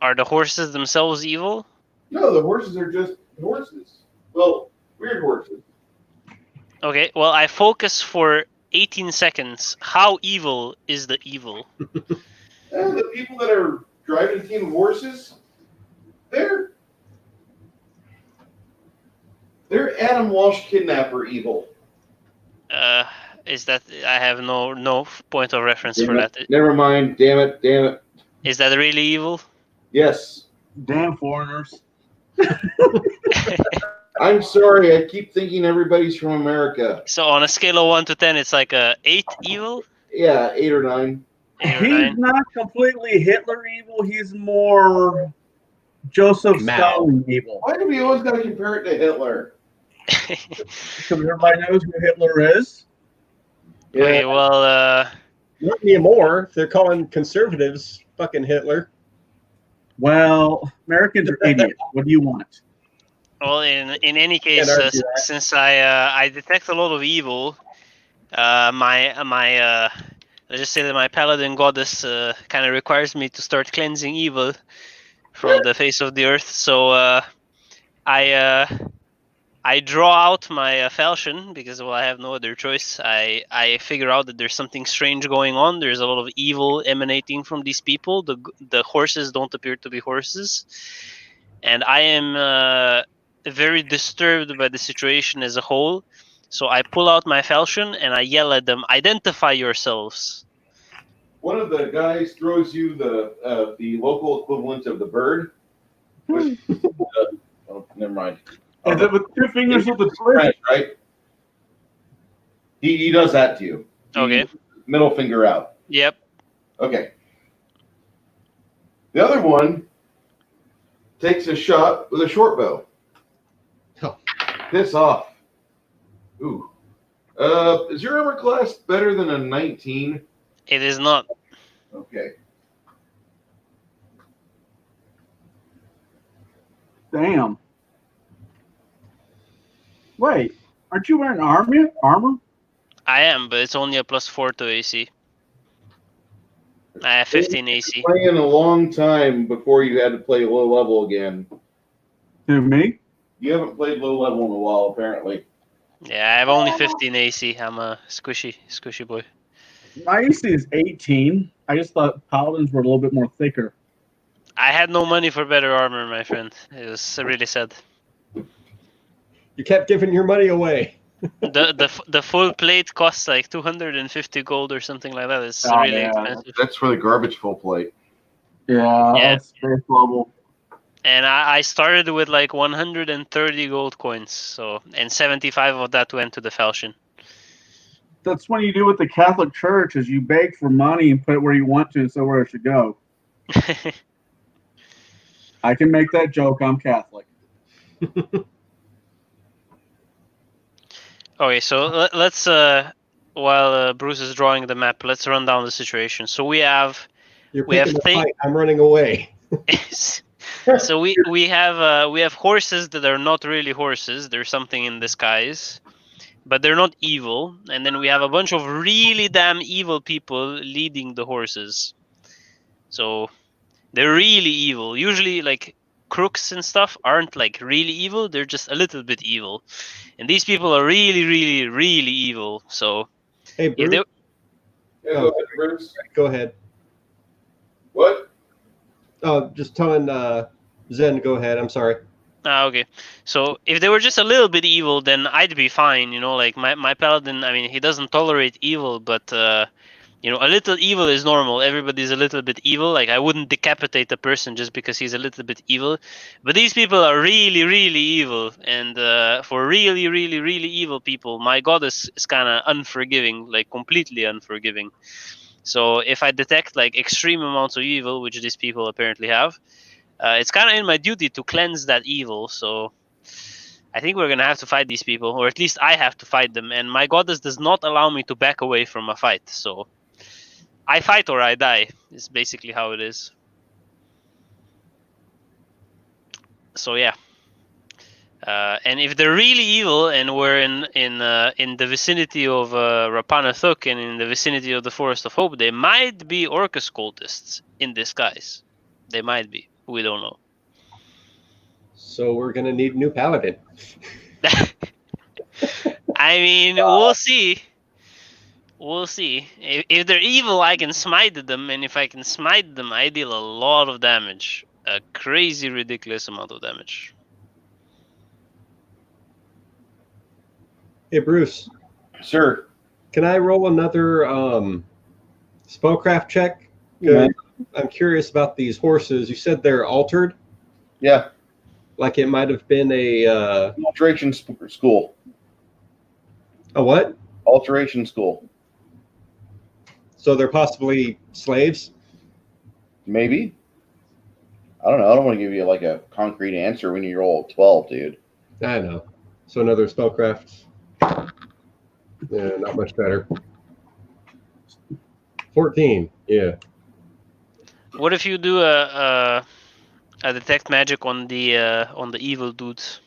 Are the horses themselves evil?
No, the horses are just horses. Well, weird horses.
Okay, well I focus for 18 seconds. How evil is the evil?
And the people that are driving a team of horses, they're Adam Walsh kidnapper evil.
Is that I have no point of reference for that.
Never mind. Damn it.
Is that really evil?
Yes.
Damn foreigners.
I'm sorry. I keep thinking everybody's from America.
So on a scale of 1 to 10, it's like a 8 evil?
Yeah, 8 or 9.
8 or
He's
9?
not completely Hitler evil. He's more Joseph
Mao.
Stalin evil.
Why do we always got to compare it to Hitler?
Because everybody knows who Hitler is.
Okay, well,
Not anymore. They're calling conservatives fucking Hitler.
Well, Americans are idiots. What do you want?
well, in any case,
Can't argue that.
since I detect a lot of evil, my let's just say that my paladin goddess kind of requires me to start cleansing evil from the face of the earth. So I draw out my falchion because I have no other choice. I figure out that there's something strange going on. There's a lot of evil emanating from these people. The horses don't appear to be horses, and I am very disturbed by the situation as a whole. So I pull out my falchion and I yell at them, "Identify yourselves!"
One of the guys throws you the local equivalent of the bird. Which, oh, never mind.
Is it with 2 fingers with the twist?
French, right? He does that to you.
Okay.
Middle finger out.
Yep.
Okay. The other one takes a shot with a short bow.
Oh.
Piss off. Ooh. Is your armor class better than a 19?
It is not.
Okay.
Damn. Wait, aren't you wearing armor?
I am, but it's only a +4 to AC. I have 15 AC.
Playing a long time before you had to play low level again.
To me?
You haven't played low level in a while, apparently.
Yeah, I have only 15 AC. I'm a squishy boy.
My AC is 18. I just thought paladins were a little bit more thicker.
I had no money for better armor, my friend. It was really sad.
You kept giving your money away.
The full plate costs like 250 gold or something like that. It's
Oh,
really
yeah.
expensive.
That's for the garbage full plate.
Yeah,
Yeah.
that's base level.
And I started with like 130 gold coins, so and 75 of that went to the falchion.
That's what you do with the Catholic Church is you beg for money and put it where you want to so where it should go. I can make that joke. I'm Catholic.
Okay, so let's while Bruce is drawing the map, let's run down the situation. So we have
You're
We have
picking a
thing-
fight. I'm running away.
so we have horses that are not really horses. They're something in disguise, but they're not evil. And then we have a bunch of really damn evil people leading the horses. So they're really evil. Usually, like crooks and stuff aren't like really evil. They're just a little bit evil. And these people are really, really, really evil. So
Hey,
if
Bruce,
they,
Yeah, go ahead, Bruce.
go ahead.
What?
Oh, just telling Zen to go ahead. I'm sorry.
okay. So if they were just a little bit evil, then I'd be fine. You know, like my paladin. I mean, he doesn't tolerate evil, but you know, a little evil is normal. Everybody's a little bit evil. Like I wouldn't decapitate a person just because he's a little bit evil. But these people are really, really evil, and for really, really, really evil people, my goddess is kind of unforgiving, like completely unforgiving. So if I detect like extreme amounts of evil, which these people apparently have, it's kind of in my duty to cleanse that evil. So I think we're gonna have to fight these people, or at least I have to fight them. And my goddess does not allow me to back away from a fight. So I fight or I die. Is basically how it is. So yeah. And if they're really evil, and we're in the vicinity of Rapanathuk and in the vicinity of the Forest of Hope, they might be Orcus cultists in disguise. They might be. We don't know.
So we're gonna need a new paladin.
I mean, we'll see. We'll see. If they're evil, I can smite them, and if I can smite them, I deal a lot of damage. A crazy, ridiculous amount of damage.
Hey, Bruce,
Sir.
can I roll another spellcraft check?
Yeah.
I'm curious about these horses. You said they're altered,
Yeah.
like it might have been a
Alteration school.
what?
Alteration school.
So they're possibly slaves.
Maybe. I don't know. I don't want to give you like a concrete answer when you roll 12, dude.
I know. So another spellcraft. Yeah, not much better. 14. Yeah.
What if you do a detect magic on the evil dudes?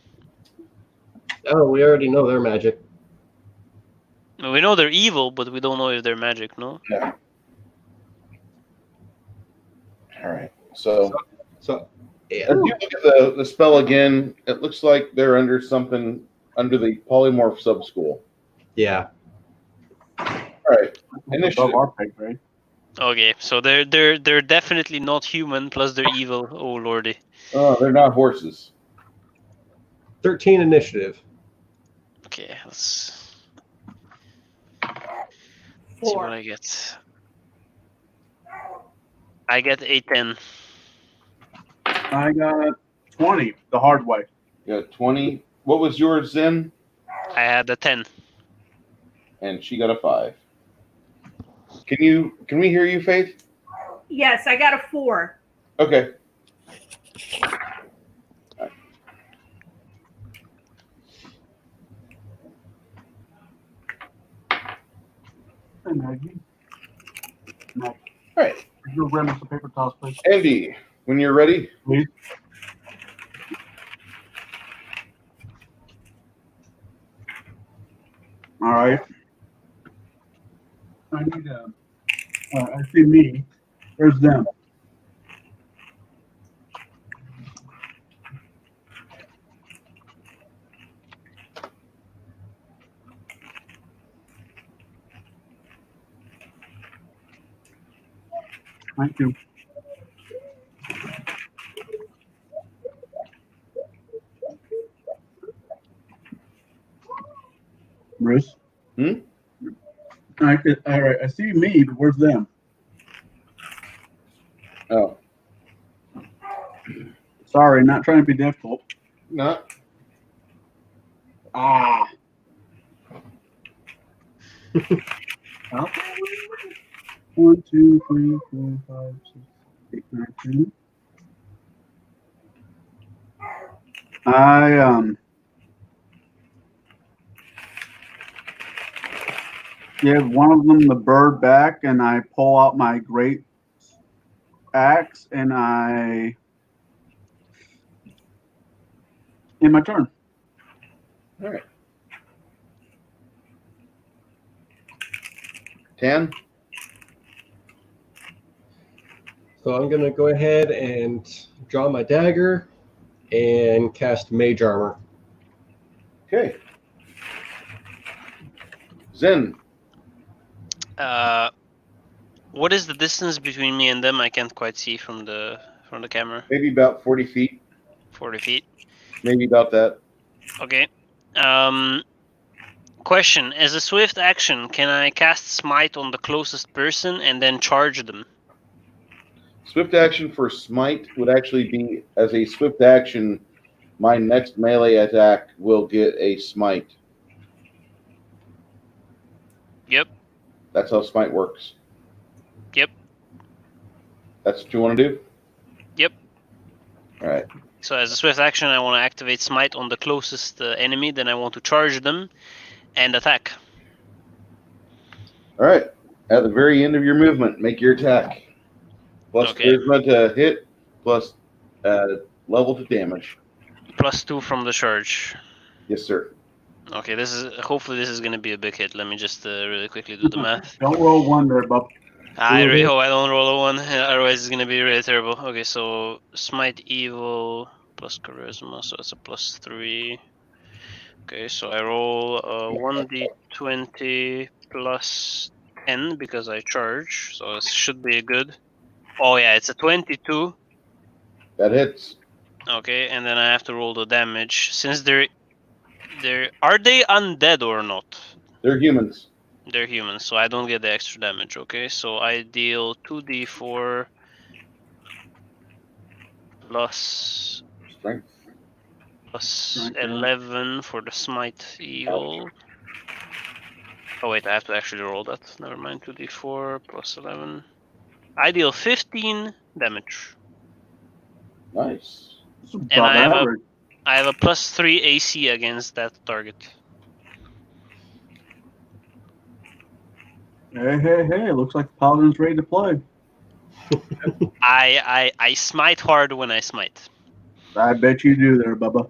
Oh, we already know their magic.
We know they're evil, but we don't know if they're magic. No.
All right. So
So, yeah.
if you look at the spell again, it looks like they're under something under the polymorph sub-school.
Yeah.
All right. Initiative.
Above our pay grade.
Okay, so they're definitely not human. Plus they're evil. Oh lordy.
Oh, they're not horses.
13 initiative.
Okay, let's see what
4.
I get. I get a 10.
I got 20 the hard way.
You got 20. What was yours, Zen?
I had a 10.
And she got a 5. Can we hear you, Faith?
Yes, I got a 4.
Okay.
Hey, Maggie. Maggie.
All right.
Could you grab me some paper towels, please?
Andy, when you're ready.
Please. All right. I need I see me. Where's them? Thank you. Bruce?
Hmm?
All right, I see me, but where's them?
Oh,
Sorry, not trying to be difficult.
not.
Ah. Oh. 1, 2, 3, 4, 5, 6, 8, 9, 10. I give one of them the bird back, and I pull out my great axe, and I end my turn.
All right. 10.
So I'm going to go ahead and draw my dagger and cast Mage Armor.
Okay. Zen.
What is the distance between me and them? I can't quite see from the camera.
Maybe about 40 feet.
40 feet.
Maybe about that.
Okay. Question: as a swift action, can I cast Smite on the closest person and then charge them?
Swift action for smite would actually be, as a swift action, my next melee attack will get a smite.
Yep.
That's how smite works.
Yep.
That's what you want to do?
Yep.
All right.
So as a swift action, I want to activate Smite on the closest enemy. Then I want to charge them and attack.
All right. At the very end of your movement, make your attack. Plus
Okay.
charisma to hit, plus level to damage.
+2 from the charge.
Yes, sir.
Okay, hopefully this is gonna be a big hit. Let me just really quickly do the math.
Don't roll 1 there, bub.
I really hope I don't roll a 1, otherwise it's gonna be really terrible. Okay, so Smite Evil plus Charisma, so it's a +3. Okay, so I roll 1d20 plus 10 because I charge, so it should be good. Oh yeah, it's a 22.
That hits.
Okay, and then I have to roll the damage. Since are they undead or not?
They're humans.
They're humans, so I don't get the extra damage. Okay, so I deal 2d4 plus
Strength.
11 for the Smite Evil. Oh wait, I have to actually roll that. Never mind. 2d4 plus 11. I deal 15 damage.
Nice.
And I have
average.
I have a +3 AC against that target.
Hey, looks like the paladin's ready to play.
I smite hard when I smite.
I bet you do there, Bubba.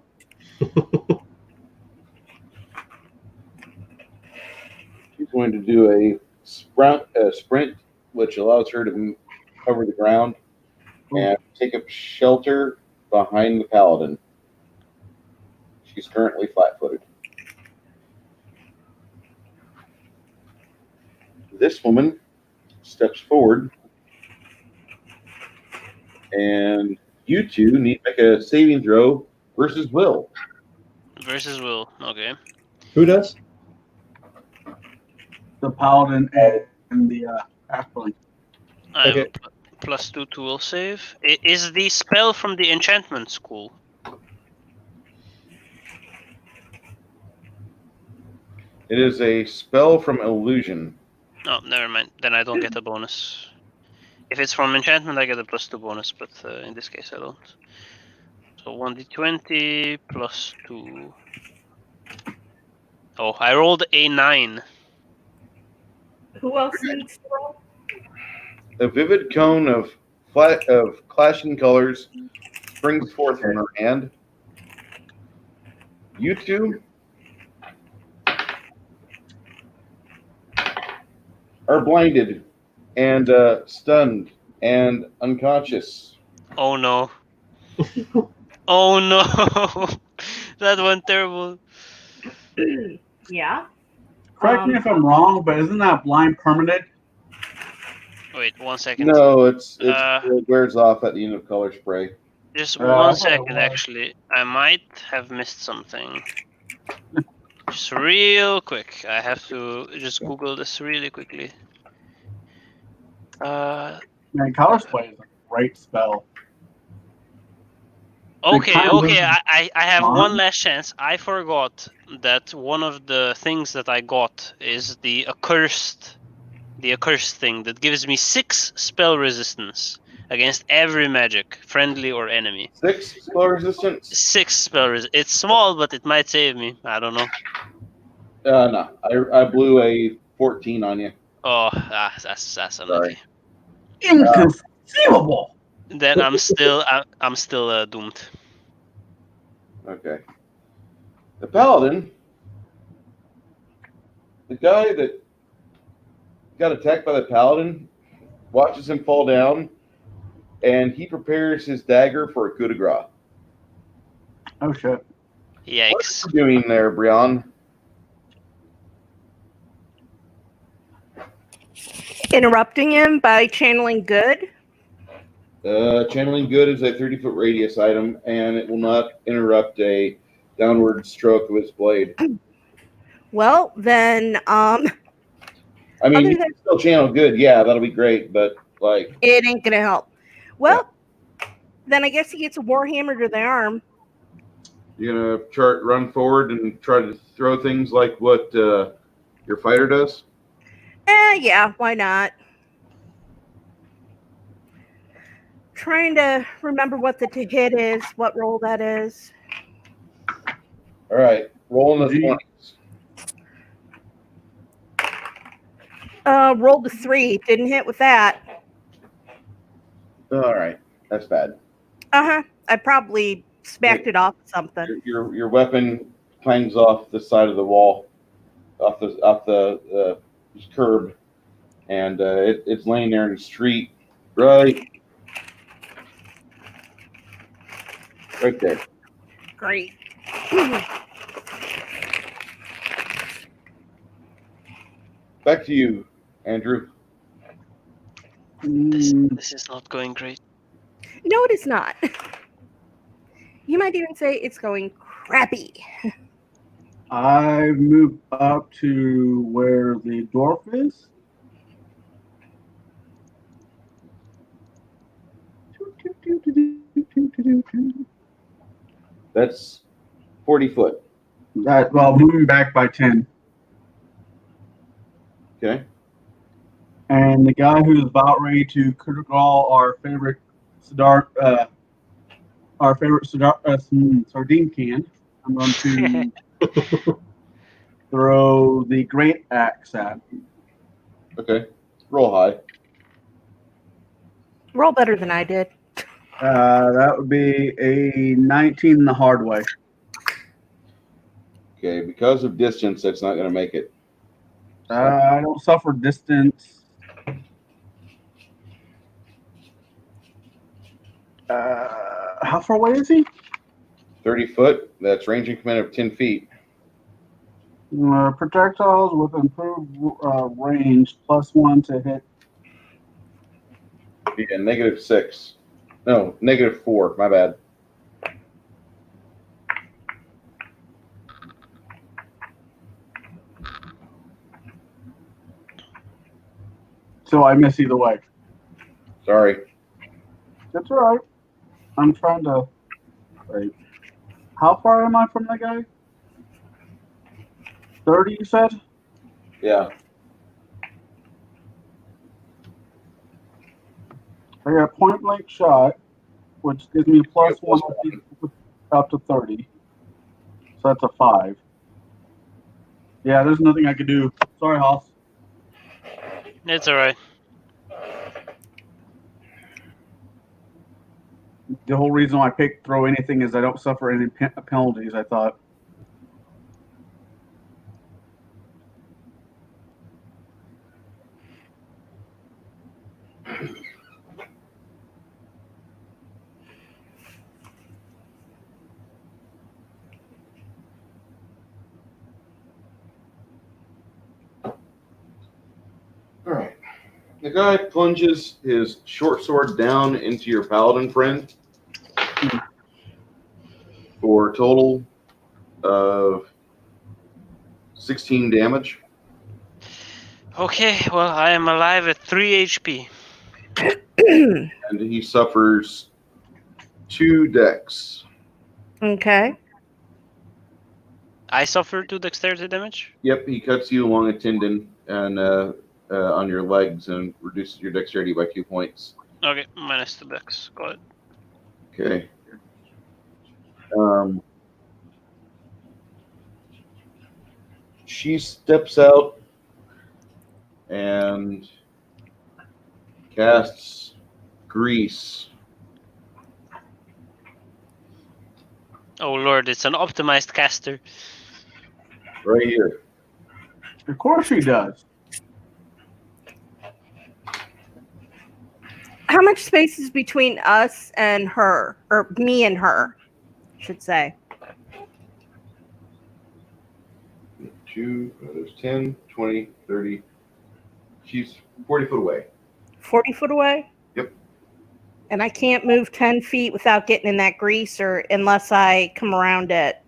She's going to do a sprint, which allows her to cover the ground and take up shelter behind the paladin. She's currently flat-footed. This woman steps forward, and you two need to make a saving throw versus Will.
Versus Will, okay.
Who does?
The paladin and the halfling.
I have
Okay.
a +2 to will save. Is the spell from the enchantment school?
It is a spell from illusion.
Oh, never mind. Then I don't get a bonus. If it's from enchantment, I get a +2 bonus, but in this case, I don't. So 1d20 plus 2. Oh, I rolled a 9.
Who else needs to roll?
A vivid cone of clashing colors springs forth from her hand. You two are blinded and stunned and unconscious.
Oh no. Oh no. That went terrible.
Yeah.
Correct me if I'm wrong, but isn't that blind permanent?
Wait, 1 second.
No, it wears off at the end of color spray.
Just
I
1
thought it
second,
was.
actually. I might have missed something. Just real quick. I have to just Google this really quickly.
Man, color spray is a great spell.
Okay,
kind of
okay.
loses
I have
charm.
one last chance. I forgot that one of the things that I got is the accursed thing that gives me 6 spell resistance against every magic, friendly or enemy.
6 spell resistance?
6 spell It's small, but it might save me. I don't know.
No, I blew a 14 on you.
Oh, that's unlucky.
Inconceivable.
Then I'm still doomed.
Okay. The paladin, the guy that got attacked by the paladin, watches him fall down, and he prepares his dagger for a coup de grace.
Oh shit.
Yikes.
What are you doing there, Brian?
Interrupting him by channeling good.
Channeling good is a 30-foot radius item, and it will not interrupt a downward stroke of its blade.
Well, then,
I mean,
Other
you
than-
can still channel good, yeah, that'll be great, but like,
it ain't gonna help. Well, then I guess he gets a warhammer to the arm.
you're gonna run forward and try to throw things like what your fighter does.
Yeah, why not? Trying to remember what the hit is, what roll that is.
All right, roll in the 20s.
Rolled a 3, didn't hit with that.
All right, that's bad.
I probably smacked it off something.
Your weapon clangs off the side of the wall, off the curb, and it's laying there in the street, right there.
Great.
Back to you, Andrew.
This is not going great.
No, it is not. You might even say it's going crappy.
I've moved up to where the dwarf is.
That's 40 foot.
Moving back by 10.
Okay.
And the guy who's about ready to critical our favorite sardine can, I'm going to throw the great axe at.
Okay. Roll high.
Roll better than I did.
That would be a 19 the hard way.
Okay. Because of distance, that's not going to make it.
I don't suffer distance. How far away is he?
30 foot. That's range increment of 10 feet.
Projectiles with improved range +1 to hit.
Yeah, -6. No, -4. My bad.
So I miss either way.
Sorry.
That's all right. I'm trying to. Wait. How far am I from the guy? 30, you said?
Yeah.
I got a point blank shot, which gives me +1 up to 30. So that's a 5. Yeah, there's nothing I could do. Sorry, Hoss.
It's all right.
The whole reason why I picked throw anything is I don't suffer any penalties, I thought.
All right. The guy plunges his short sword down into your paladin friend for a total of 16 damage.
Okay, well, I am alive at 3 HP.
And he suffers 2 dex.
Okay.
I suffer 2 dexterity damage.
Yep, he cuts you along a tendon and on your legs and reduces your dexterity by 2 points.
Okay, -2 dex. Got it.
Okay. She steps out and casts grease.
Oh lord, it's an optimized caster.
Right here.
Of course she does.
How much space is between us and her, or me and her, I should say?
2, there's 10, 20, 30. She's 40 foot away.
40 foot away?
Yep.
And I can't move 10 feet without getting in that grease, or unless I come around it.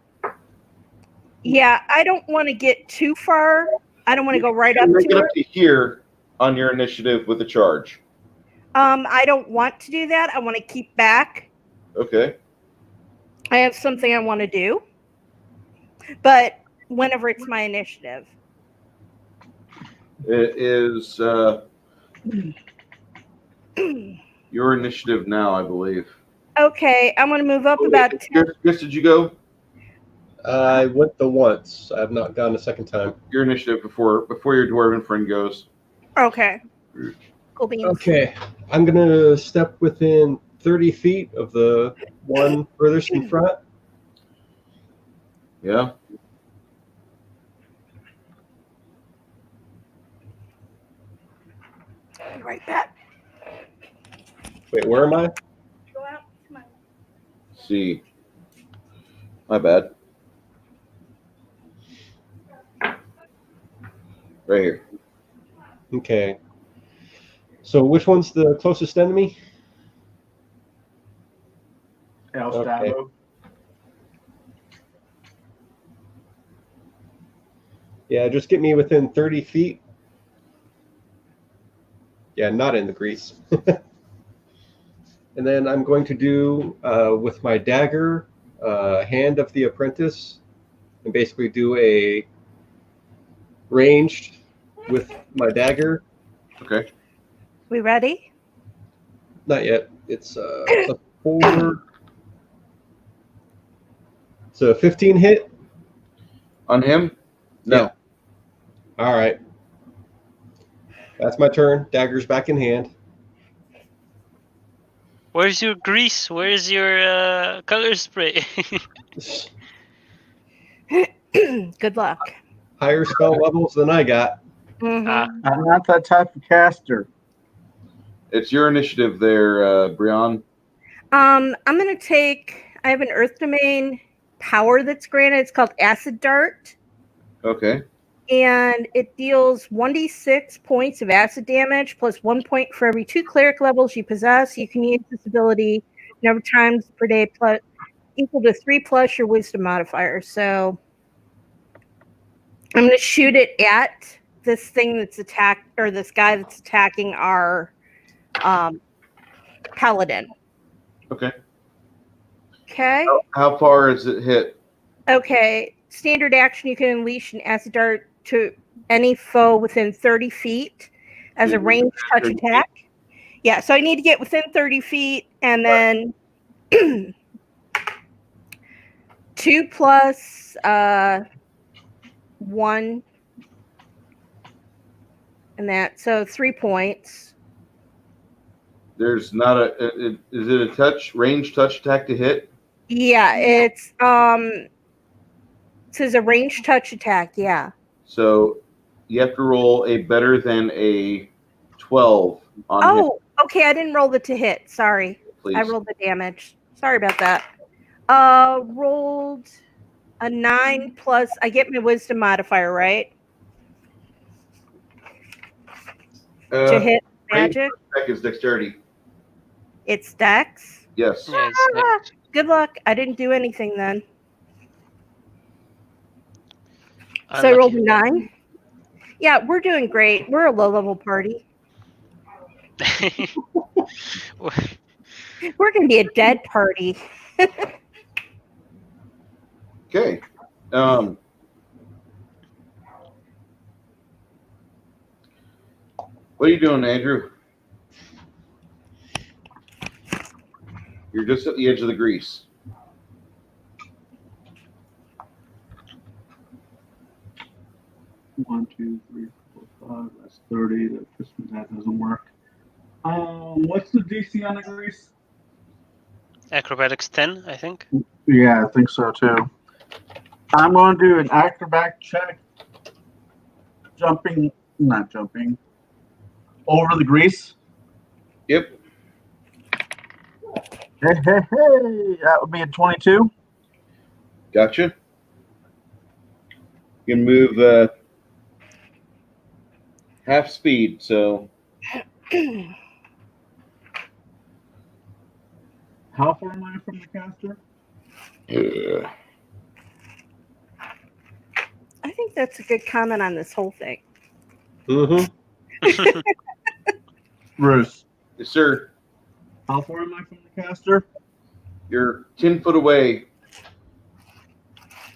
Yeah, I don't want to get too far. I don't want to go right up
Make
to
it
her.
up to here on your initiative with a charge.
I don't want to do that. I want to keep back.
Okay.
I have something I want to do. But whenever it's my initiative.
It is your initiative now, I believe.
Okay, I'm going to move up about 10.
Chris, did you go?
I went the once. I have not gone a second time.
Your initiative before your dwarven friend goes.
Okay. Cool beans.
Okay, I'm gonna step within 30 feet of the one furthest in front.
Yeah.
Be right back.
Wait, where am I?
Go out. Come on.
See. My bad. Right here.
Okay. So which one's the closest enemy?
El
Okay.
Stavo.
Yeah, just get me within 30 feet. Yeah, not in the grease. And then I'm going to do, with my dagger, Hand of the Apprentice, and basically do a ranged with my dagger.
Okay.
We ready?
Not yet. It's a 4. It's a 15 hit.
On him? No.
Yeah. All right. That's my turn. Dagger's back in hand.
Where's your grease? Where's your color spray?
Good luck.
Higher spell levels than I got.
Mhm.
I'm not that type of caster.
It's your initiative there, Brian.
I'm gonna take. I have an Earth Domain power that's granted. It's called Acid Dart,
Okay.
and it deals 1d6 points of acid damage plus 1 point for every 2 cleric levels you possess. You can use this ability number of times per day, plus equal to 3 plus your Wisdom modifier. So I'm gonna shoot it at this thing that's attacked, or this guy that's attacking our paladin.
Okay.
Okay.
How far is it hit?
Okay. Standard action, you can unleash an acid dart to any foe within 30 feet as a ranged touch attack. Yeah, so I need to get within 30 feet, and then 2 plus 1, and that, so 3 points.
There's not is it a range touch attack to hit?
Yeah, it's it says a ranged touch attack. Yeah.
So you have to roll a better than a 12 on hit,
Oh, okay. I didn't roll the to hit. Sorry,
please.
I rolled the damage. Sorry about that. Rolled a 9 plus. I get my wisdom modifier, right? To hit
range
magic.
attack is dexterity.
It's Dex.
Yes.
Yeah, it's like,
Good luck. I didn't do anything then. So I
unlucky.
rolled a 9. Yeah, we're doing great. We're a low-level party. We're gonna be a dead party.
Okay. What are you doing, Andrew? You're just at the edge of the grease.
One, 2, 3, 4, 5. That's 30. That Christmas hat doesn't work. What's the DC on the grease?
Acrobatics 10, I think.
Yeah, I think so too. I'm going to do an acrobat check. Not jumping. Over the grease.
Yep.
Hey, that would be a 22.
Gotcha. You can move half speed, so
How far am I from the caster?
I think that's a good comment on this whole thing.
Mm-hmm.
Bruce.
yes, sir.
How far am I from the caster?
You're 10 foot away.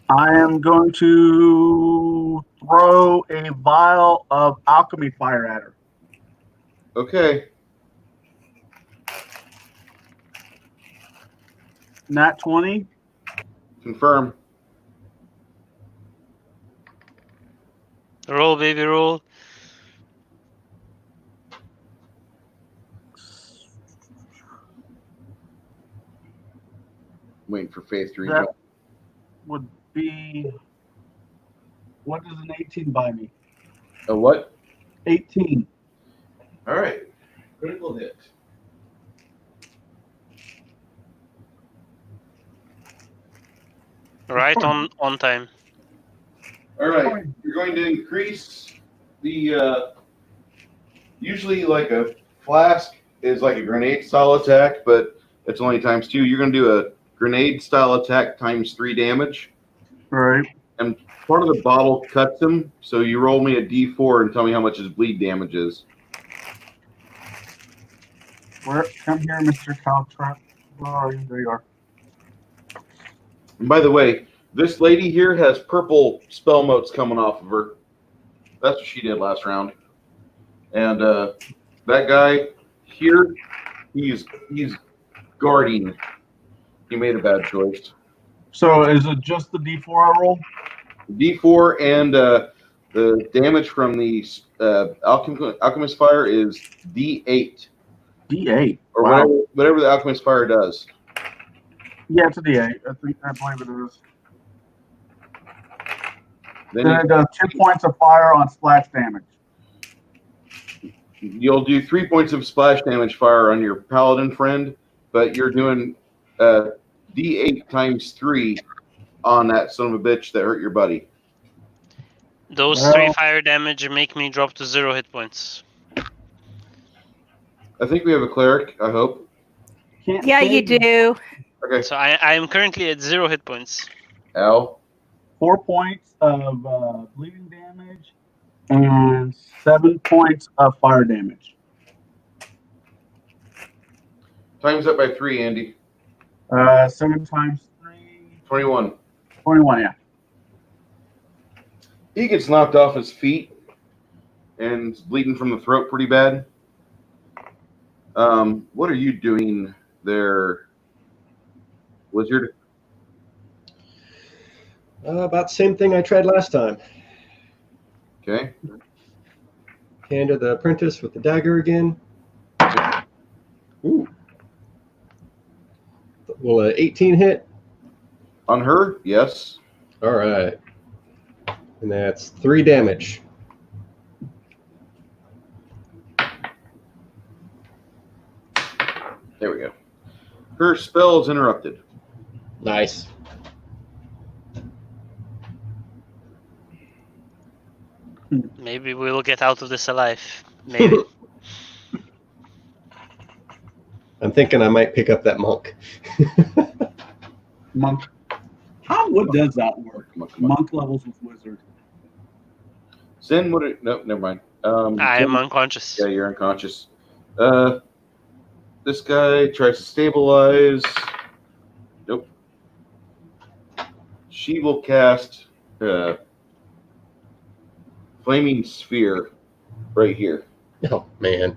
I am going to throw a vial of alchemy fire at her.
Okay.
Nat 20.
Confirm.
Roll, baby, roll.
Waiting for Faith to read.
That would be. What does an 18 buy me?
A what?
18.
All right. Critical hit.
Right on time.
All right. You're going to increase the. Usually, like a flask is like a grenade style attack, but it's only times 2. You're going to do a grenade style attack times 3 damage.
All right.
And part of the bottle cuts him, so you roll me a d4 and tell me how much his bleed damage is.
Come here, Mr. Caltrap. Where are you? There you are.
And by the way, this lady here has purple spell motes coming off of her. That's what she did last round. And that guy here, he's guarding. He made a bad choice.
So is it just the D4 I roll?
D4 and the damage from the alchemist fire is D8.
D8.
Or
Wow.
whatever the alchemist fire does.
Yeah, it's a D8. I believe it is.
Then
Then it does 2 points of fire on splash damage.
you'll do 3 points of splash damage fire on your paladin friend, but you're doing D8 times 3 on that son of a bitch that hurt your buddy.
Those
Well-
3 fire damage make me drop to 0 hit points.
I think we have a cleric, I hope.
Can't
Yeah, you
save
do.
Okay.
So I am currently at 0 hit points.
Al.
4 points of bleeding damage and 7 points of fire damage.
Time's up by 3, Andy.
7 times 3.
21.
21, yeah.
He gets knocked off his feet and is bleeding from the throat pretty bad. What are you doing there, Wizard?
About the same thing I tried last time.
Okay.
Hand to the apprentice with the dagger again. Ooh. Will a 18 hit?
On her, yes.
All right. And that's 3 damage.
There we go. Her spell is interrupted.
Nice.
Maybe we'll get out of this alive. Maybe.
I'm thinking I might pick up that monk.
Monk. What does that work?
Come on.
Monk levels with wizard.
Sin, no, never mind.
I am
Sin-
unconscious.
Yeah, you're unconscious. This guy tries to stabilize. Nope. She will cast Flaming Sphere right here.
Oh, man.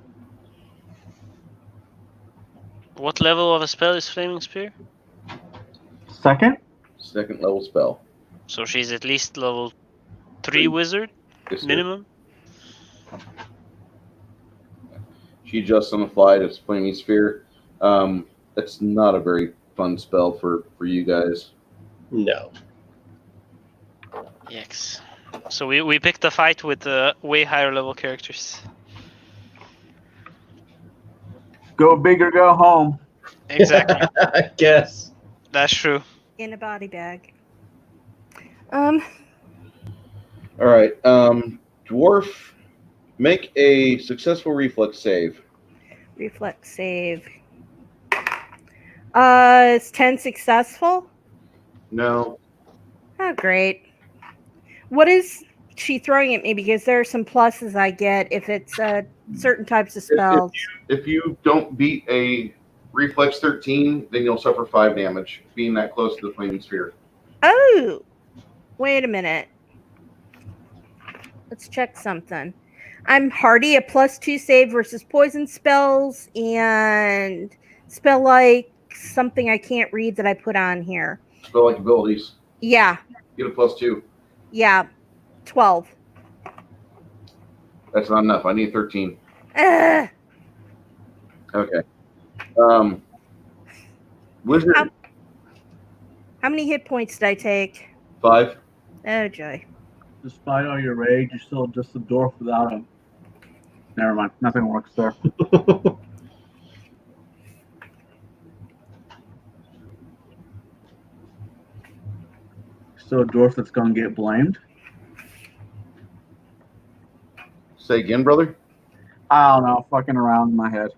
What level of a spell is Flaming Spear?
Second?
Second level spell.
So she's at least level 3 wizard
Yes, sir.
minimum.
She adjusts on the fly to Flaming Sphere. That's not a very fun spell for you guys.
No.
Yikes. So we picked a fight with way higher level characters.
Go big or go home.
Exactly.
I guess.
That's true.
In a body bag.
All right. Dwarf, make a successful reflex save.
Reflex save. Is 10 successful?
No.
Oh, great. What is she throwing at me? Because there are some pluses I get if it's certain types of spells.
If you don't beat a reflex 13, then you'll suffer 5 damage, being that close to the Flaming Sphere.
Oh, wait a minute. Let's check something. I'm hardy, a +2 save versus poison spells, and spell like something I can't read that I put on here.
Spell like abilities.
Yeah,
Get a +2.
yeah, 12.
That's not enough. I need 13.
Ugh.
Okay. Wizard,
How many hit points did I take?
5.
Oh, joy.
Despite all your rage, you're still just a dwarf without him. Never mind. Nothing works there. Still a dwarf that's going to get blamed.
Say again, brother?
I don't know. Fucking around in my head.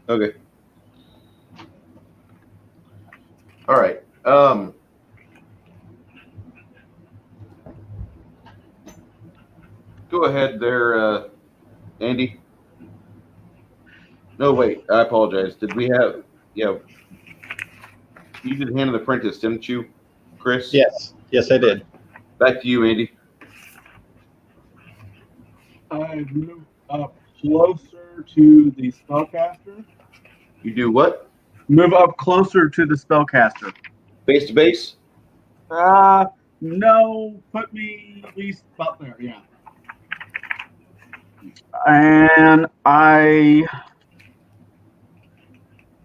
Okay. All right. Go ahead there, Andy. No, wait. I apologize. Did we have... Yeah. You did Hand of the Apprentice, didn't you, Chris?
Yes. Yes, I did.
Back to you, Andy.
I move up closer to the spellcaster.
You do what?
Move up closer to the spellcaster.
Base to base?
No. Put me at least about there, yeah. And I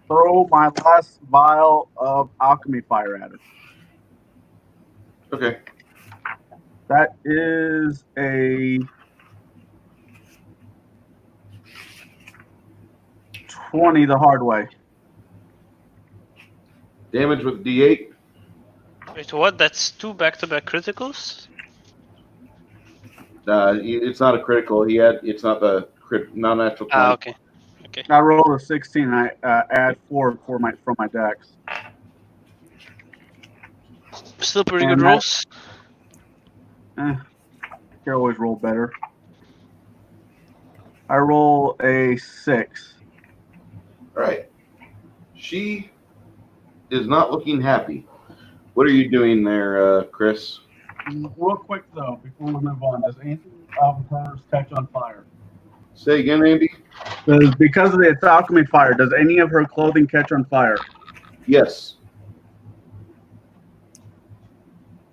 throw my last vial of alchemy fire at her.
Okay.
That is a 20 the hard way.
Damage with D8.
Wait, what? That's 2 back-to-back criticals?
It's not a critical. It's not the non-natural 20.
Ah, okay. Okay.
I rolled a 16 and I add 4 from my dex.
Still pretty
And
good
that-
rolls.
Can always roll better. I roll a 6.
All right. She is not looking happy. What are you doing there, Chris?
Real quick though, before we move on, does anything of hers catch on fire?
Say again, Andy.
Because of its alchemy fire, does any of her clothing catch on fire?
Yes.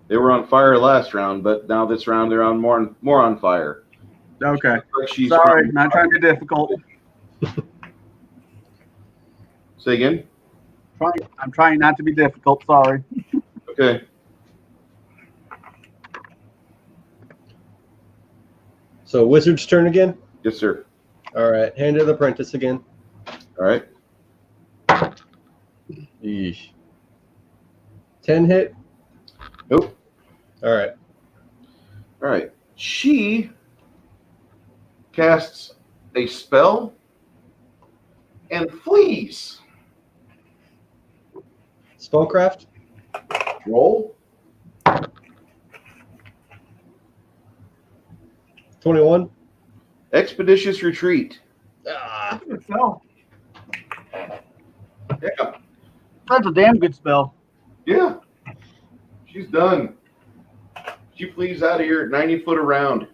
They were on fire last round, but now this round they're on more on fire.
Okay.
She's
Sorry, not trying to be difficult.
Say again?
I'm trying not to be difficult. Sorry.
Okay.
So wizard's turn again?
Yes, sir.
All right. Hand to the apprentice again.
All right.
Yeesh. 10 hit?
Nope.
All right.
All right. She casts a spell and flees.
Spellcraft?
Roll.
21?
Expeditious retreat.
Ah,
Good spell.
Yeah.
That's a damn good spell.
Yeah. She's done. She flees out of here 90 foot around.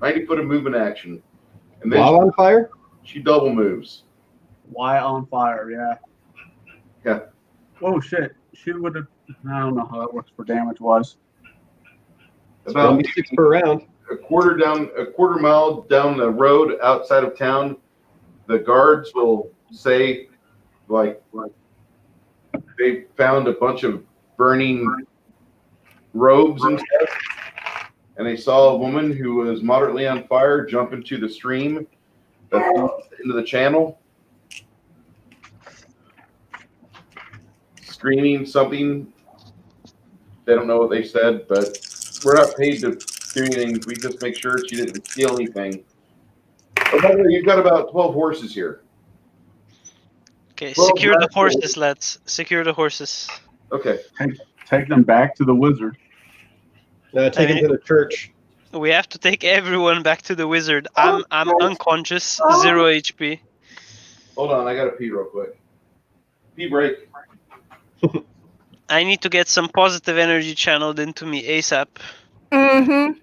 90 foot of movement action. And then
while on fire?
she double moves.
Why on fire? Yeah.
Yeah.
Oh shit. She would have. I don't know how that works for damage wise.
It's
About
1d6 per round.
a quarter mile down the road outside of town, the guards will say, like they found a bunch of burning robes and stuff, and they saw a woman who was moderately on fire jump into the stream that flows into the channel, screaming something. They don't know what they said, but we're not paid to do anything. We just make sure she didn't steal anything. Oh, by the way, you've got about 12 horses here.
Okay,
Well,
secure the
that's cool.
horses, lads. Secure the horses.
Okay.
Take them back to the wizard.
Take him to the church.
We have to take everyone back to the wizard. I'm unconscious, 0 HP.
Hold on, I gotta pee real quick. Pee break.
I need to get some positive energy channeled into me ASAP.
Mm-hmm.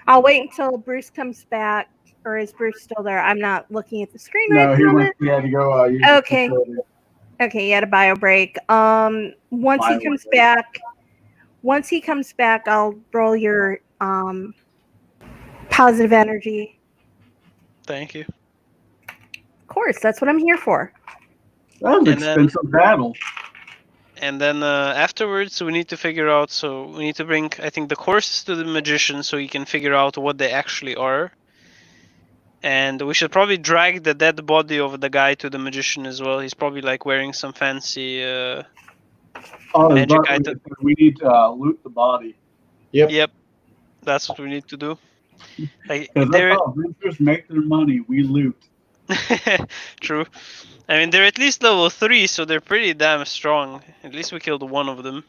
I'll wait until Bruce comes back. Or is Bruce still there? I'm not looking at the screen
No,
right
he
now.
went. He had to go. Use the
Okay.
facility.
Okay, you had a bio break. Once
Bio
he comes
break.
back, I'll roll your positive energy.
Thank you.
Of course, that's what I'm here for.
That was an
And then-
expensive battle.
And then afterwards, we need to figure out. So we need to bring, I think, the horses to the magician so he can figure out what they actually are. And we should probably drag the dead body of the guy to the magician as well. He's probably like wearing some fancy. Magic
But
item.
we need to loot the body.
Yep, that's what we need to do. Like
Because
they're
that's how roosters make their money. We loot.
true. I mean, they're at least level 3, so they're pretty damn strong. At least we killed one of them.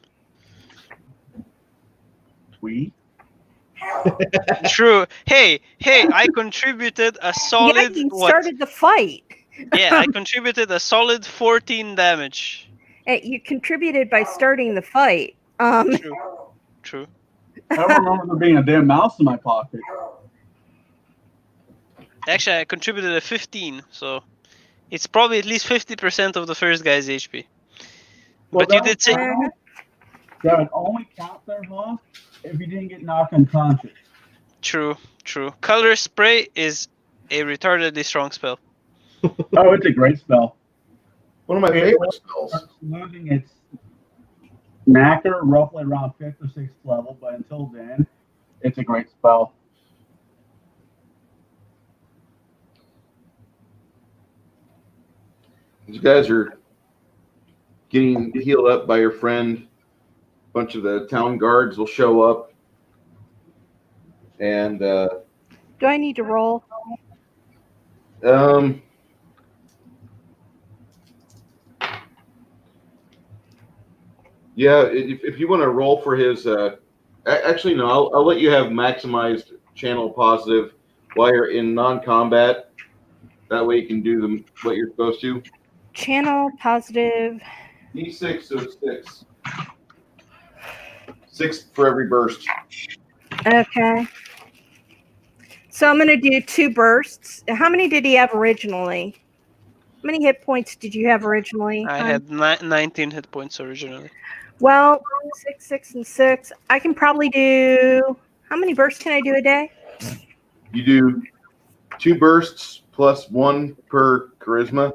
We.
True. Hey, I contributed a solid
Yeah, you
what?
started the fight.
Yeah, I contributed a solid 14 damage.
Hey, you contributed by starting the fight.
True.
I don't remember there being a damn mouse in my pocket.
Actually, I contributed a 15, so it's probably at least 50% of the first guy's HP.
Well,
But you did say
that would only count there, huh? If you didn't get knocked unconscious.
true. Color spray is a retardedly strong spell.
Oh, it's a great spell.
One of my favorite spells.
Losing its knacker roughly around 5th or 6th level, but until then, it's a great spell.
You guys are getting healed up by your friend. A bunch of the town guards will show up. And
Do I need to roll?
Yeah, if you want to roll for his, actually no, I'll let you have maximized channel positive while you're in non-combat. That way you can do what you're supposed to.
Channel positive.
D6, so 6. 6 for every burst.
Okay. So I'm going to do 2 bursts. How many did he have originally? How many hit points did you have originally?
I
hon?
had 19 hit points originally.
Well, 6, 6, and 6. I can probably do. How many bursts can I do a day?
You do 2 bursts plus 1 per charisma.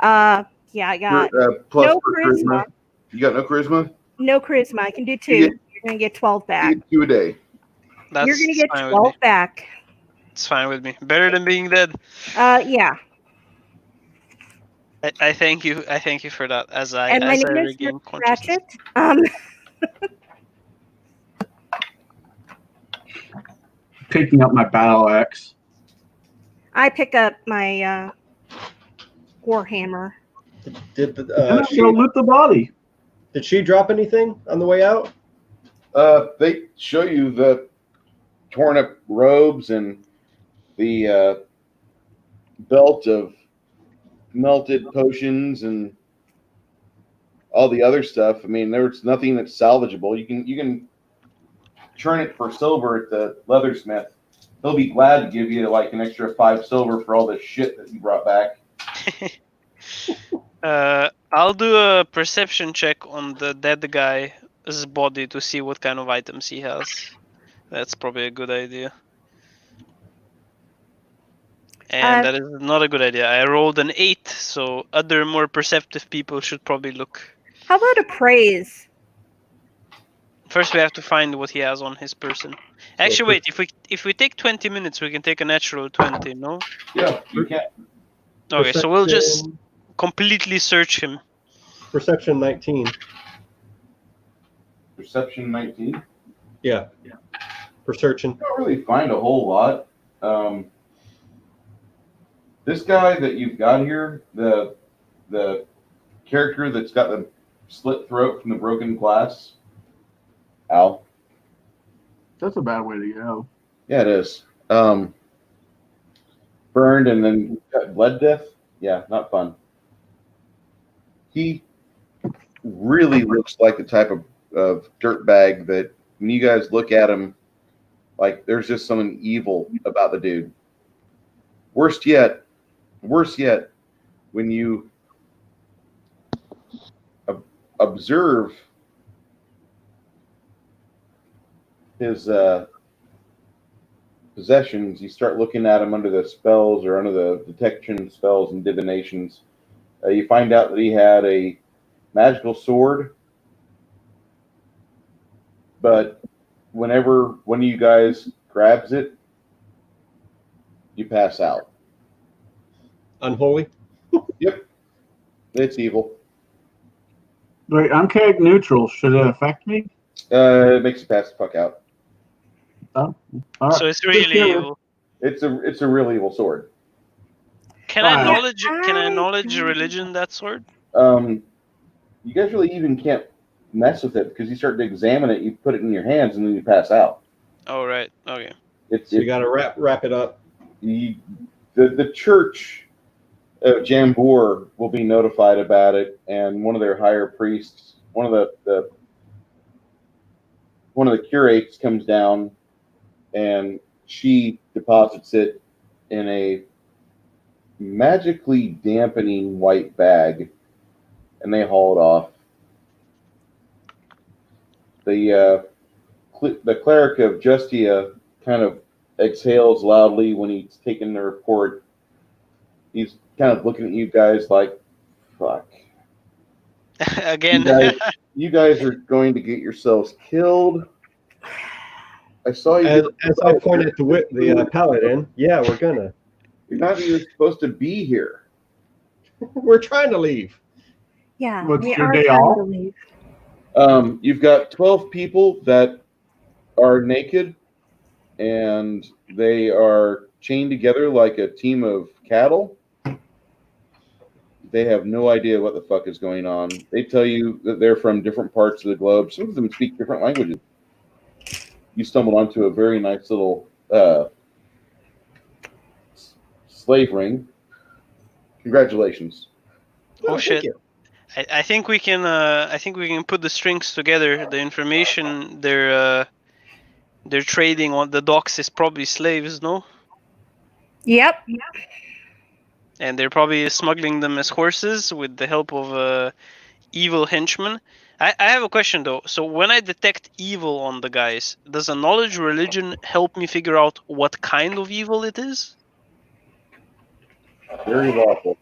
Yeah, I got
Plus
no
per
charisma.
You got no charisma?
No charisma. I can do 2.
You get-
You're gonna get 12
You
back.
get 2 a day.
That's
You're gonna get
fine
12
with me.
back.
It's fine with me. Better than being dead.
Yeah.
I thank you. I thank you for that. As I
And my name is
regain consciousness.
Ratchet.
Picking up my battle axe.
I pick up my warhammer.
Did
And I'm gonna loot the body.
did she drop anything on the way out?
They show you the torn up robes and the belt of melted potions and all the other stuff. I mean, there's nothing that's salvageable. You can churn it for silver at the leathersmith. He'll be glad to give you like an extra 5 silver for all the shit that you brought back.
I'll do a perception check on the dead guy's body to see what kind of items he has. That's probably a good idea. And that is not a good idea. I rolled an 8, so other more perceptive people should probably look.
How about appraise?
First, we have to find what he has on his person. Actually, wait. If we take 20 minutes, we can take a natural 20. No.
Yeah, you can.
Okay, so we'll just
Perception-
completely search him.
Perception 19.
Perception 19.
Yeah. For searching.
You don't really find a whole lot. This guy that you've got here, the character that's got the slit throat from the broken glass, Al.
That's a bad way to go.
Yeah, it is. Burned and then bled death. Yeah, not fun. He really looks like the type of dirtbag that when you guys look at him, like there's just something evil about the dude. Worse yet, when you observe his possessions, you start looking at him under the spells or under the detection spells and divinations. You find out that he had a magical sword, but whenever one of you guys grabs it, you pass out.
Unholy.
Yep, it's evil.
Wait, I'm chaotic neutral. Should it affect me?
It makes you pass the fuck out.
Oh, all right.
So it's really evil.
It's a real evil sword.
Can I
Wow.
knowledge religion that sword?
You guys really even can't mess with it because you start to examine it, you put it in your hands, and then you pass out.
Oh right. Okay.
It's
So you got to wrap it up.
The church of Jambor will be notified about it, and one of their higher priests, one of the curates comes down, and she deposits it in a magically dampening white bag, and they haul it off. The cleric of Justia kind of exhales loudly when he's taking the report. He's kind of looking at you guys like, fuck.
Again.
You guys are going to get yourselves killed. I saw you.
As I pointed to the paladin, yeah, we're gonna.
You're not even supposed to be here.
We're trying to leave.
Yeah,
What's
we
your
are
day
trying
off?
to leave.
You've got 12 people that are naked, and they are chained together like a team of cattle. They have no idea what the fuck is going on. They tell you that they're from different parts of the globe. Some of them speak different languages. You stumbled onto a very nice little slave ring. Congratulations.
Oh
thank
shit.
you.
I think we can. I think we can put the strings together. The information they're trading on the docks is probably slaves, no?
Yep.
and they're probably smuggling them as horses with the help of evil henchmen. I have a question though. So when I detect evil on the guys, does a knowledge religion help me figure out what kind of evil it is?
Very lawful.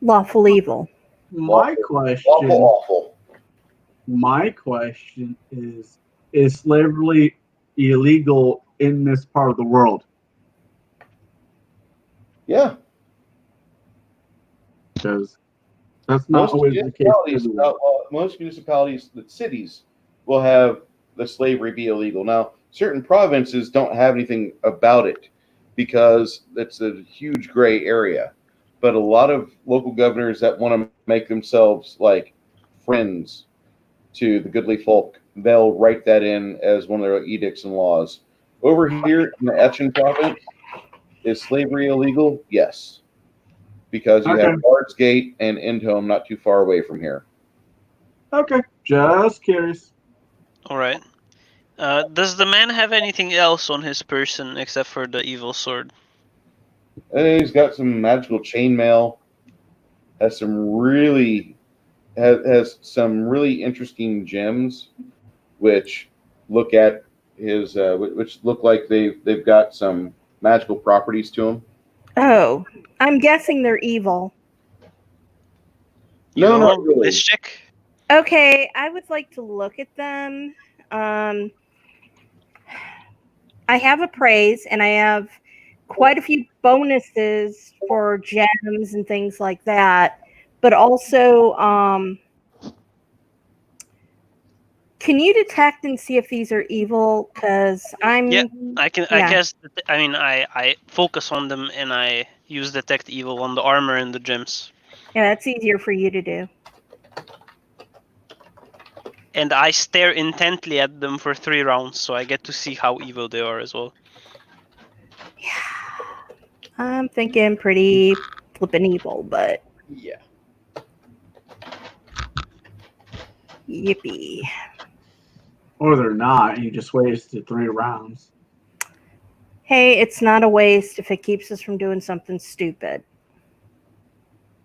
Lawful evil.
My
Lawful awful.
question is slavery illegal in this part of the world?
Yeah.
Because that's not always the case.
Most municipalities, the cities, will have the slavery be illegal. Now, certain provinces don't have anything about it because it's a huge gray area. But a lot of local governors that want to make themselves like friends to the goodly folk, they'll write that in as one of their edicts and laws. Over here in the Etchen province, is slavery illegal? Yes, because you have Bard's Gate and Endhome not too far away from here.
Okay, just curious.
All right. Does the man have anything else on his person except for the evil sword?
And he's got some magical chainmail. Has some really interesting gems, which look at his which look like they've got some magical properties to them.
Oh, I'm guessing they're evil.
You
No,
know,
not really.
This chick.
Okay, I would like to look at them. I have appraise, and I have quite a few bonuses for gems and things like that. But also, can you detect and see if these are evil? Because I'm.
Yeah, I can. I
Yeah.
guess. I mean, I focus on them and I use detect evil on the armor and the gems.
Yeah, that's easier for you to do.
And I stare intently at them for 3 rounds, so I get to see how evil they are as well.
Yeah. I'm thinking pretty flippin' evil, but
Yeah.
yippee.
Or they're not, and you just wasted 3 rounds.
Hey, it's not a waste if it keeps us from doing something stupid.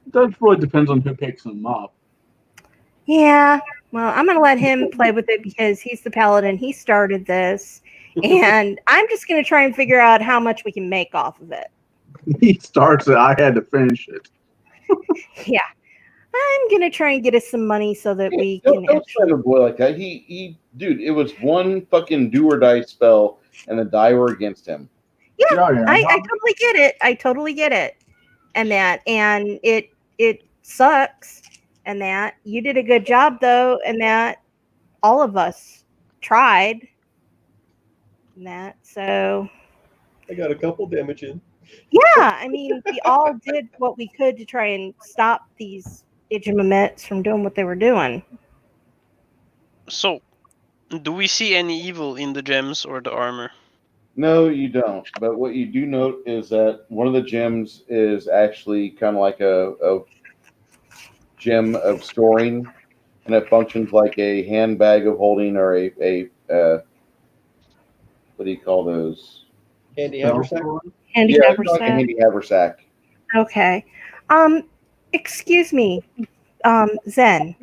That really depends on who picks them up.
Yeah, well, I'm going to let him play with it because he's the paladin. He started this, and I'm just going to try and figure out how much we can make off of it.
He starts it, I had to finish it.
Yeah, I'm going to try and get us some money so that we can
Don't
actually...
send a boy like that. Dude, it was one fucking do or die spell, and the die were against him.
Yeah, I totally get it. I totally get it. And it sucks. And that you did a good job though, and that all of us tried. And that so
I got a couple damage in.
yeah, I mean we all did what we could to try and stop these Idjimamets from doing what they were doing.
So, do we see any evil in the gems or the armor?
No, you don't. But what you do note is that one of the gems is actually kind of like a gem of storing, and it functions like a handbag of holding or a what do you call those?
Handy haversack.
Handy
Yeah, it's like a
haversack.
handy haversack.
Okay. Excuse me, Zen.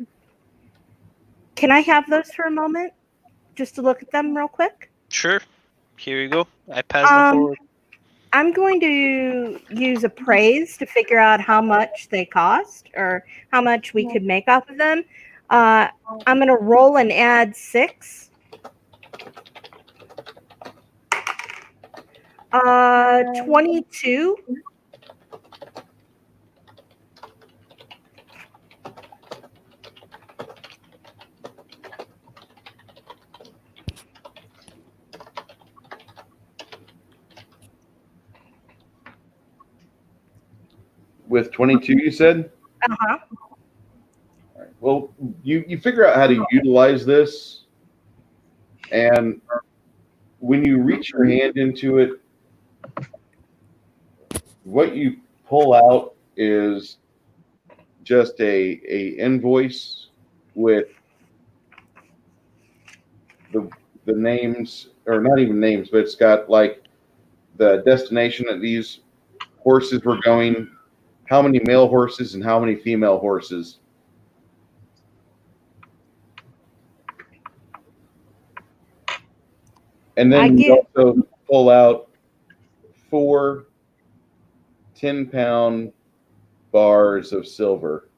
Can I have those for a moment? Just to look at them real quick?
Sure. Here you go. I pass them forward.
I'm going to use appraise to figure out how much they cost or how much we could make off of them. I'm going to roll and add 6. 22.
With 22, you said?
Uh-huh.
All right. Well, you figure out how to utilize this, and when you reach your hand into it, what you pull out is just a invoice with the names, or not even names, but it's got like the destination that these horses were going, how many male horses and how many female horses. And then you also pull out 4 10-pound bars of silver.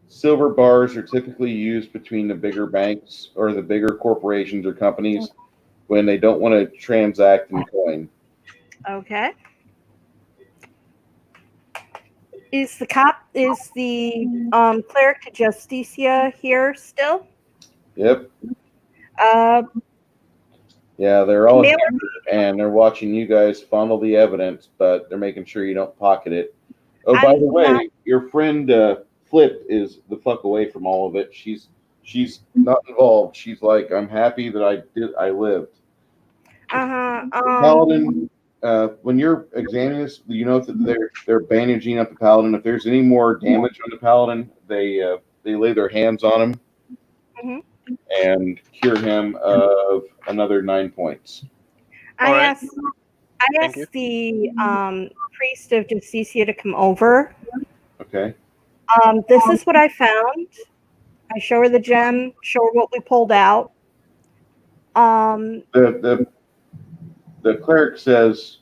Silver bars are typically used between the bigger banks or the bigger corporations or companies when they don't want to transact in coin.
Okay. Is the cleric to Justicia here still?
Yep.
Uh,
Yeah, they're all
Male-
here and they're watching you guys fondle the evidence, but they're making sure you don't pocket it. Oh, by the way, your friend Flip is the fuck away from all of it. She's not involved. She's like, I'm happy that I lived. Paladin, when you're examining this, you know that they're bandaging up the paladin. If there's any more damage on the paladin, they lay their hands on him and cure him of another 9 points.
I asked the priest of Justicia to come over.
Okay.
This is what I found. I show her the gem, show her what we pulled out.
The cleric says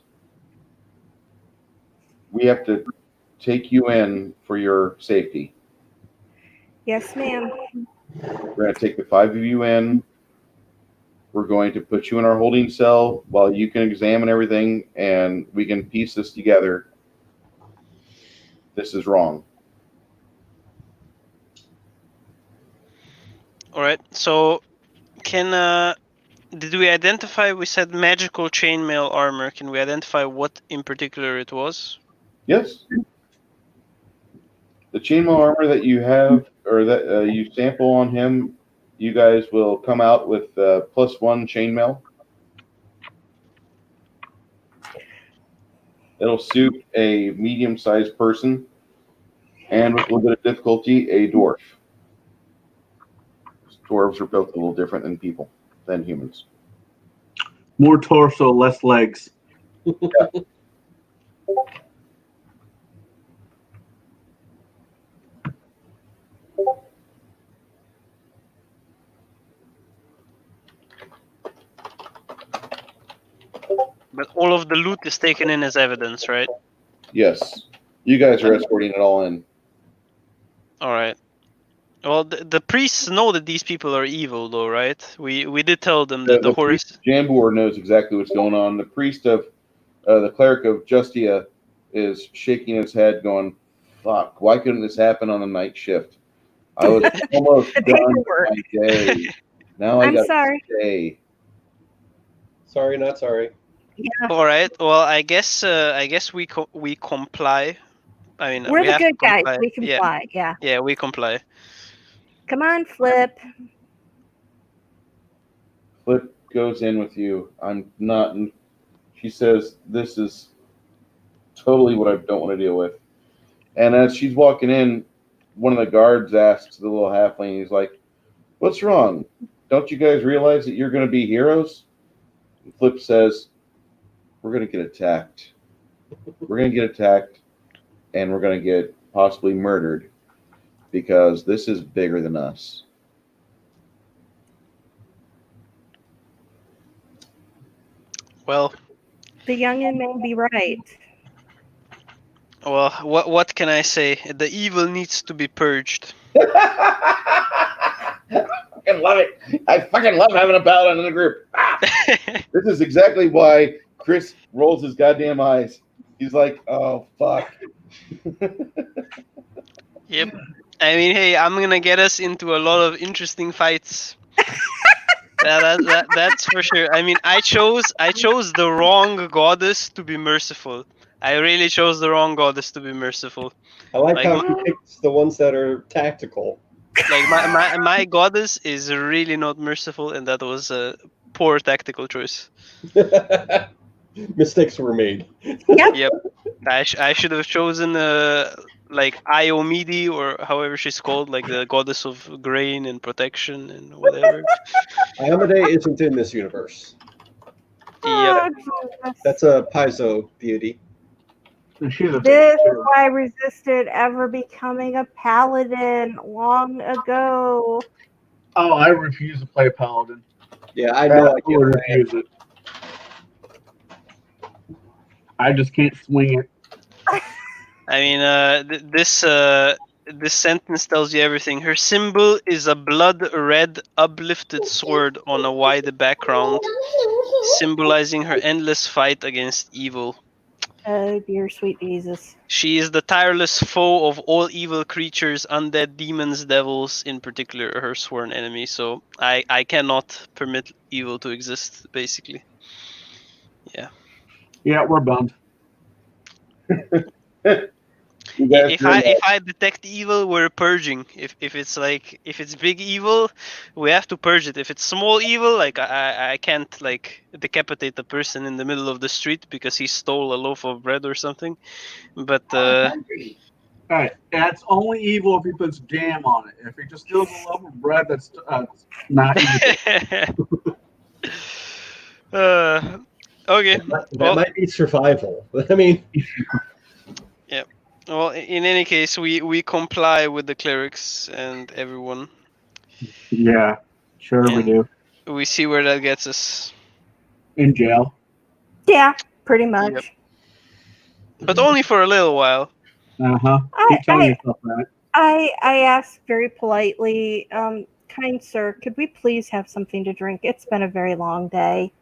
we have to take you in for your safety.
Yes, ma'am.
We're going to take the 5 of you in. We're going to put you in our holding cell while you can examine everything and we can piece this together. This is wrong.
All right. So, did we identify? We said magical chainmail armor. Can we identify what in particular it was?
Yes. The chainmail armor that you have, or that you sample on him, you guys will come out with +1 chainmail. It'll suit a medium-sized person, and with a little bit of difficulty, a dwarf. Dwarves are built a little different than humans.
More torso, less legs.
But all of the loot is taken in as evidence, right?
Yes. You guys are escorting it all in.
All right. Well, the priests know that these people are evil, though, right? We did tell them that the horse.
Priest Jambor knows exactly what's going on. The priest of the cleric of Justia is shaking his head, going, "Fuck! Why couldn't this happen on the night shift? I was almost done with my day. Now I got to stay."
Sorry, not sorry.
Yeah.
All right. Well, I guess we comply. I mean,
We're
we
the
have
good
to
guys.
comply.
We comply. Yeah.
Yeah, we comply.
Come on, Flip.
Flip goes in with you. I'm not. She says, "This is totally what I don't want to deal with." And as she's walking in, one of the guards asks the little halfling, he's like, "What's wrong? Don't you guys realize that you're going to be heroes?" And Flip says, "We're going to get attacked. We're going to get attacked, and we're going to get possibly murdered because this is bigger than us."
Well,
the youngin may be right.
Well, what can I say? The evil needs to be purged.
I fucking love it. I fucking love having a paladin in the group. This is exactly why Chris rolls his goddamn eyes. He's like, "Oh fuck."
Yep. I mean, hey, I'm gonna get us into a lot of interesting fights. That's for sure. I mean, I chose the wrong goddess to be merciful. I really chose the wrong goddess to be merciful.
I like how he picks the ones that are tactical.
Like my goddess is really not merciful, and that was a poor tactical choice.
Mistakes were made.
Yep. I should have chosen like Iomidi or however she's called, like the goddess of grain and protection and whatever.
Iomade isn't in this universe.
Oh, Jesus.
That's a Paizo beauty.
And she's a
This
bitch,
is
too.
why I resisted ever becoming a paladin long ago.
Oh, I refuse to play Paladin.
Yeah, I know. I
Absolutely
can't play it.
refuse it. I just can't swing it.
I mean, this sentence tells you everything. Her symbol is a blood-red uplifted sword on a wide background, symbolizing her endless fight against evil.
Oh, dear sweet Jesus.
She is the tireless foe of all evil creatures, undead, demons, devils, in particular her sworn enemy. So I cannot permit evil to exist, basically. Yeah.
Yeah, we're bummed.
You guys doing that?
If I detect evil, we're purging. If it's big evil, we have to purge it. If it's small evil, like I can't like decapitate the person in the middle of the street because he stole a loaf of bread or something. But
Hey, that's only evil if he puts jam on it. If he just steals a loaf of bread, that's not evil.
Okay.
That might be survival. I mean,
Well, in any case, we comply with the clerics and everyone.
Yeah, sure we
And
do.
we see where that gets us.
In jail.
Yeah, pretty much.
Yep. But only for a little while.
Uh-huh. Keep telling yourself that.
I asked very politely, kind sir, could we please have something to drink? It's been a very long day.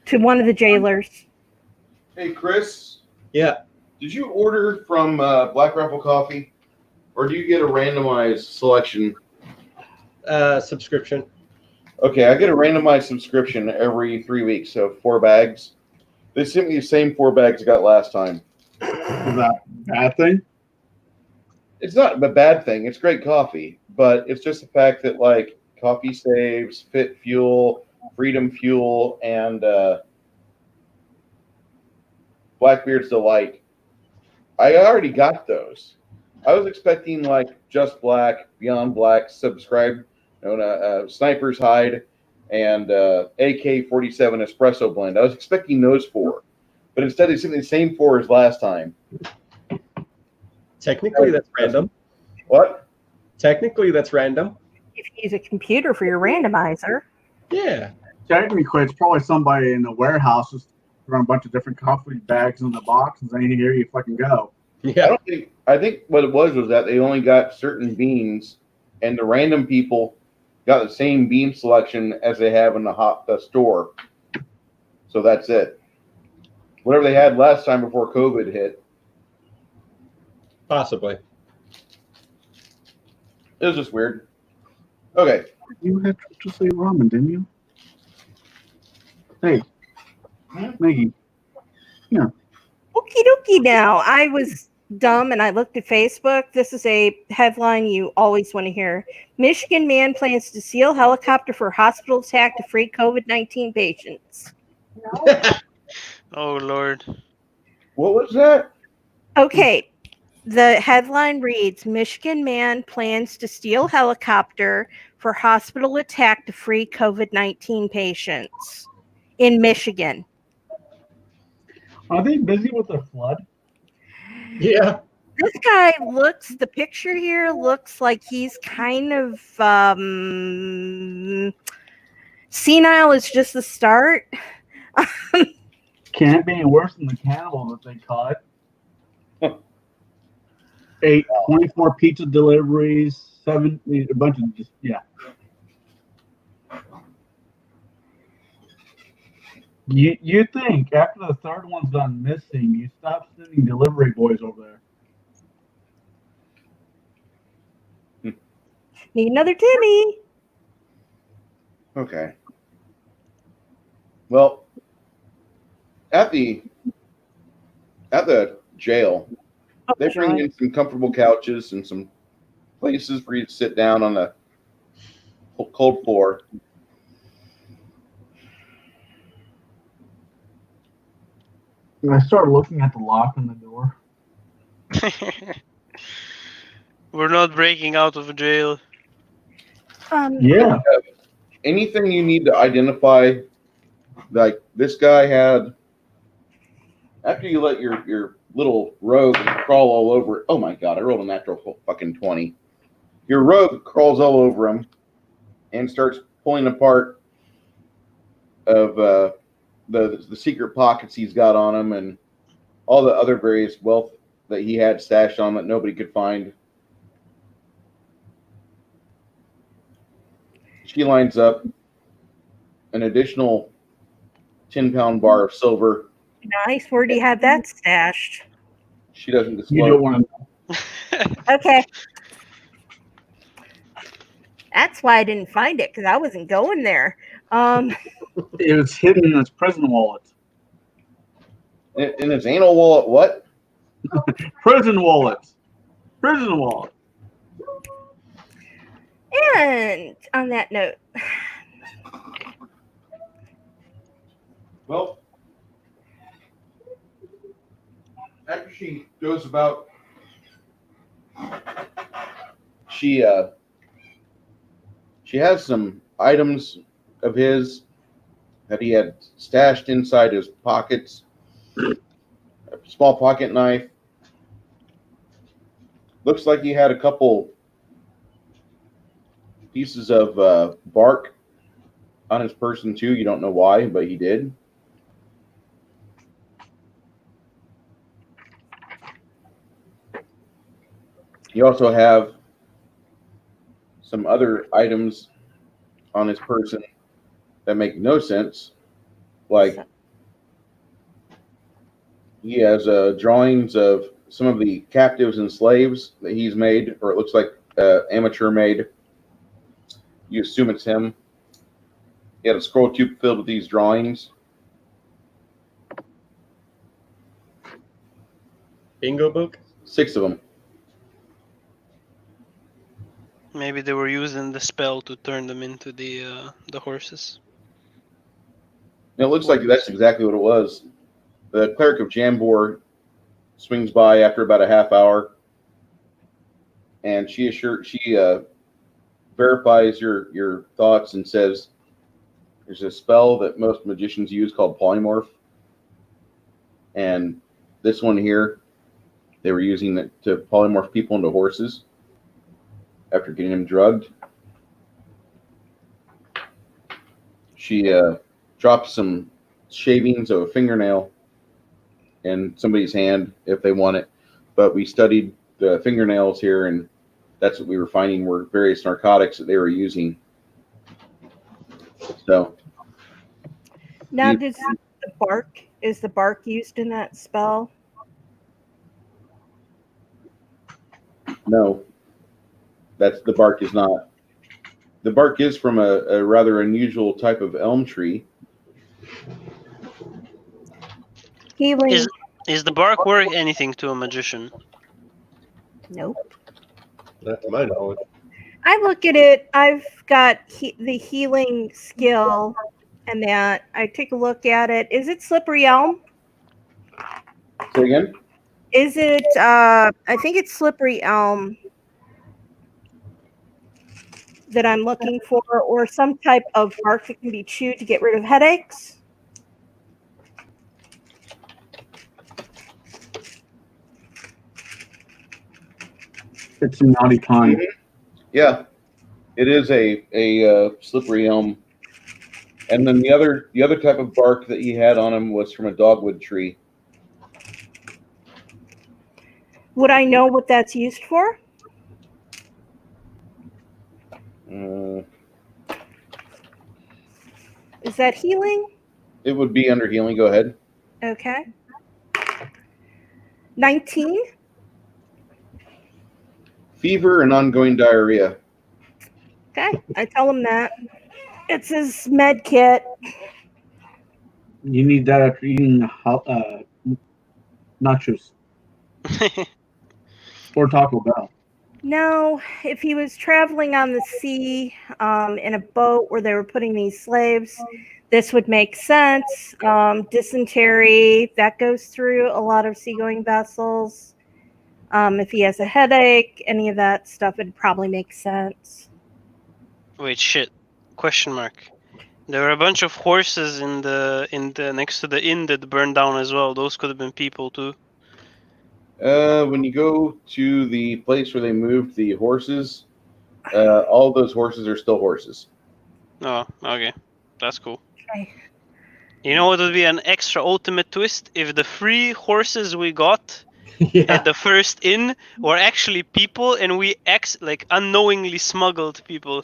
To one of the jailers.
Hey, Chris,
yeah.
did you order from Black Rifle Coffee, or do you get a randomized selection?
Subscription.
Okay, I get a randomized subscription every 3 weeks, so 4 bags. They sent me the same 4 bags I got last time.
Is that a bad thing?
It's not a bad thing. It's great coffee, but it's just the fact that like Coffee Saves, Fit Fuel, Freedom Fuel, and Blackbeard's Delight. I already got those. I was expecting like Just Black, Beyond Black, Subscribe, Sniper's Hide, and AK-47 Espresso Blend. I was expecting those 4, but instead they sent me the same 4 as last time.
Technically, that's random.
What?
Technically, that's random.
If you use a computer for your randomizer.
Yeah.
Technically, it's probably somebody in the warehouse just throwing a bunch of different coffee bags in the box and saying, here you fucking go.
Yeah.
I think what it was that they only got certain beans, and the random people got the same bean selection as they have in the store. So that's it. Whatever they had last time before COVID hit.
Possibly.
It was just weird. Okay.
You had to say ramen, didn't you? Hey, Maggie. Yeah.
Okie dokie now. I was dumb and I looked at Facebook. This is a headline you always want to hear. Michigan man plans to steal helicopter for hospital attack to free COVID-19 patients.
Oh Lord.
What was that?
Okay. The headline reads, Michigan man plans to steal helicopter for hospital attack to free COVID-19 patients in Michigan.
Are they busy with the flood?
Yeah.
This guy the picture here looks like he's kind of senile is just the start.
Can't be any worse than the cannibal that they caught. 24 pizza deliveries, 7, a bunch of just, yeah. You think after the third one's gone missing, you stop sending delivery boys over there.
Need another Timmy.
Okay. Well, at the jail, they bring in some comfortable couches and some places for you to sit down on the cold floor.
I started looking at the lock on the door.
We're not breaking out of jail.
Yeah.
Anything you need to identify, like this guy had, after you let your little rogue crawl all over it. Oh my god, I rolled a natural fucking 20. Your rogue crawls all over him and starts pulling apart of the secret pockets he's got on him and all the other various wealth that he had stashed on that nobody could find. She lines up an additional 10-pound bar of silver.
Nice. Where do you have that stashed?
She doesn't
You
disclose.
don't want to.
Okay. That's why I didn't find it, because I wasn't going there.
It was hidden in his prison wallet.
In his anal wallet, what?
Prison wallet. Prison wallet.
And on that note,
Well, after she goes about, she has some items of his that he had stashed inside his pockets. A small pocket knife. Looks like he had a couple pieces of bark on his person too. You don't know why, but he did. You also have some other items on his person that make no sense. Like he has drawings of some of the captives and slaves that he's made, or it looks like amateur made. You assume it's him. He had a scroll tube filled with these drawings.
Bingo book?
6 of them.
Maybe they were using the spell to turn them into the horses.
And it looks like that's exactly what it was. The cleric of Jambor swings by after about a half hour, and she verifies your thoughts and says there's a spell that most magicians use called polymorph, and this one here, they were using it to polymorph people into horses after getting them drugged. She drops some shavings of a fingernail in somebody's hand if they want it, but we studied the fingernails here, and that's what we were finding were various narcotics that they were using. So
now is the bark used in that spell?
no, that's the bark is not. The bark is from a rather unusual type of elm tree.
Healing?
Is the bark worth anything to a magician?
Nope.
Not to my knowledge.
I look at it. I've got the healing skill, and that I take a look at it. Is it slippery elm?
Say again?
Is it? I think it's slippery elm that I'm looking for, or some type of bark that can be chewed to get rid of headaches.
It's a naughty pine.
Yeah, it is a slippery elm. And then the other type of bark that he had on him was from a dogwood tree.
Would I know what that's used for? Is that healing?
It would be under healing. Go ahead.
Okay. 19.
Fever and ongoing diarrhea.
Okay, I tell him that. It's his med kit.
You need that after eating nachos or Taco Bell.
No, if he was traveling on the sea in a boat where they were putting these slaves, this would make sense. Dysentery, that goes through a lot of seagoing vessels. If he has a headache, any of that stuff, it'd probably make sense.
Wait, shit. Question mark. There were a bunch of horses in the next to the inn that burned down as well. Those could have been people too.
When you go to the place where they moved the horses, all those horses are still horses.
Oh, okay. That's cool.
Okay.
You know what would be an extra ultimate twist? If the 3 horses we got
Yeah.
at the first inn were actually people and we unknowingly smuggled people.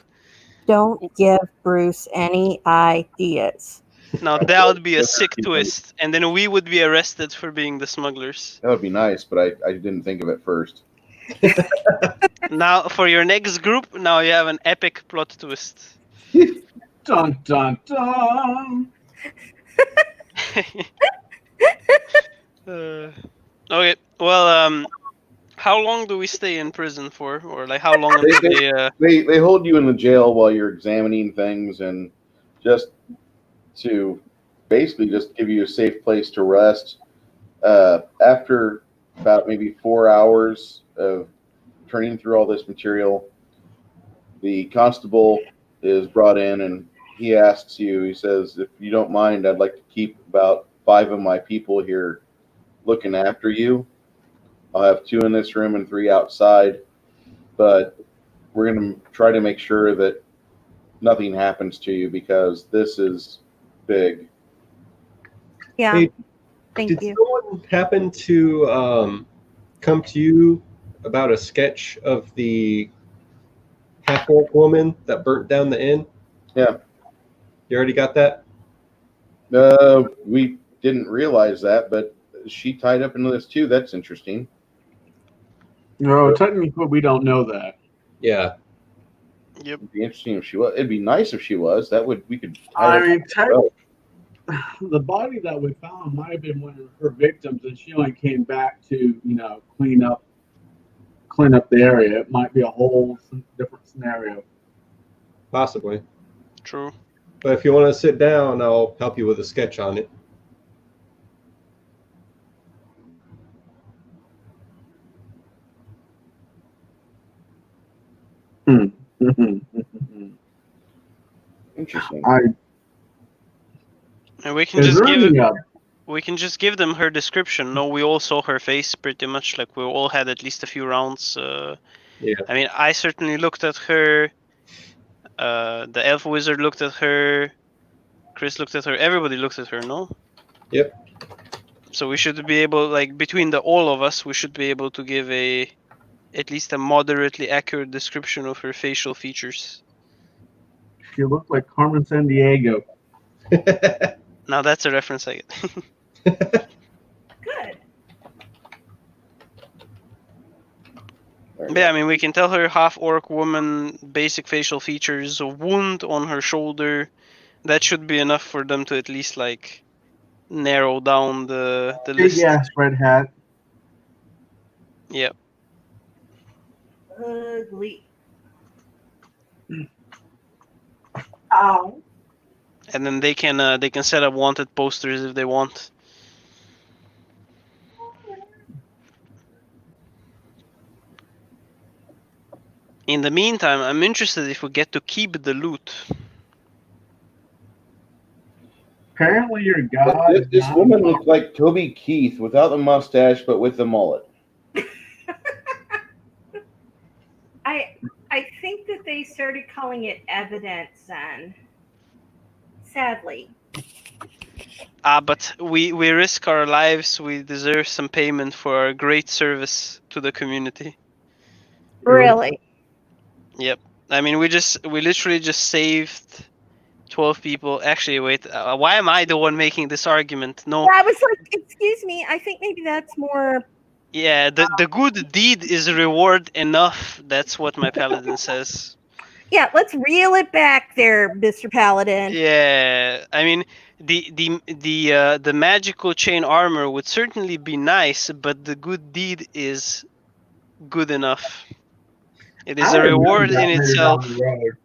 Don't give Bruce any ideas.
Now that would be a sick twist. And then we would be arrested for being the smugglers.
That would be nice, but I didn't think of it first.
Now for your next group, now you have an epic plot twist.
Dun dun dun.
Okay. Well, how long do we stay in prison for, or like how long until they?
They hold you in the jail while you're examining things, and just to basically just give you a safe place to rest. After about maybe 4 hours of turning through all this material, the constable is brought in and he asks you, he says, if you don't mind, I'd like to keep about 5 of my people here looking after you. I'll have 2 in this room and 3 outside, but we're going to try to make sure that nothing happens to you because this is big.
Yeah.
Hey,
Thank
Did
you.
someone happen to come to you about a sketch of the half-orc woman that burnt down the inn?
Yeah.
You already got that?
We didn't realize that, but she tied up into this too. That's interesting.
No, technically we don't know that.
Yeah.
Yep.
It'd be interesting if she was. It'd be nice if she was. We could.
I mean,
Oh.
the body that we found might have been one of her victims, and she only came back to clean up the area. It might be a whole different scenario.
Possibly.
True.
But if you want to sit down, I'll help you with a sketch on it.
Interesting.
And we can
Is
just
there
give
any,
we can just give them her description. No, we all saw her face pretty much. Like we all had at least a few rounds.
Yeah.
I mean, I certainly looked at her. The elf wizard looked at her. Chris looked at her. Everybody looked at her. No.
Yep.
So we should be able, like, between all of us, we should be able to give at least a moderately accurate description of her facial features.
she looked like Carmen Sandiego.
Now that's a reference I get.
Good.
Yeah, I mean, we can tell her half-orc woman, basic facial features, a wound on her shoulder. That should be enough for them to at least, like, narrow down the
Big
list.
ass red hat.
Yep.
Ugly.
Oh.
And then they can set up wanted posters if they want. In the meantime, I'm interested if we get to keep the loot.
Apparently, your god. is
This
not-
woman looked like Toby Keith without the mustache, but with the mullet.
I think that they started calling it evidence then. Sadly.
But we risk our lives. We deserve some payment for our great service to the community.
Really?
Yep. I mean, we literally just saved 12 people. Actually, wait. Why am I the one making this argument? No.
I was like, excuse me. I think maybe that's more.
Yeah, the good deed is reward enough. That's what my paladin says.
Yeah, let's reel it back there, Mr. Paladin.
Yeah, I mean the magical chain armor would certainly be nice, but the good deed is good enough. It is
I
a reward
remember that
in
later
itself.
down the road.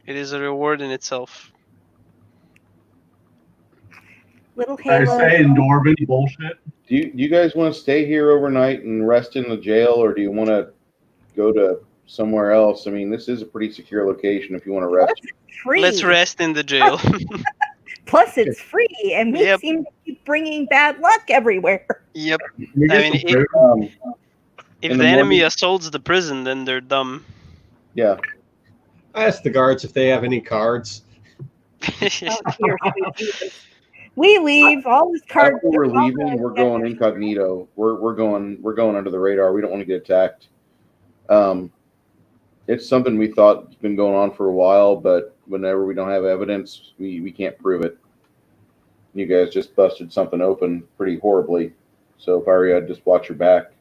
It is a reward in itself.
Little
I
Halo.
say Norman bullshit.
Do you guys want to stay here overnight and rest in the jail, or do you want to go to somewhere else. I mean, this is a pretty secure location if you want to rest.
Free.
Let's rest in the jail.
Plus, it's free, and we
Yep.
seem to keep bringing bad luck everywhere.
Yep.
You
I
get
mean,
some food.
If
In
the
the
enemy
morning-
assaults the prison, then they're dumb.
Yeah.
I asked the guards if they have any cards.
Oh, dear sweet Jesus. We leave all this card.
After we're leaving, we're going incognito. We're going under the radar. We don't want to get attacked. It's something we thought has been going on for a while, but whenever we don't have evidence, we can't prove it. You guys just busted something open pretty horribly. So if I were you, I'd just watch your back.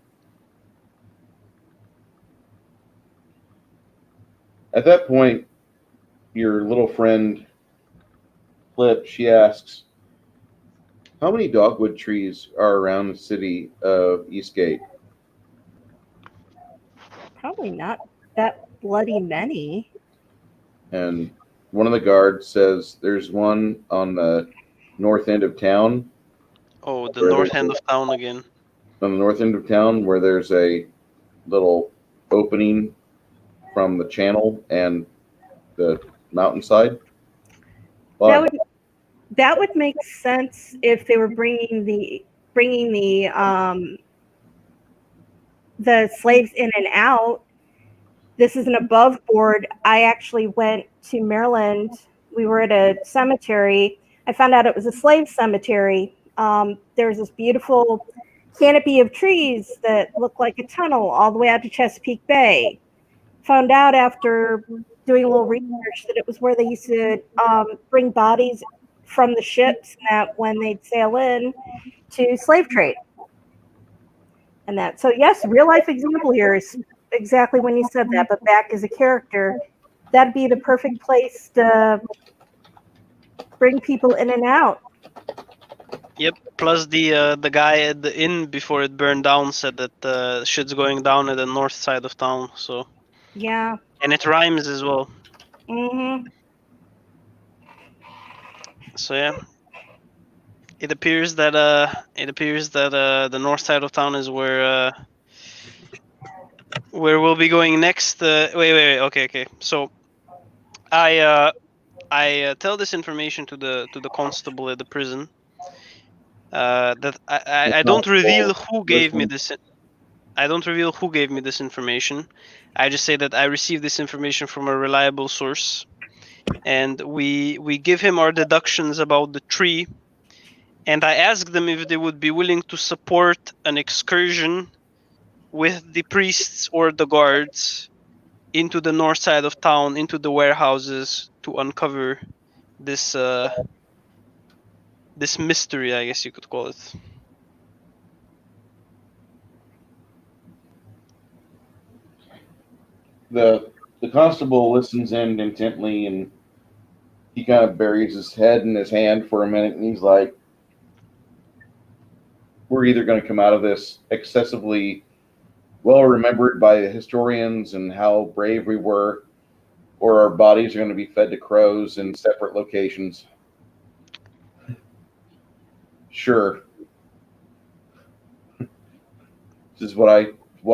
At that point, your little friend, Flip, she asks, how many dogwood trees are around the city of Eastgate?
Probably not that bloody many.
And one of the guards says there's one on the north end of town.
Oh, the north end of town again.
On the north end of town where there's a little opening from the channel and the mountainside. But
That would make sense if they were bringing the slaves in and out. This is an above board. I actually went to Maryland. We were at a cemetery. I found out it was a slave cemetery. There's this beautiful canopy of trees that looked like a tunnel all the way out to Chesapeake Bay. Found out after doing a little research that it was where they used to bring bodies from the ships that when they'd sail in to slave trade. And that, so yes, real life example here is exactly when you said that, but back as a character, that'd be the perfect place to bring people in and out.
Yep. Plus the guy at the inn before it burned down said that shit's going down at the north side of town. So
Yeah.
and it rhymes as well.
Mm-hmm.
So yeah. It appears that the north side of town is where we'll be going next. Wait. Okay. So I tell this information to the constable at the prison. That I don't reveal who gave me this. I don't reveal who gave me this information. I just say that I received this information from a reliable source, and we give him our deductions about the tree. And I asked them if they would be willing to support an excursion with the priests or the guards into the north side of town, into the warehouses, to uncover this this mystery, I guess you could call it.
the constable listens in intently, and he kind of buries his head in his hand for a minute, and he's like, we're either going to come out of this excessively well remembered by the historians and how brave we were, or our bodies are going to be fed to crows in separate locations. Sure. This is what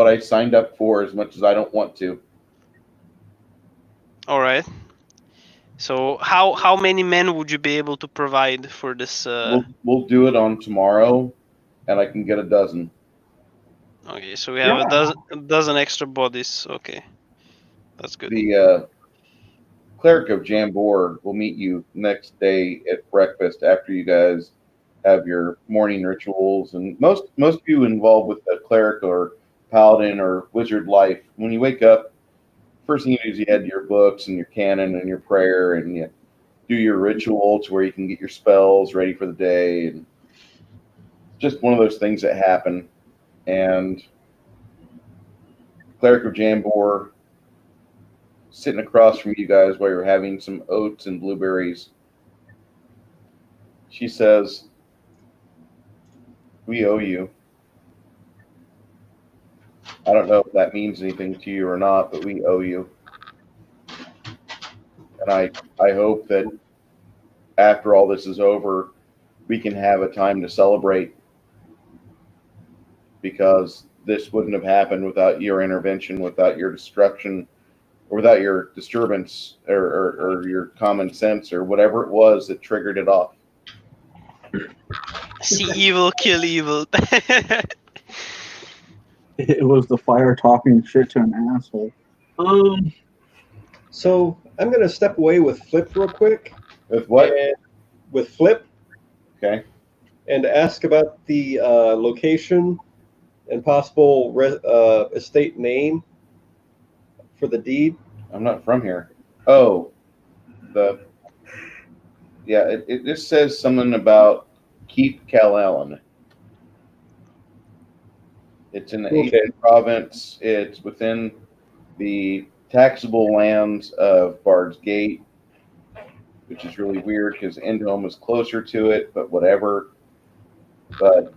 I signed up for, as much as I don't want to.
All right. So how many men would you be able to provide for this?
We'll do it on tomorrow, and I can get a dozen.
Okay, so we have a dozen extra bodies. Okay, that's good.
The cleric of Jambor will meet you next day at breakfast after you guys have your morning rituals, and most of you involved with a cleric or paladin or wizard life, when you wake up, first thing you do is you head to your books and your canon and your prayer, and you do your ritual to where you can get your spells ready for the day, and just one of those things that happen. And cleric of Jambor, sitting across from you guys while you're having some oats and blueberries, she says, we owe you. I don't know if that means anything to you or not, but we owe you. And I hope that after all this is over, we can have a time to celebrate, because this wouldn't have happened without your intervention, without your destruction, or without your disturbance, or your common sense, or whatever it was that triggered it off.
See evil, kill evil.
It was the fire talking shit to an asshole.
So I'm going to step away with Flip real quick.
With what?
And with Flip,
Okay.
and ask about the location and possible estate name for the deed.
I'm not from here. Oh, it just says something about Keep Calellen. It's in the
Okay.
Eastern Province. It's within the taxable lands of Bard's Gate, which is really weird because Endhome is closer to it, but whatever. But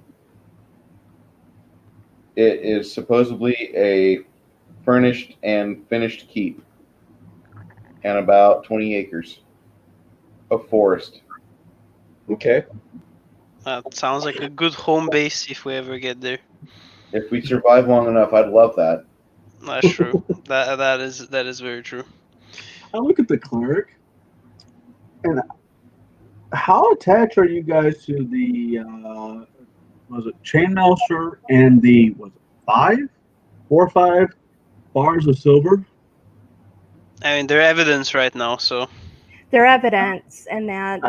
it is supposedly a furnished and finished keep and about 20 acres of forest.
Okay.
That sounds like a good home base if we ever get there.
If we survive long enough, I'd love that.
That's true. that is very true.
I look at the cleric, and how attached are you guys to the was it chainmail shirt and the was it 4 or 5 bars of silver?
I mean, they're evidence right now, so
They're evidence, and that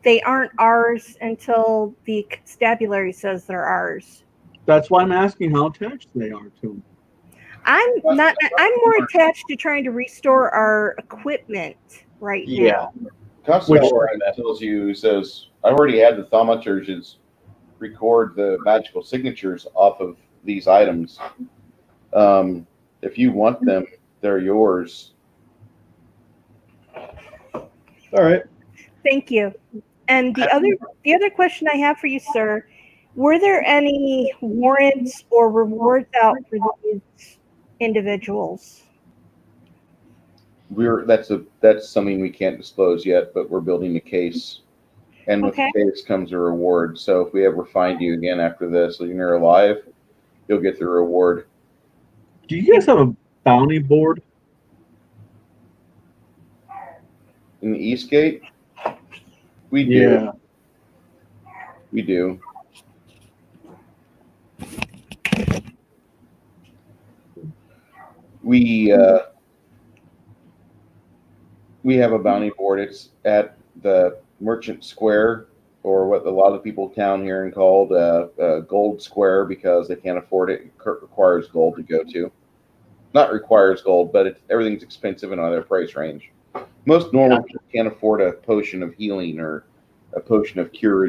they aren't ours until the constabulary says they're ours.
That's why I'm asking how attached they are to them.
I'm more attached to trying to restore our equipment right now.
Constable tells you, says, I already had the thaumaturges record the magical signatures off of these items. If you want them, they're yours.
All right.
Thank you. And the other question I have for you, sir, were there any warrants or rewards out for these individuals?
That's something we can't disclose yet, but we're building a case. And with the case comes a reward. So if we ever find you again after this and you're alive, you'll get the reward.
Do you guys have a bounty board?
In the Eastgate? We do.
Yeah.
We do. We have a bounty board. It's at the Merchant Square, or what a lot of people down here called Gold Square, because they can't afford it. It requires gold to go to. Not requires gold, but everything's expensive and on their price range. Most normal people can't afford a potion of healing or a potion of cure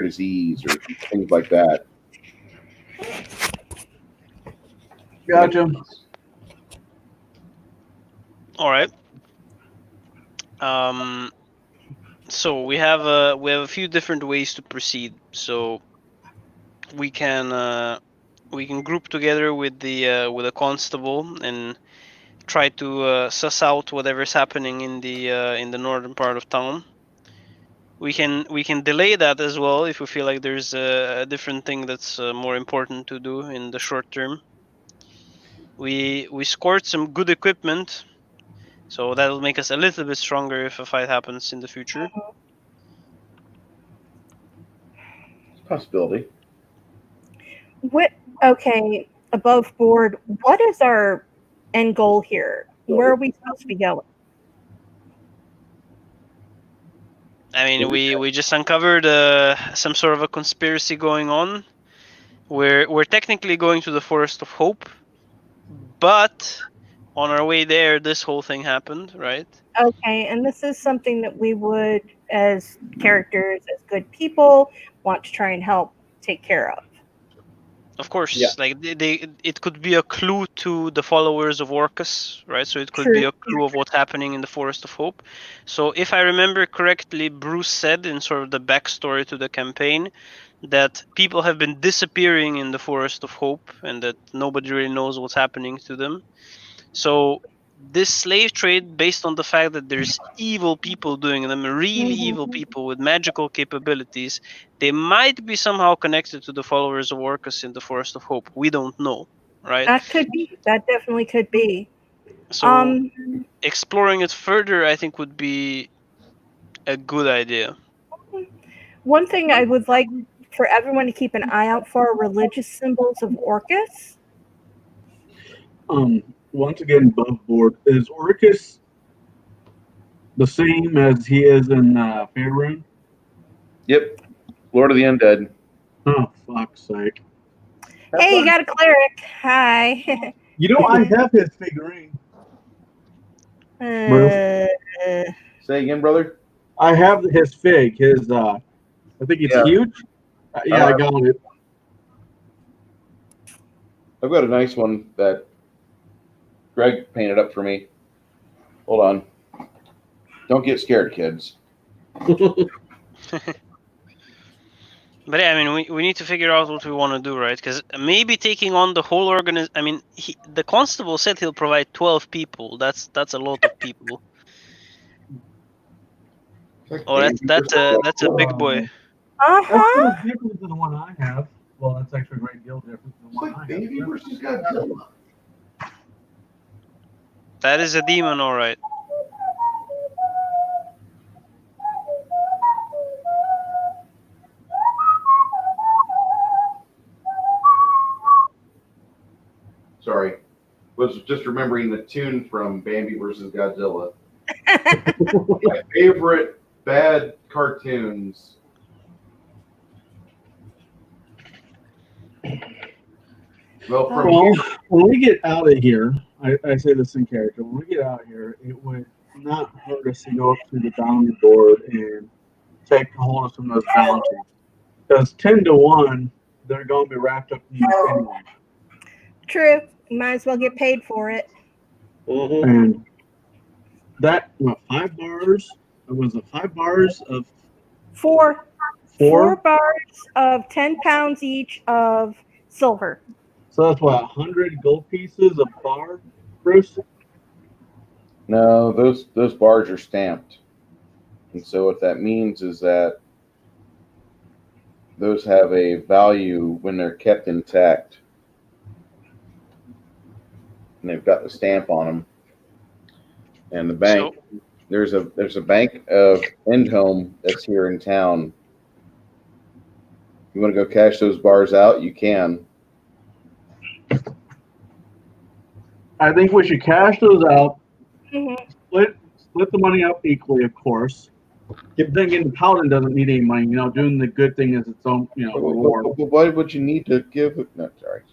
disease or things like that.
Gotcha.
all right. So we have a few different ways to proceed. So we can group together with the constable and try to suss out whatever's happening in the northern part of town. We can delay that as well if we feel like there's a different thing that's more important to do in the short term. We scored some good equipment, so that'll make us a little bit stronger if a fight happens in the future.
It's a possibility.
Okay, above board, what is our end goal here? Where are we supposed to be going?
I mean, we just uncovered some sort of a conspiracy going on. We're technically going to the Forest of Hope, but on our way there, this whole thing happened, right?
Okay, and this is something that we would, as characters, as good people, want to try and help take care of.
Of course,
Yeah.
like it could be a clue to the followers of Orcus, right? So it could be a clue of what's happening in the Forest of Hope. So if I remember correctly, Bruce said in sort of the backstory to the campaign that people have been disappearing in the Forest of Hope and that nobody really knows what's happening to them. So this slave trade, based on the fact that there's evil people doing them, really evil people with magical capabilities, they might be somehow connected to the followers of Orcus in the Forest of Hope. We don't know, right?
That could be. That definitely could be.
So exploring it further, I think, would be a good idea.
One thing I would like for everyone to keep an eye out for are religious symbols of Orcus.
Once again, above board, is Orcus the same as he is in Faerun?
Yep. Lord of the Undead.
Oh, fuck's sake.
Hey, you got a cleric. Hi.
You know, I have his figurine.
Say again, brother?
I have his fig. His, I think it's
Yeah.
huge. Yeah, I got it.
I've got a nice one that Greg painted up for me. Hold on. Don't get scared, kids.
But yeah, I mean, we need to figure out what we want to do, right? Because maybe taking on the whole organization. I mean, the constable said he'll provide 12 people. That's a lot of people. Oh, that's a big boy.
That's little different than the one I have. Well, that's actually a great deal different than the one I have.
Baby versus Godzilla.
That is a demon, all right.
Sorry. Was just remembering the tune from Bambi versus Godzilla. My favorite bad cartoons. Well, from
Well,
here,
when we get out of here, I say this in character, when we get out of here, it would not hurt us to go up to the bounty board and take hold of some of those bounties. Because 10 to 1, they're going to be wrapped up in this anyway.
True. You might as well get paid for it.
And that, what, 5 bars? Was it 5 bars of
Four
4?
bars of 10 pounds each of silver.
So that's what, 100 gold pieces a bar, Bruce?
no, those bars are stamped, and so what that means is that those have a value when they're kept intact, and they've got the stamp on them. And the bank, there's a bank of Endhome that's here in town. You want to go cash those bars out? You can.
I think we should cash those out,
Mm-hmm.
split the money up equally, of course. Then again, the paladin doesn't need any money. You know, doing the good thing is its own, reward.
Why would you need to give? No, sorry.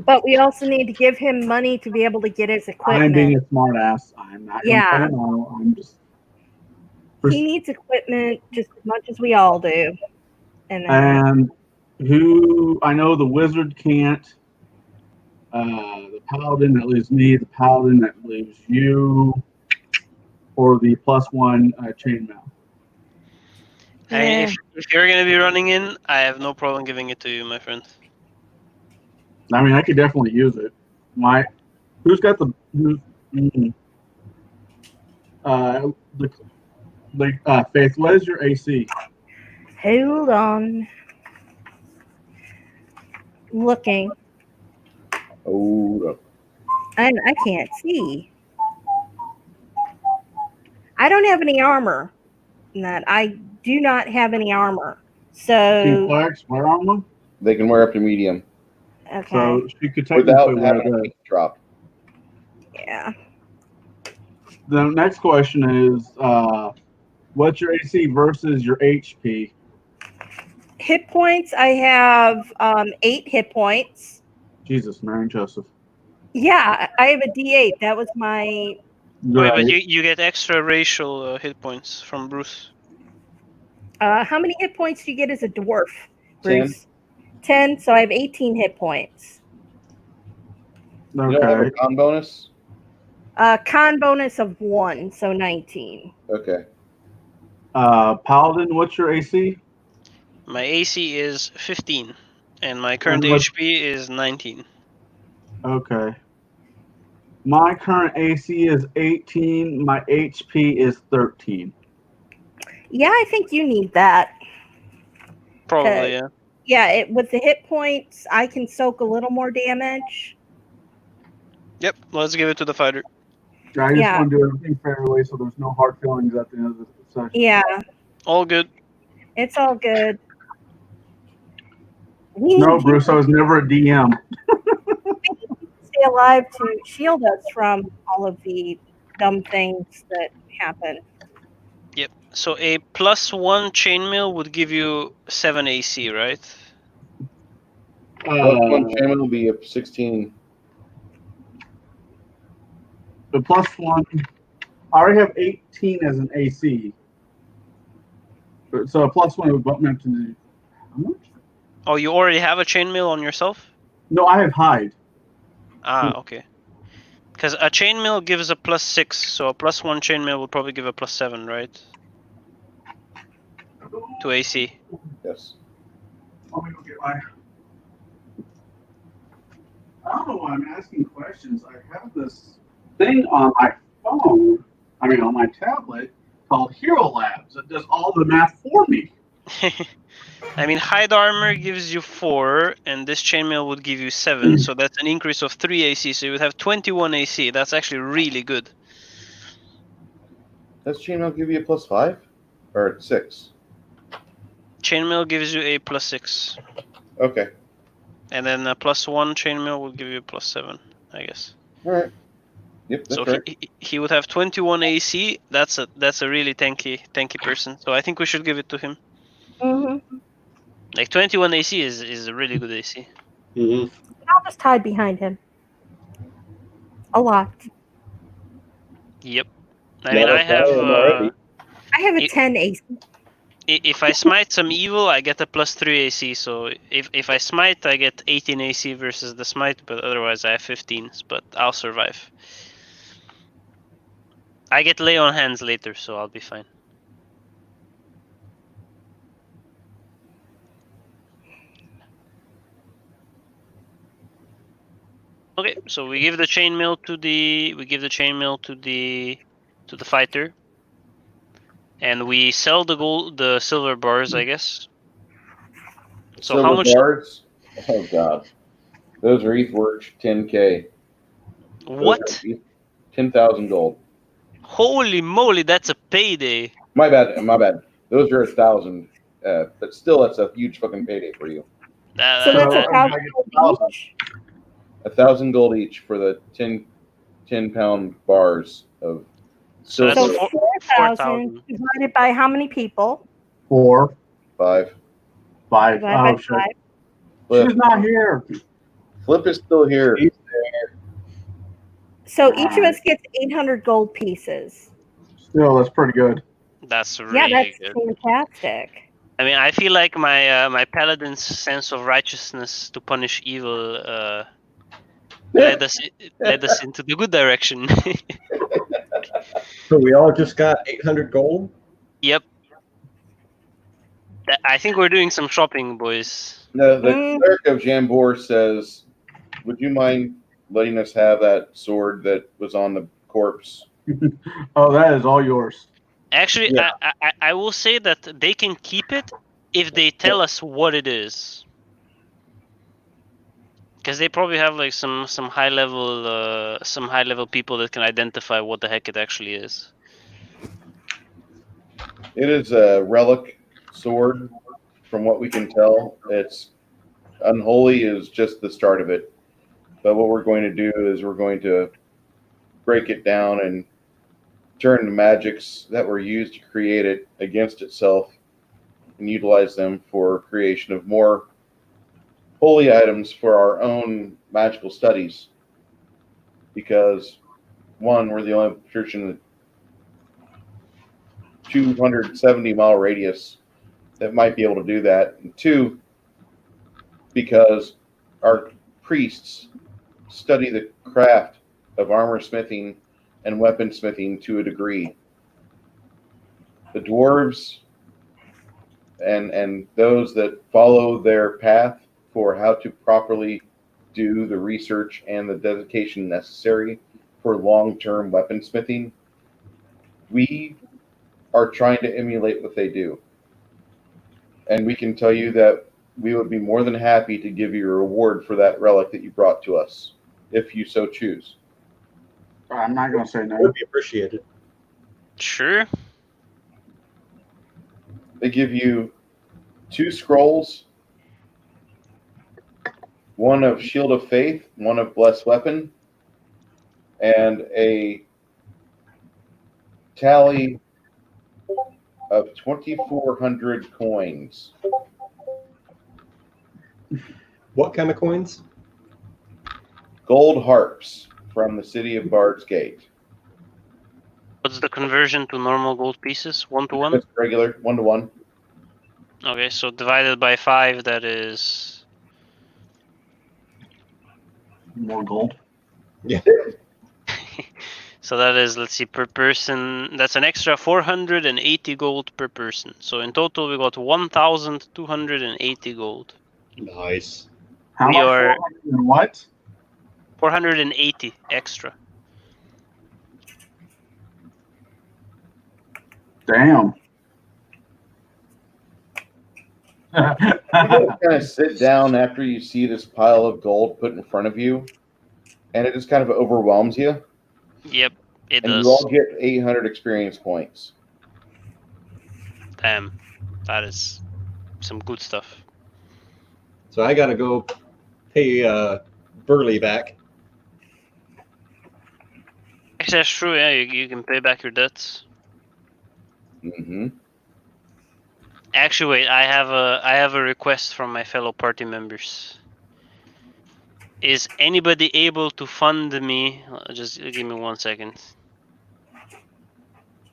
But we also need to give him money to be able to get his equipment.
I'm being a smart ass. I'm not.
Yeah.
I'm just.
He needs equipment just as much as we all do.
And who I know the wizard can't. The paladin that leaves me, the paladin that leaves you, or the +1 chainmail.
If you're gonna be running in, I have no problem giving it to you, my friend.
I mean, I could definitely use it. Who's got the Faith? What is your AC?
Hold on. Looking.
Hold up.
I can't see. I don't have any armor. I do not have any armor.
Team
So
Flags wear armor.
They can wear up to medium
okay.
So she could
without
technically wear
having
that.
a drop.
Yeah.
The next question is, what's your AC versus your HP?
Hit points. I have 8 hit points.
Jesus, Mary and Joseph.
Yeah, I have a D8. That was my.
Wait, but you get extra racial hit points from Bruce.
How many hit points do you get as a dwarf, Bruce? 10. So I have 18 hit points.
You don't have a con bonus?
Con bonus of 1, so 19.
Okay.
Paladin, what's your AC?
My AC is 15, and my current
And what-
HP is 19.
Okay. My current AC is 18. My HP is 13.
Yeah, I think you need that.
Probably, yeah.
Yeah, with the hit points, I can soak a little more damage.
Yep, let's give it to the fighter.
I just
Yeah.
want to do everything fairly so there's no hard feelings at the end of the session.
Yeah,
All good.
it's all good. We
No,
need
Bruce, I was never a DM.
to stay alive to shield us from all of the dumb things that happen.
Yep. So a +1 chainmail would give you 7 AC, right?
One chainmail will be a 16.
The +1, I already have 18 as an AC. So a +1 would bump me up to how much?
Oh, you already have a chainmail on yourself?
No, I have hide.
Ah, okay. Because a chainmail gives a +6, so a +1 chainmail would probably give a +7, right? To AC.
Yes.
Let me go get my. I don't know why I'm asking questions. I have this thing on my phone, on my tablet, called Hero Labs. It does all the math for me.
I mean, hide armor gives you 4, and this chainmail would give you 7, so that's an increase of 3 AC, so you would have 21 AC. That's actually really good.
Does chainmail give you a +5 or 6?
Chainmail gives you a +6,
Okay.
and then a +1 chainmail will give you a +7, I guess.
All right. Yep, that's
So
right.
he would have 21 AC. That's a really tanky person. So I think we should give it to him.
Mm-hmm.
Like 21 AC is a really good AC.
Mm-hmm.
I'll just hide behind him. A lot.
Yep. I mean, I have
I have a 10 AC.
if I smite some evil, I get a +3 AC. So if I smite, I get 18 AC versus the smite, but otherwise I have 15. But I'll survive. I get lay on hands later, so I'll be fine. Okay, so we give the chainmail to the fighter, and we sell the silver bars, I guess. So
Silver
how much?
bars? Oh god, those are ETH worth 10K.
What?
10,000 gold.
Holy moly, that's a payday.
My bad. Those are 1,000, but still, that's a huge fucking payday for you.
So that's
So-
1,000 each?
1,000 gold each for the 10-pound bars of
So
silver.
that's
So
4,000.
4,000 divided by how many people?
4,
5.
5.
Divided
Oh,
by
shit.
5.
Flip.
She's not here.
Flip is still here.
So each of us gets 800 gold pieces.
Still, that's pretty good.
That's really
Yeah, that's
good.
fantastic.
I mean, I feel like my paladin's sense of righteousness to punish evil led us into the good direction.
So we all just got 800 gold.
Yep. I think we're doing some shopping, boys.
The cleric of Jambor says, "Would you mind letting us have that sword that was on the corpse?"
Oh, that is all yours.
Actually,
Yeah.
I will say that they can keep it if they tell us what it is. Because they probably have like some high level people that can identify what the heck it actually is.
It is a relic sword, from what we can tell. It's unholy is just the start of it. But what we're going to do is we're going to break it down and turn the magics that were used to create it against itself and utilize them for creation of more holy items for our own magical studies. Because, one, we're the only church in the 270-mile radius that might be able to do that. And two, because our priests study the craft of armor smithing and weapon smithing to a degree. The dwarves and those that follow their path for how to properly do the research and the dedication necessary for long-term weaponsmithing. We are trying to emulate what they do. And we can tell you that we would be more than happy to give you a reward for that relic that you brought to us, if you so choose.
I'm not going to say
It
no.
would be appreciated.
Sure.
They give you 2 scrolls, one of Shield of Faith, one of Blessed Weapon, and a tally of 2,400 coins.
What kind of coins?
Gold harps from the city of Eastgate.
What's the conversion to normal gold pieces? 1 to 1?
Just regular, 1 to 1.
Okay, so divided by 5, that is...
More gold.
So that is, let's see, per person, that's an extra 480 gold per person. So in total, we got 1,280 gold.
Nice.
How
We
much?
are-
400 and what?
480 extra.
Damn.
You kind of sit down after you see this pile of gold put in front of you, and it just kind of overwhelms you.
Yep, it
And
does.
you all get 800 experience points.
Damn, that is some good stuff.
So I got to go pay Burley back.
Actually, that's true. Yeah, you can pay back your debts.
Mm-hmm.
Actually, wait. I have a request from my fellow party members. Is anybody able to fund me? Just give me 1 second.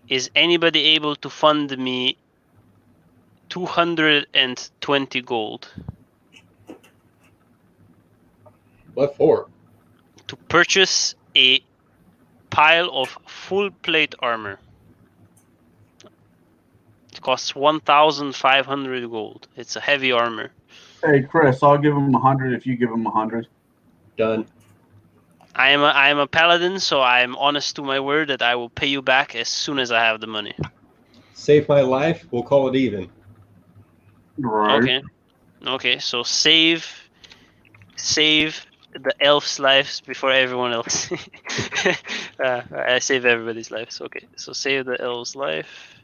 Is anybody able to fund me 220 gold
What for?
to purchase a pile of full plate armor? It costs 1,500 gold. It's a heavy armor.
Hey, Chris, I'll give him 100 if you give him 100.
Done.
I am a paladin, so I am honest to my word that I will pay you back as soon as I have the money.
Save my life. We'll call it even.
Right.
Okay. So save the elf's lives before everyone else. I save everybody's lives. Okay. So save the elf's life.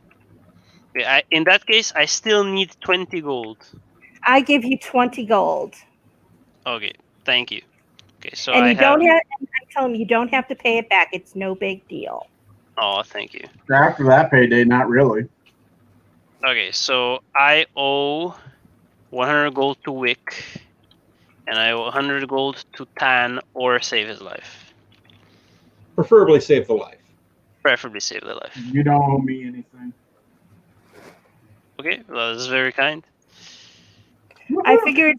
Okay, in that case, I still need 20 gold.
I give you 20 gold.
Okay. Thank you. Okay. So
And
I
you don't have, I'm telling you don't have to pay it back. It's no big deal.
Oh, thank you.
After that payday, not really.
Okay, so I owe 100 gold to Wick, and I owe 100 gold to Tan or save his life.
Preferably save the life.
Preferably save the life.
You don't owe me anything.
Okay, well, this is very kind.
I figure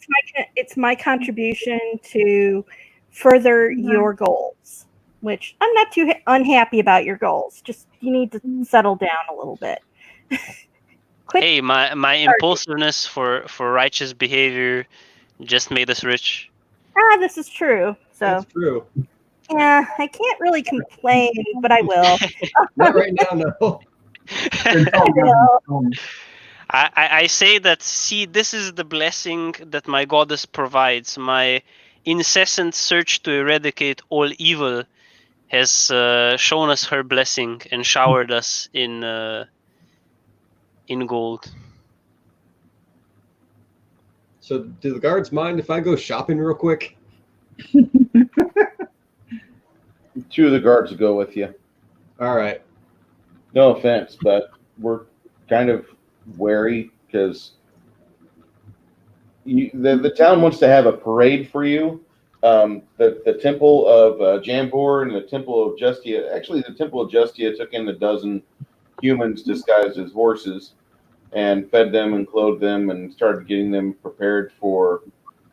it's my contribution to further your goals, which I'm not too unhappy about your goals. Just you need to settle down a little bit. Quit.
Hey, my impulsiveness for righteous behavior just made us rich.
This is true. So
That's true.
yeah, I can't really complain, but I will.
Not right now, no.
Until you guys-
I say that, see, this is the blessing that my goddess provides. My incessant search to eradicate all evil has shown us her blessing and showered us in gold.
So do the guards mind if I go shopping real quick?
2 of the guards will go with you.
All right.
No offense, but we're kind of wary because the town wants to have a parade for you. The Temple of Jambor and the Temple of Justia. Actually, the Temple of Justia took in a dozen humans disguised as horses and fed them and clothed them and started getting them prepared for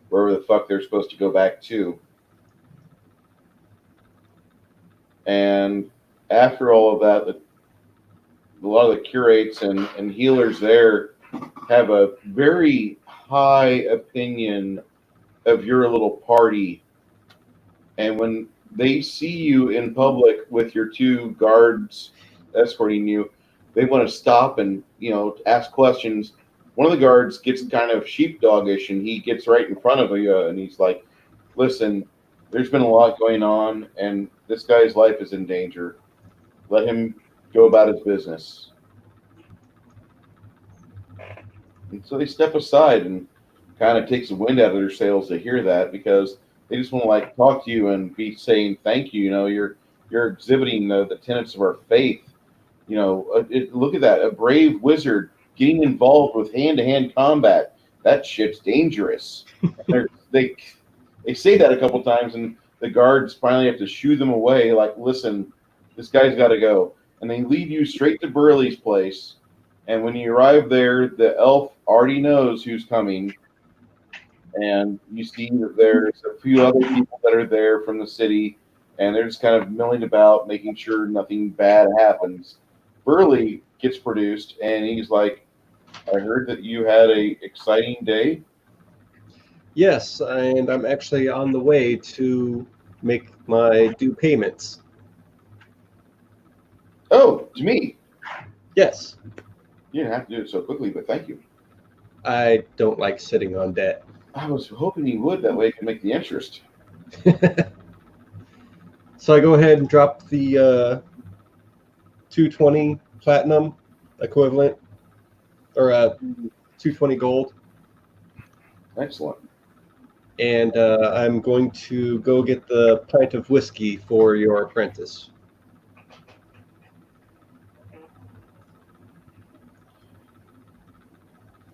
wherever the fuck they're supposed to go back to. And after all of that, a lot of the curates and healers there have a very high opinion of your little party. And when they see you in public with your two guards escorting you, they want to stop and ask questions. One of the guards gets kind of sheepdogish, and he gets right in front of you, and he's like, "Listen, there's been a lot going on, and this guy's life is in danger. Let him go about his business." And so they step aside and kind of takes the wind out of their sails to hear that, because they just want to talk to you and be saying thank you. You're exhibiting the tenets of our faith. Look at that, a brave wizard getting involved with hand-to-hand combat. That shit's dangerous. They say that a couple times, and the guards finally have to shoo them away. Like, listen, this guy's got to go, and they lead you straight to Burley's place. And when you arrive there, the elf already knows who's coming. And you see that there's a few other people that are there from the city, and they're just kind of milling about, making sure nothing bad happens. Burley gets produced, and he's like, "I heard that you had a exciting day."
Yes, and I'm actually on the way to make my due payments.
Oh, to me.
Yes.
You didn't have to do it so quickly, but thank you.
I don't like sitting on debt.
I was hoping you would. That way you can make the interest.
So I go ahead and drop the 220 platinum equivalent, or 220 gold.
Excellent.
And I'm going to go get the pint of whiskey for your apprentice.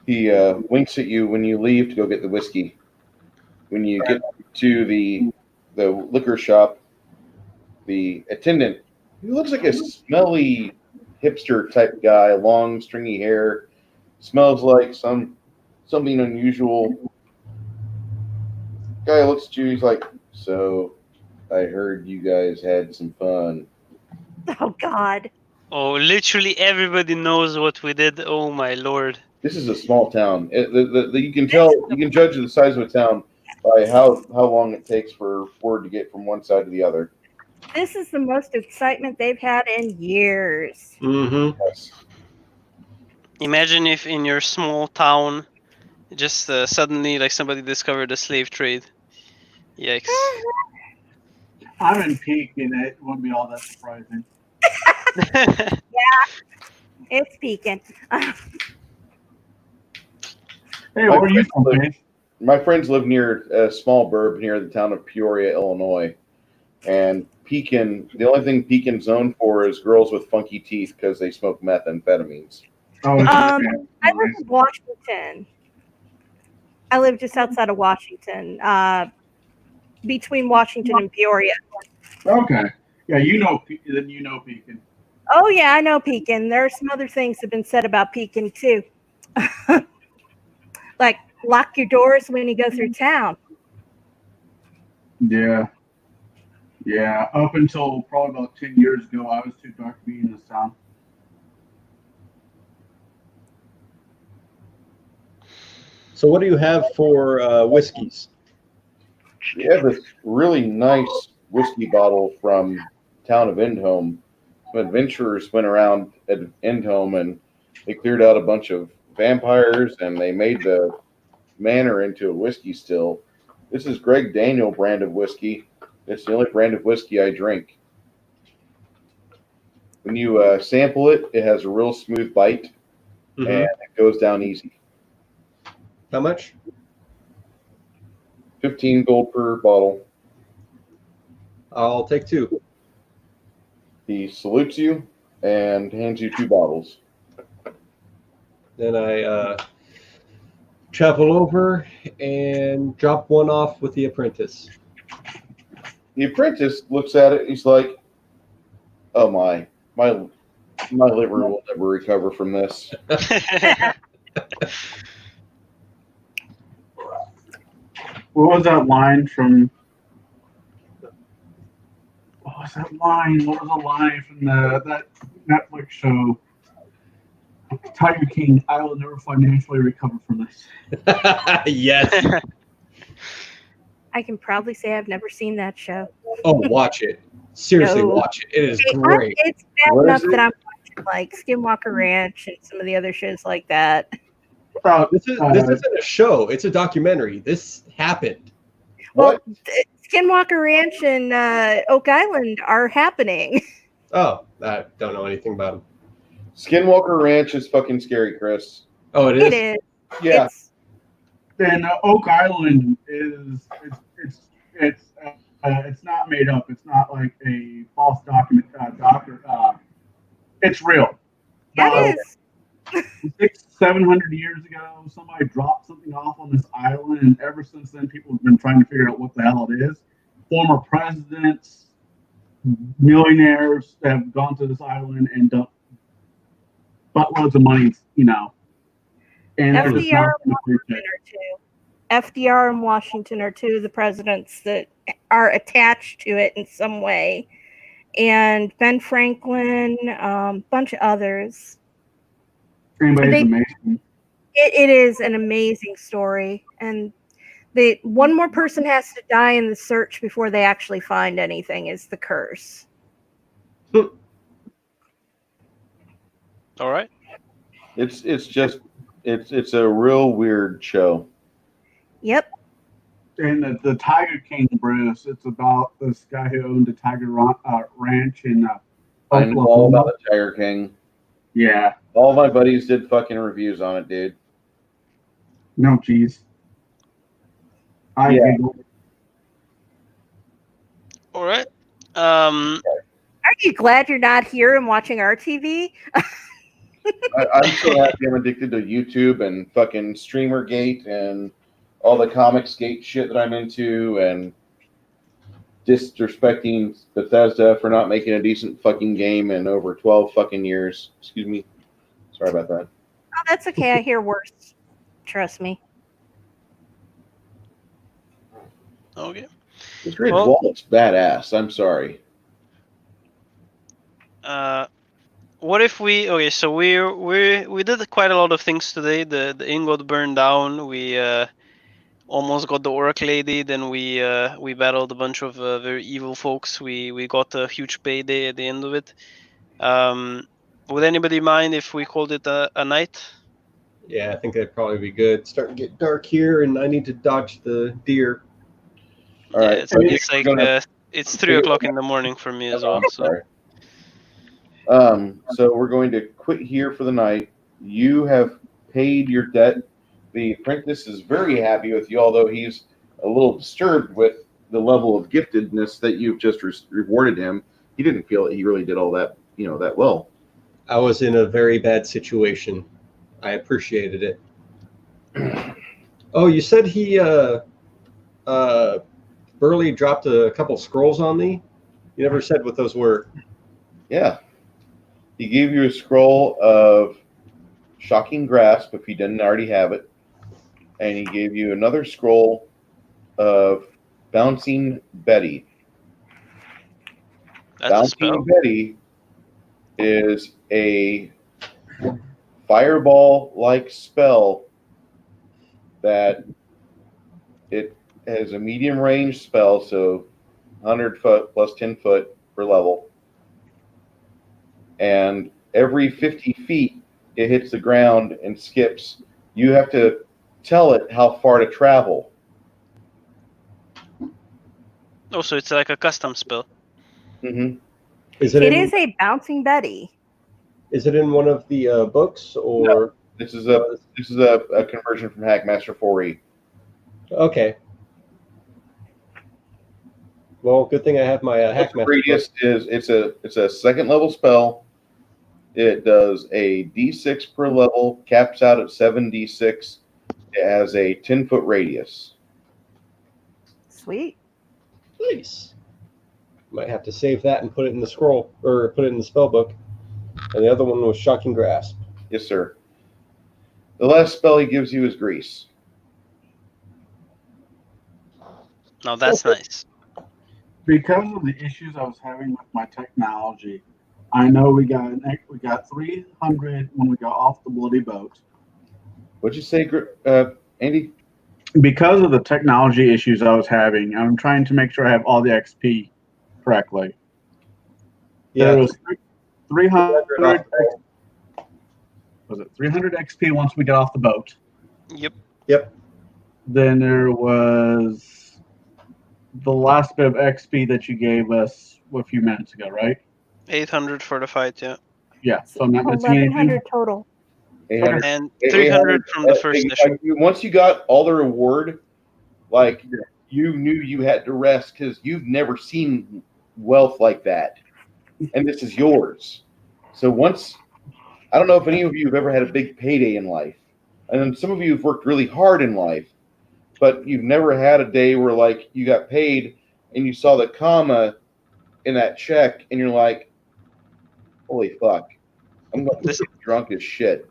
He winks at you when you leave to go get the whiskey. When you get to the liquor shop, the attendant, he looks like a smelly hipster type guy, long stringy hair, smells like something unusual. Guy looks at you, he's like, "So, I heard you guys had some fun."
Oh God.
Oh, literally everybody knows what we did. Oh my lord.
This is a small town. You can judge the size of a town by how long it takes for word to get from one side to the other.
This is the most excitement they've had in years.
Mm-hmm.
Yes.
Imagine if in your small town, just suddenly somebody discovered the slave trade. Yikes.
I'm in peak, and it wouldn't be all that surprising.
It's peaking.
Hey, where are you from, Paige?
My friends live near a small burb near the town of Peoria, Illinois. And Pekin, the only thing Pekin's known for is girls with funky teeth because they smoke methamphetamines.
Oh,
I live in Washington. I live just outside of Washington, between Washington and Peoria.
okay. Yeah, then you know Pekin.
Oh yeah, I know Pekin. There are some other things that have been said about Pekin too. Like lock your doors when you go through town.
Yeah. Yeah, up until probably about 10 years ago, I was too dark to be in this town.
So what do you have for whiskeys?
We have this really nice whiskey bottle from town of Endhome. Some adventurers went around at Endhome and they cleared out a bunch of vampires and they made the manor into a whiskey still. This is Greg Daniel brand of whiskey. It's the only brand of whiskey I drink. When you sample it, it has a real smooth bite and it goes down easy.
How much?
15 gold per bottle.
I'll take 2.
He salutes you and hands you 2 bottles.
Then I travel over and drop one off with the apprentice.
The apprentice looks at it. He's like, "Oh my liver will never recover from this."
What was that line from? What was that line? What was the line from that Netflix show? Tiger King. I will never financially recover from this.
Yes.
I can proudly say I've never seen that show.
Oh, watch it. Seriously,
No.
watch it. It is
Hey,
great.
it's bad
Where
enough
is it?
that I'm watching like Skinwalker Ranch and some of the other shows like that.
This isn't a show. It's a documentary. This happened.
What?
Well, Skinwalker Ranch and Oak Island are happening.
Oh, I don't know anything about them.
Skinwalker Ranch is fucking scary, Chris.
Oh, it
It
is?
is.
Yeah.
Then Oak Island it's not made up. It's not like a false document. It's real.
That
About
is.
600-700 years ago, somebody dropped something off on this island, and ever since then, people have been trying to figure out what the hell it is. Former presidents, millionaires have gone to this island and dumped buttloads of money, And it was
FDR
not
FDR and Washington are two of the presidents that are attached to it in some way. And Ben Franklin, bunch of others.
anybody's amazing.
It is an amazing story. And one more person has to die in the search before they actually find anything is the curse.
All right.
It's a real weird show.
Yep.
And the Tiger King, Bruce, it's about this guy who owned a tiger ranch in
I know all about the Tiger King.
Yeah.
All my buddies did fucking reviews on it, dude.
No, geez.
Yeah.
All right.
Are you glad you're not here and watching our TV?
I'm so happy I'm addicted to YouTube and fucking Streamergate and all the Comicsgate shit that I'm into and disrespecting Bethesda for not making a decent fucking game in over 12 fucking years. Excuse me. Sorry about that.
Oh, that's okay. I hear worse. Trust me.
Okay.
This Great
Well-
Walt's badass. I'm sorry.
What if we so we did quite a lot of things today. The inn got burned down. We almost got the orc lady. Then we battled a bunch of very evil folks. We got a huge payday at the end of it. Would anybody mind if we called it a night?
Yeah, I think that'd probably be good. It's starting to get dark here, and I need to dodge the deer.
All right.
Yeah, it's like it's 3 o'clock in the morning for me as well. So
Sorry. So we're going to quit here for the night. You have paid your debt. The apprentice is very happy with you, although he's a little disturbed with the level of giftedness that you've just rewarded him. He didn't feel that he really did all that, that well.
I was in a very bad situation. I appreciated it. Oh, you said he Burley dropped a couple scrolls on me? You never said what those were.
Yeah. He gave you a scroll of Shocking Grasp if he didn't already have it. And he gave you another scroll of Bouncing Betty.
that's a spell.
Bouncing Betty is a fireball-like spell that it has a medium range spell, so 100 foot plus 10 foot per level. And every 50 feet, it hits the ground and skips. You have to tell it how far to travel.
Oh, so it's like a custom spell.
Mm-hmm.
Is
It
in,
is a bouncing Betty.
Is it in one of the books or?
No. This is a conversion from Hackmaster 4E.
Okay. Well, good thing I have my Hackmaster.
Radius is it's a second level spell. It does a D6 per level, caps out at 7d6. It has a 10-foot radius.
Sweet.
Nice. Might have to save that and put it in the scroll or put it in the spell book. And the other one was Shocking Grasp.
Yes, sir. The last spell he gives you is Grease.
Now that's nice.
Because of the issues I was having with my technology, I know we got 300 when we got off the bloody boat.
What'd you say, Andy?
Because of the technology issues I was having, I'm trying to make sure I have all the XP correctly.
Yeah,
There was 300.
300 off.
Was it 300 XP once we got off the boat?
Yep.
Yep.
Then there was the last bit of XP that you gave us a few minutes ago, right?
800 for the fight, yeah.
Yeah. So I'm not missing anything.
1,100 total.
800.
And 300 from the first session.
Like, once you got all the reward, like you knew you had to rest because you've never seen wealth like that, and this is yours. So once, I don't know if any of you have ever had a big payday in life, and then some of you have worked really hard in life, but you've never had a day where like you got paid and you saw the comma in that check, and you're like, "Holy fuck, I'm going to get drunk as shit."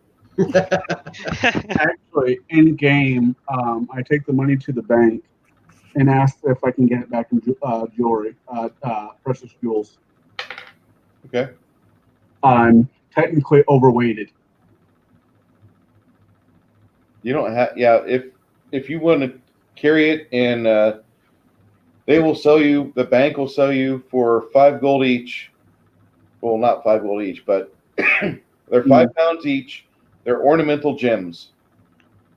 Actually, in game, I take the money to the bank and ask if I can get it back in jewelry, precious jewels.
Okay.
I'm technically overweighted.
You don't have, yeah. If you want to carry it, and they will sell you, the bank will sell you for 5 gold each. Well, not 5 gold each, but they're 5 pounds each. They're ornamental gems.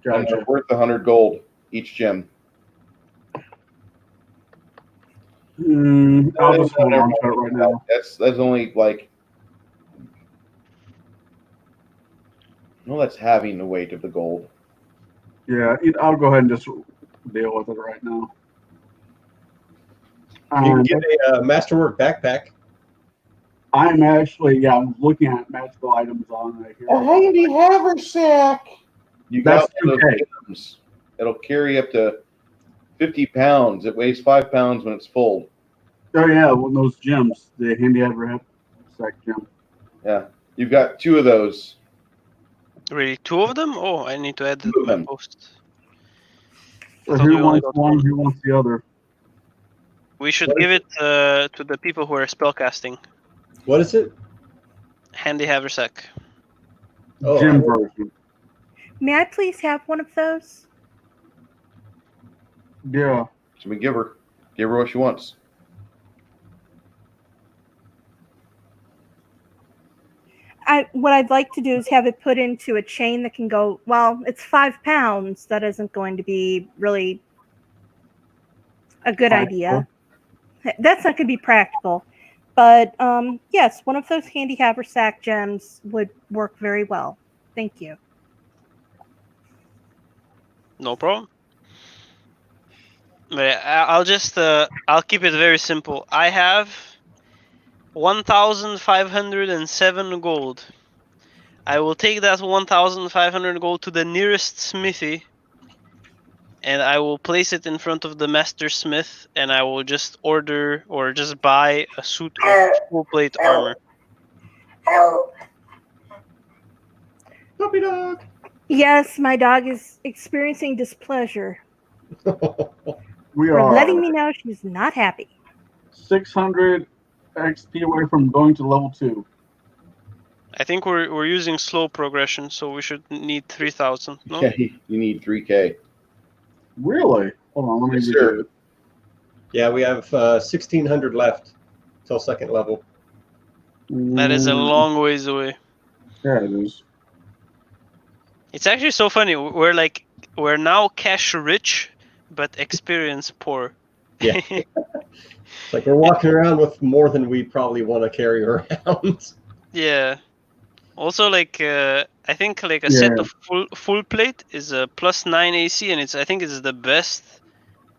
And they're worth 100 gold each gem.
I'll just hold on to it right now.
That's only like, no, that's having the weight of the gold.
Yeah, I'll go ahead and just deal with it right now.
You can get a masterwork backpack.
I'm actually, I'm looking at magical items on right here.
A handy haversack. You
That's
got one of
2K.
those gems. It'll carry up to 50 pounds. It weighs 5 pounds when it's full.
Oh yeah, one of those gems, the handy haversack gem.
Yeah, you've got 2 of those.
Really, 2 of them? Oh, I need to add
2 of
my
them.
post.
So
thought we
who
only
wants
got
one?
one.
Who wants the other?
We should
What
give it to the people who are spellcasting.
What is it?
Handy haversack.
Oh,
Gem
I-
version.
May I please have one of those?
Yeah.
So we give her what she wants.
What I'd like to do is have it put into a chain that can go, well, it's 5 pounds. That isn't going to be really a good idea. That's not going to be practical. But yes, one of those handy haversack gems would work very well. Thank you.
No problem. But I'll just I'll keep it very simple. I have 1,507 gold. I will take that 1,500 gold to the nearest smithy, and I will place it in front of the master smith, and I will just order or just buy a suit of full plate armor.
Puppy dog.
Yes, my dog is experiencing displeasure.
We
For
are
letting me know she's not happy.
600 XP away from going to level 2.
I think we're using slow progression, so we should need 3,000. No?
Yeah, you need 3K.
Really? Hold on, let me
Yes,
redo
sir.
it.
Yeah, we have 1,600 left till 2nd level.
That is a long ways away.
There it is.
It's actually so funny. We're now cash rich, but experience poor.
Yeah. It's like we're walking around with more than we probably want to carry around.
Yeah. Also, I think a set of full plate is a +9 AC, and I think it's the best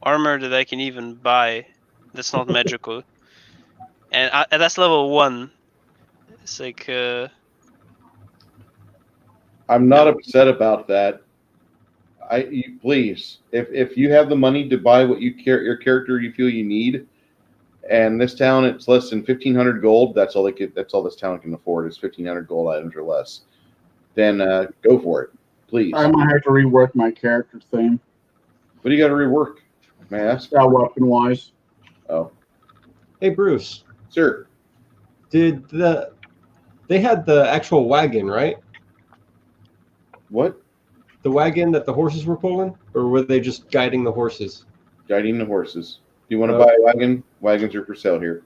armor that I can even buy. That's not magical, and that's level 1. It's like
I'm not upset about that. Please, if you have the money to buy what your character you feel you need, and this town it's less than 1,500 gold. That's all this town can afford is 1,500 gold items or less. Then go for it, please.
I might have to rework my character theme.
What do you got to rework? May I ask?
Weapon wise.
Oh,
Hey, Bruce,
sir.
they had the actual wagon, right?
What?
the wagon that the horses were pulling, or were they just guiding the horses?
Guiding the horses. Do you want to buy a wagon? Wagons are for sale here.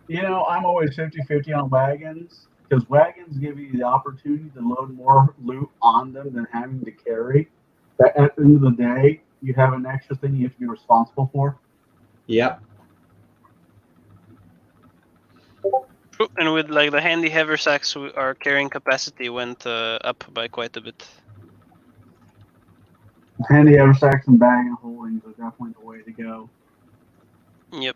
You know, I'm always 50-50 on wagons because wagons give you the opportunity to load more loot on them than having to carry. But at the end of the day, you have an extra thing you have to be responsible for.
Yep.
True, and with like the handy haversacks, our carrying capacity went up by quite a bit.
Handy haversacks and bag and holdings are definitely the way to go.
Yep.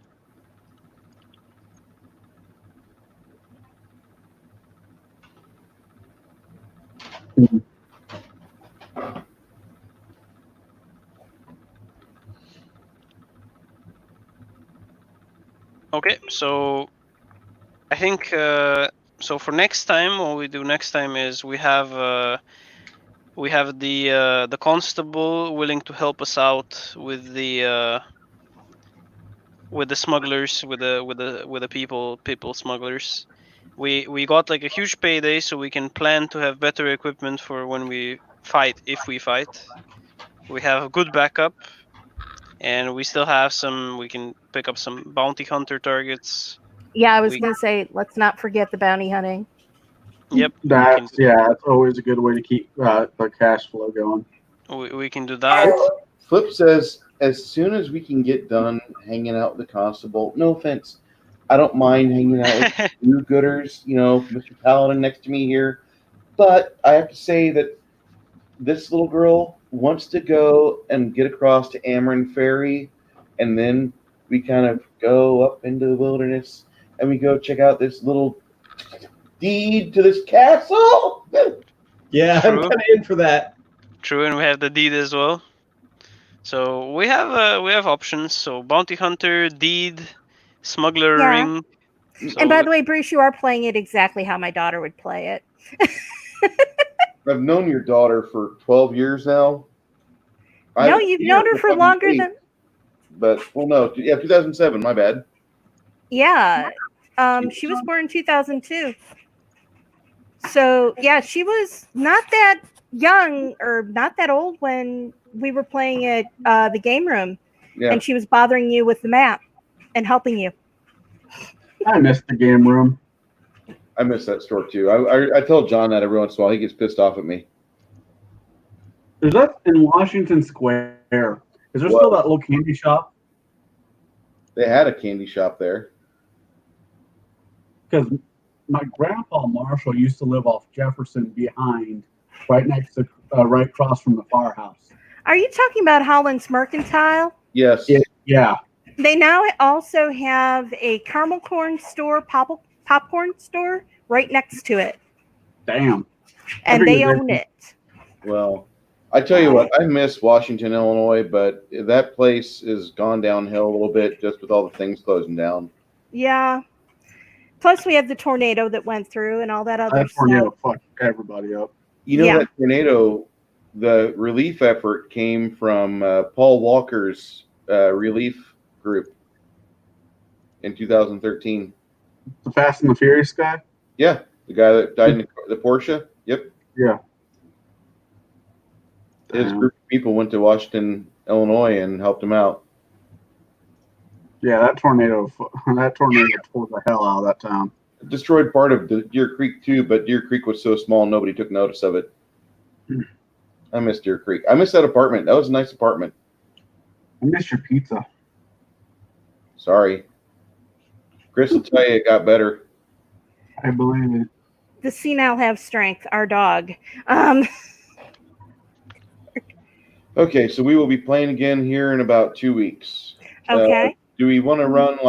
Okay, so I think so. For next time, what we do next time is we have the constable willing to help us out with the smugglers, with the people smugglers. We got like a huge payday, so we can plan to have better equipment for when we fight, if we fight. We have a good backup, and we still have some. We can pick up some bounty hunter targets.
Yeah, I was
We-
going to say, let's not forget the bounty hunting.
Yep.
That's always a good way to keep the cash flow going.
We can do that.
Flip says, as soon as we can get done hanging out with the constable, no offense, I don't mind hanging out with you gooders, you know, Mr. Paladin next to me here. But I have to say that this little girl wants to go and get across to Amarin Ferry, and then we kind of go up into the wilderness and we go check out this little deed to this castle.
Yeah, I'm
True.
kind of in for that.
True, and we have the deed as well. So we have options. So bounty hunter, deed, smuggler
Yeah.
ring.
And by the way, Bruce, you are playing it exactly how my daughter would play it.
I've known your daughter for 12 years now.
No, you've known her for longer than.
But, well, no, yeah, 2007, my bad.
Yeah. She was born in 2002. So, yeah, she was not that young or not that old when we were playing at the game room.
Yeah.
And she was bothering you with the map and helping you.
I missed the game room.
I miss that store, too. I tell John that every once in a while. He gets pissed off at me.
Is that in Washington Square? Is there still that little candy shop?
They had a candy shop there.
Because my grandpa Marshall used to live off Jefferson behind, right next to, right across from the firehouse.
Are you talking about Holland's Mercantile?
Yes.
Yeah.
They now also have a caramel corn store, popcorn store right next to it.
Damn.
And they own it.
Well, I tell you what, I miss Washington, Illinois, but that place has gone downhill a little bit just with all the things closing down.
Yeah. Plus, we had the tornado that went through and all that other
That tornado
stuff.
fucked everybody up.
You know,
Yeah.
that tornado, the relief effort came from Paul Walker's relief group in 2013.
The Fast and the Furious guy?
Yeah, the guy that died in the Porsche. Yep.
Yeah.
His group of people went to Washington, Illinois, and helped him out.
Yeah, that tornado tore the hell out of that town.
It destroyed part of the Deer Creek too, but Deer Creek was so small nobody took notice of it. I miss Deer Creek. I miss that apartment. That was a nice apartment.
I miss your pizza.
Sorry. Chris will tell you it got better.
I believe it.
The senile have strength, our dog.
Okay, so we will be playing again here in about 2 weeks.
Okay.
Do we want to run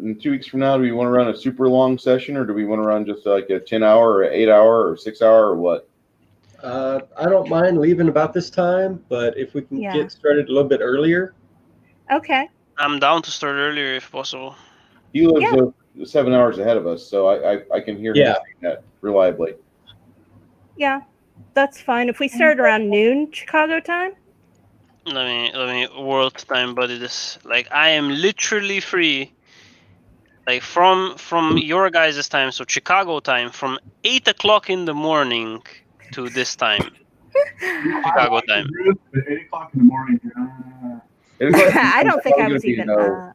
in 2 weeks from now, do we want to run a super long session, or do we want to run just like a 10-hour or 8-hour or 6-hour or what?
I don't mind leaving about this time, but if we can get started a little bit earlier.
Okay.
I'm down to start earlier if possible.
He lives 7 hours ahead of us, so I can hear him saying that reliably.
Yeah, that's fine. If we start around noon Chicago time.
Let me world time buddy this. Like I am literally free. Like from your guys' time, so Chicago time, from 8 o'clock in the morning to this time. Chicago time.
At 8 o'clock in the morning.
8 o'clock
I don't think I
gonna
was
be
even.
no.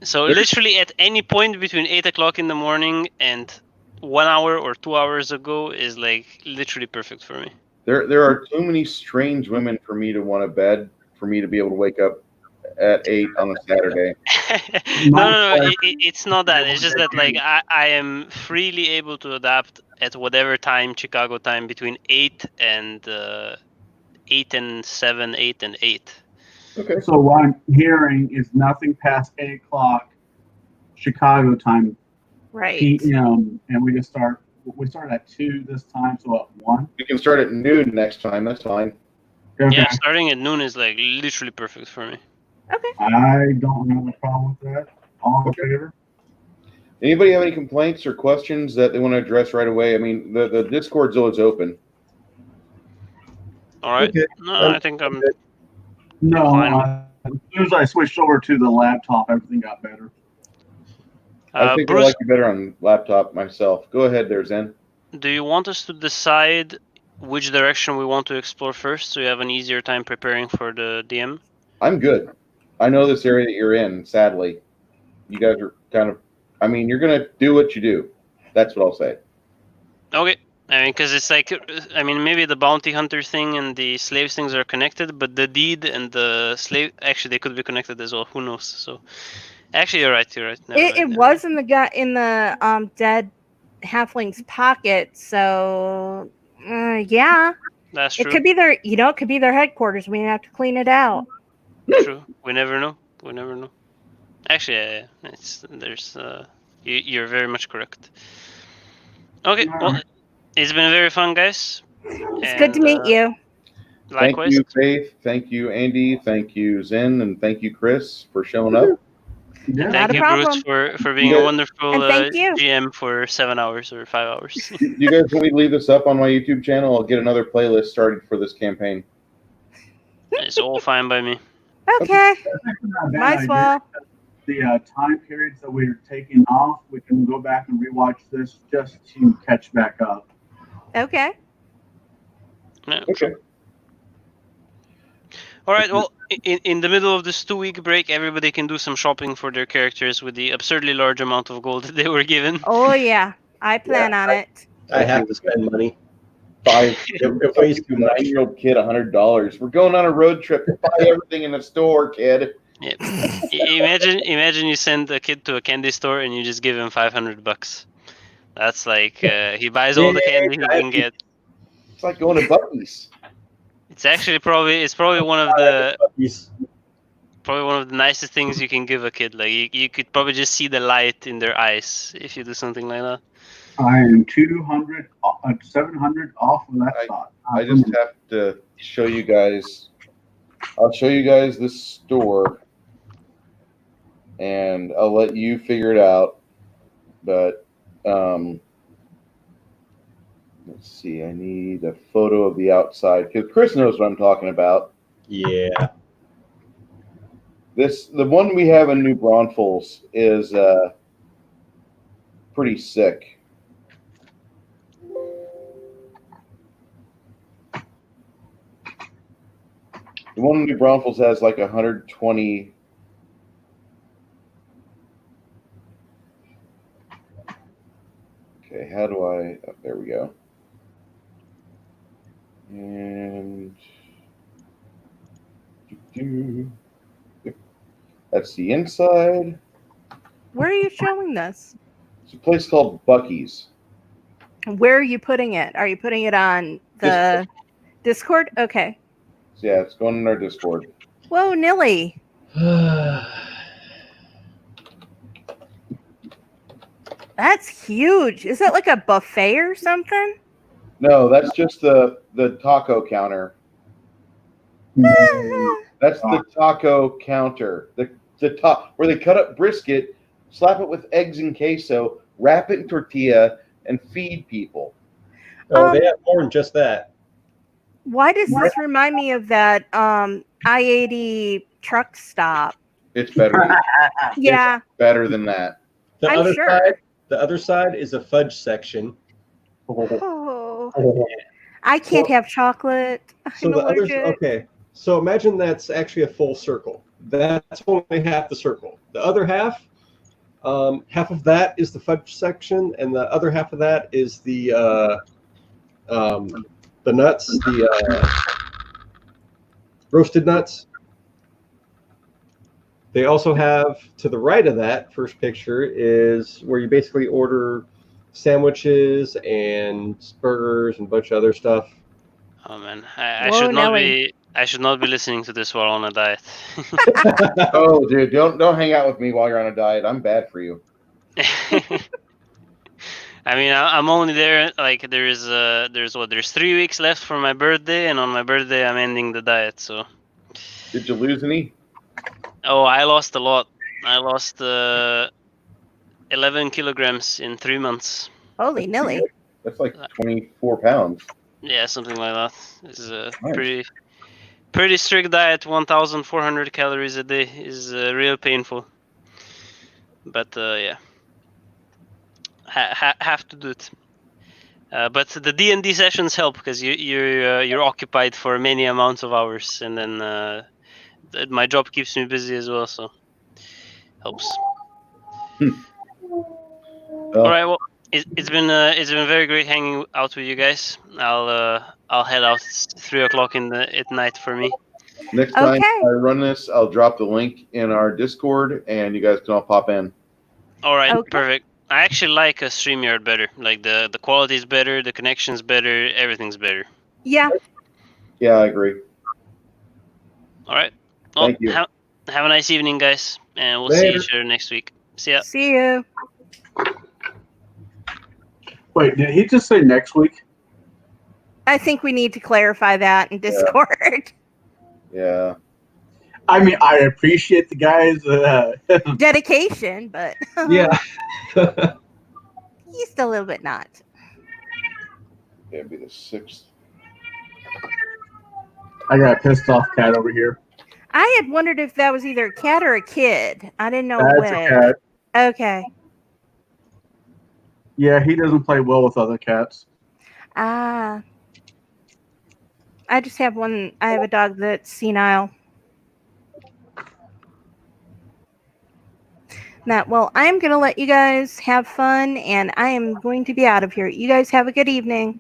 So
There-
literally at any point between 8 o'clock in the morning and 1 hour or 2 hours ago is like literally perfect for me.
There are too many strange women for me to want to bed for me to be able to wake up at 8 on a Saturday.
No. It's not that. It's just that like I am freely able to adapt at whatever time Chicago time between 8 and 7, 8 and 8.
Okay.
So what I'm hearing is nothing past 8 o'clock Chicago time
Right.
PM, and we just start. We start at 2 this time, so at 1.
You can start at noon next time. That's fine.
Okay.
Yeah, starting at noon is like literally perfect for me.
I don't have a problem with that. All in favor?
Anybody have any complaints or questions that they want to address right away? I mean, the Discord's always open.
All right.
Okay.
No, I think I'm.
No.
Fine.
As soon as I switched over to the laptop, everything got better.
I think I
Bruce,
like you better on laptop myself. Go ahead there, Zen.
do you want us to decide which direction we want to explore first, so you have an easier time preparing for the DM?
I'm good. I know this area that you're in, sadly. You guys are kind of, I mean, you're going to do what you do. That's what I'll say.
Okay. I mean, because it's like, I mean, maybe the bounty hunter thing and the slaves things are connected, but the deed and the slave, actually, they could be connected as well. Who knows? So, actually, you're right. Never
It
mind, never
was in the dead halfling's pocket, so yeah,
mind. That's
it
true.
could be their. It could be their headquarters. We have to clean it out.
True. We never know. Actually, yeah. You're very much correct. Okay. Well, it's been very fun, guys.
It's good to meet you.
Likewise.
Thank you, Faith. Thank you, Andy. Thank you, Zen. And thank you, Chris, for showing up.
Yeah.
Not
Thank
a
you,
problem.
Bruce, for being
Yeah.
a wonderful
And thank you.
GM for 7 hours or 5 hours.
You guys want me to leave this up on my YouTube channel? I'll get another playlist started for this campaign.
It's all fine by me.
Okay,
That's actually not a bad
might as
idea.
well.
The time periods that we're taking off, we can go back and rewatch this just to catch back up.
Okay.
Yeah.
Okay.
All right. Well, in the middle of this 2-week break, everybody can do some shopping for their characters with the absurdly large amount of gold that they were given.
Oh yeah, I plan on it.
I have to spend money.
It
weighs
a
too much.
9-year-old kid $100. We're going on a road trip. Buy everything in the store, kid.
Yeah. Imagine you send a kid to a candy store and you just give him $500. That's like he buys all the candy he can get.
It's like going to Buc-ee's.
It's actually probably one of the
Yes.
nicest things you can give a kid. Like you could probably just see the light in their eyes if you do something like that.
I am 200, 700 off of that thought.
I just have to show you guys. I'll show you guys this store, and I'll let you figure it out. But let's see. I need a photo of the outside because Chris knows what I'm talking about.
Yeah.
The one we have in New Braunfels is pretty sick. The one in New Braunfels has like 120. Okay, how do I? Oh, there we go. And that's the inside.
Where are you showing this?
It's a place called Buc-ee's.
Where are you putting it? Are you putting it on the Discord? Okay.
So yeah, it's going in our Discord.
Whoa, Nilly. That's huge. Is that like a buffet or something?
No, that's just the taco counter. That's the taco counter. The top where they cut up brisket, slap it with eggs and queso, wrap it in tortilla, and feed people.
Oh, they have more than just that.
Why does this remind me of that I-80 truck stop?
It's better.
Yeah.
It's better than that.
I'm sure.
The other side is a fudge section.
Oh. I can't have chocolate.
So
I'm
the others,
allergic.
okay. So imagine that's actually a full circle. That's only half the circle. The other half, half of that is the fudge section, and the other half of that is the nuts, the roasted nuts. They also have, to the right of that first picture, is where you basically order sandwiches and burgers and a bunch of other stuff.
Oh man, I
Whoa,
should not
Nelly.
be. I should not be listening to this while on a diet.
Oh, dude, don't hang out with me while you're on a diet. I'm bad for you.
I mean, I'm only there. Like, there's 3 weeks left for my birthday, and on my birthday, I'm ending the diet. So.
Did you lose any?
Oh, I lost a lot. I lost 11 kilograms in 3 months.
Holy Nelly.
That's like 24 pounds.
Yeah, something like that. This is a
Nice.
pretty strict diet. 1,400 calories a day is real painful. But yeah, have to do it. But the D&D sessions help because you're occupied for many amounts of hours, and then my job keeps me busy as well, so helps. All right, well, it's been very great hanging out with you guys. I'll head out. It's 3 o'clock at night for me.
Next time
Okay.
I run this, I'll drop the link in our Discord, and you guys can all pop in.
All right,
Okay.
perfect. I actually like a StreamYard better. Like the quality is better, the connection's better, everything's better.
Yeah.
Yeah, I agree.
All right. Well,
Thank you.
Have a nice evening, guys, and we'll see
Later.
each other next week. See ya.
See you.
Wait, did he just say next week?
I think we need to clarify that in Discord.
Yeah.
I mean, I appreciate the guys.
Dedication, but
Yeah.
just a little bit not.
It'd be the 6th.
I got a pissed off cat over here.
I had wondered if that was either a cat or a kid. I didn't know
That's
which.
a cat.
Okay.
Yeah, he doesn't play well with other cats.
I just have one. I have a dog that's senile. Well, I'm going to let you guys have fun, and I am going to be out of here. You guys have a good evening.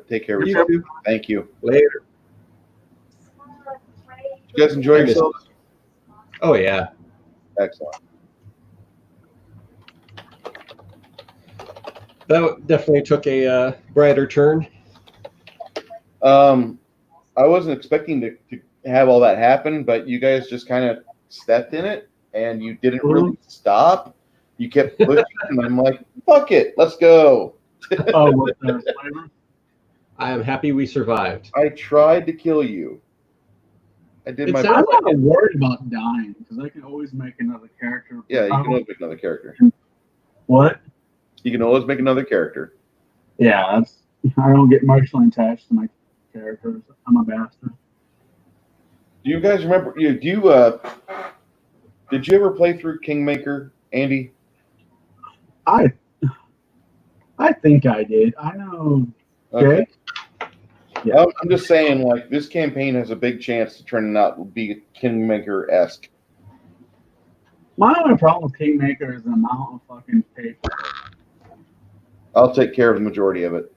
Take care of
You
yourself.
too.
Thank you.
Later.
You guys enjoy
I miss
yourselves?
Oh yeah.
Excellent.
That definitely took a brighter turn.
I wasn't expecting to have all that happen, but you guys just kind of stepped in it, and you didn't really stop. You kept pushing, and I'm like, fuck it, let's go.
Oh, what the flavor?
I am happy we survived.
I tried to kill you. I did
It
my
sounds
best.
I'm not worried about dying because I can always make another character.
Yeah, you can always make another character.
What?
You can always make another character.
Yeah, I don't get emotionally attached to my characters. I'm a bastard.
Do you guys remember? Did you ever play through Kingmaker, Andy?
I think I did. I know.
Okay.
Jake? Yeah.
I'm just saying, like, this campaign has a big chance to turn out to be Kingmaker-esque.
My only problem with Kingmaker is the amount of fucking paper.
I'll take care of the majority of it.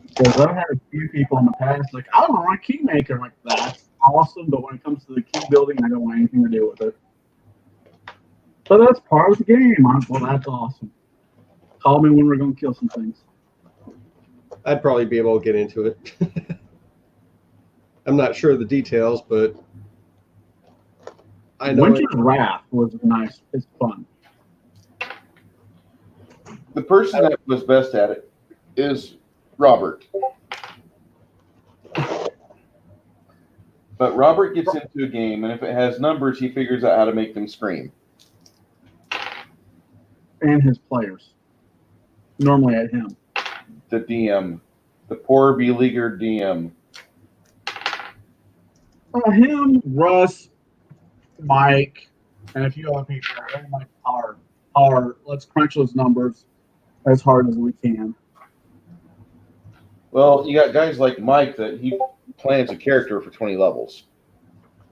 Because I've had a few people in the past like, I don't want Kingmaker. I'm like, that's awesome, but when it comes to the key building, I don't want anything to do with it. But that's part of the game. Well, that's awesome. Call me when we're going to kill some things.
I'd probably be able to get into it. I'm not sure of the details, but I know
Winter's Wrath was nice. It's fun.
The person that was best at it is Robert. But Robert gets into a game, and if it has numbers, he figures out how to make them scream.
And his players. Normally at him.
The DM, the poor beleaguered DM.
Him, Russ, Mike, and a few other people are very much hard. Let's crunch those numbers as hard as we can.
Well, you got guys like Mike that he plans a character for 20 levels.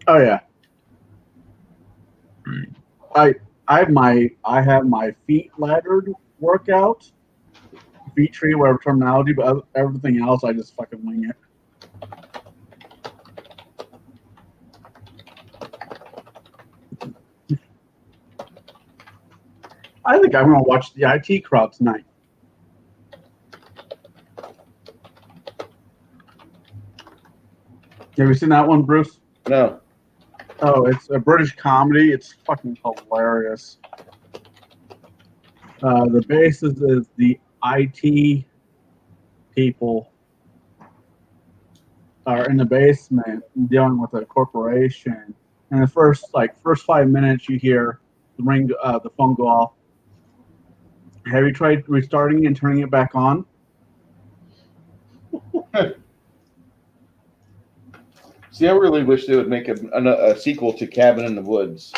Oh yeah. I have my feet laddered workout, feet tree, whatever terminology, but everything else I just fucking wing it. I think I'm gonna watch the IT crowd tonight. Have you seen that one, Bruce?
No.
Oh, it's a British comedy. It's fucking hilarious. The basis is the IT people are in the basement dealing with a corporation. And the first 5 minutes, you hear the phone go off. Have you tried restarting and turning it back on?
See, I really wish they would make a sequel to Cabin in the Woods.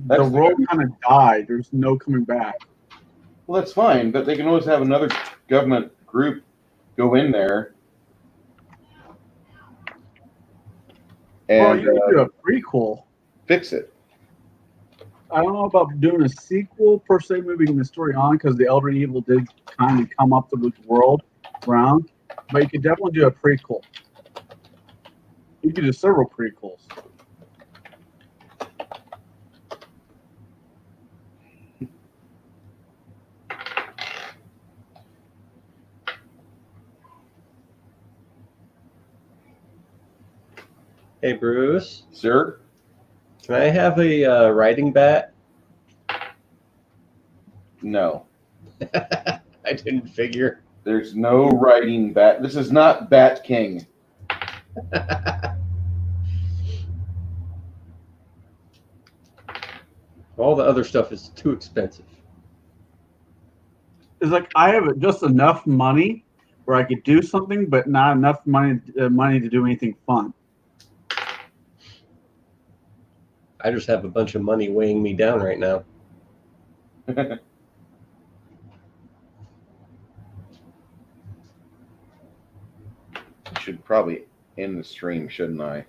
The world kind of died. There's no coming back.
Well, that's fine, but they can always have another government group go in there.
Well,
And
you can do a prequel.
fix it.
I don't know about doing a sequel per se, moving the story on, because the Elder Evil did kind of come up through the world around. But you could definitely do a prequel. You could do several prequels.
Hey, Bruce,
Sir?
can I have a riding bat?
No.
I didn't figure.
There's no writing Bat. This is not Bat King.
All the other stuff is too expensive.
It's like I have just enough money where I could do something, but not enough money to do anything fun.
I just have a bunch of money weighing me down right now.
I should probably end the stream, shouldn't I?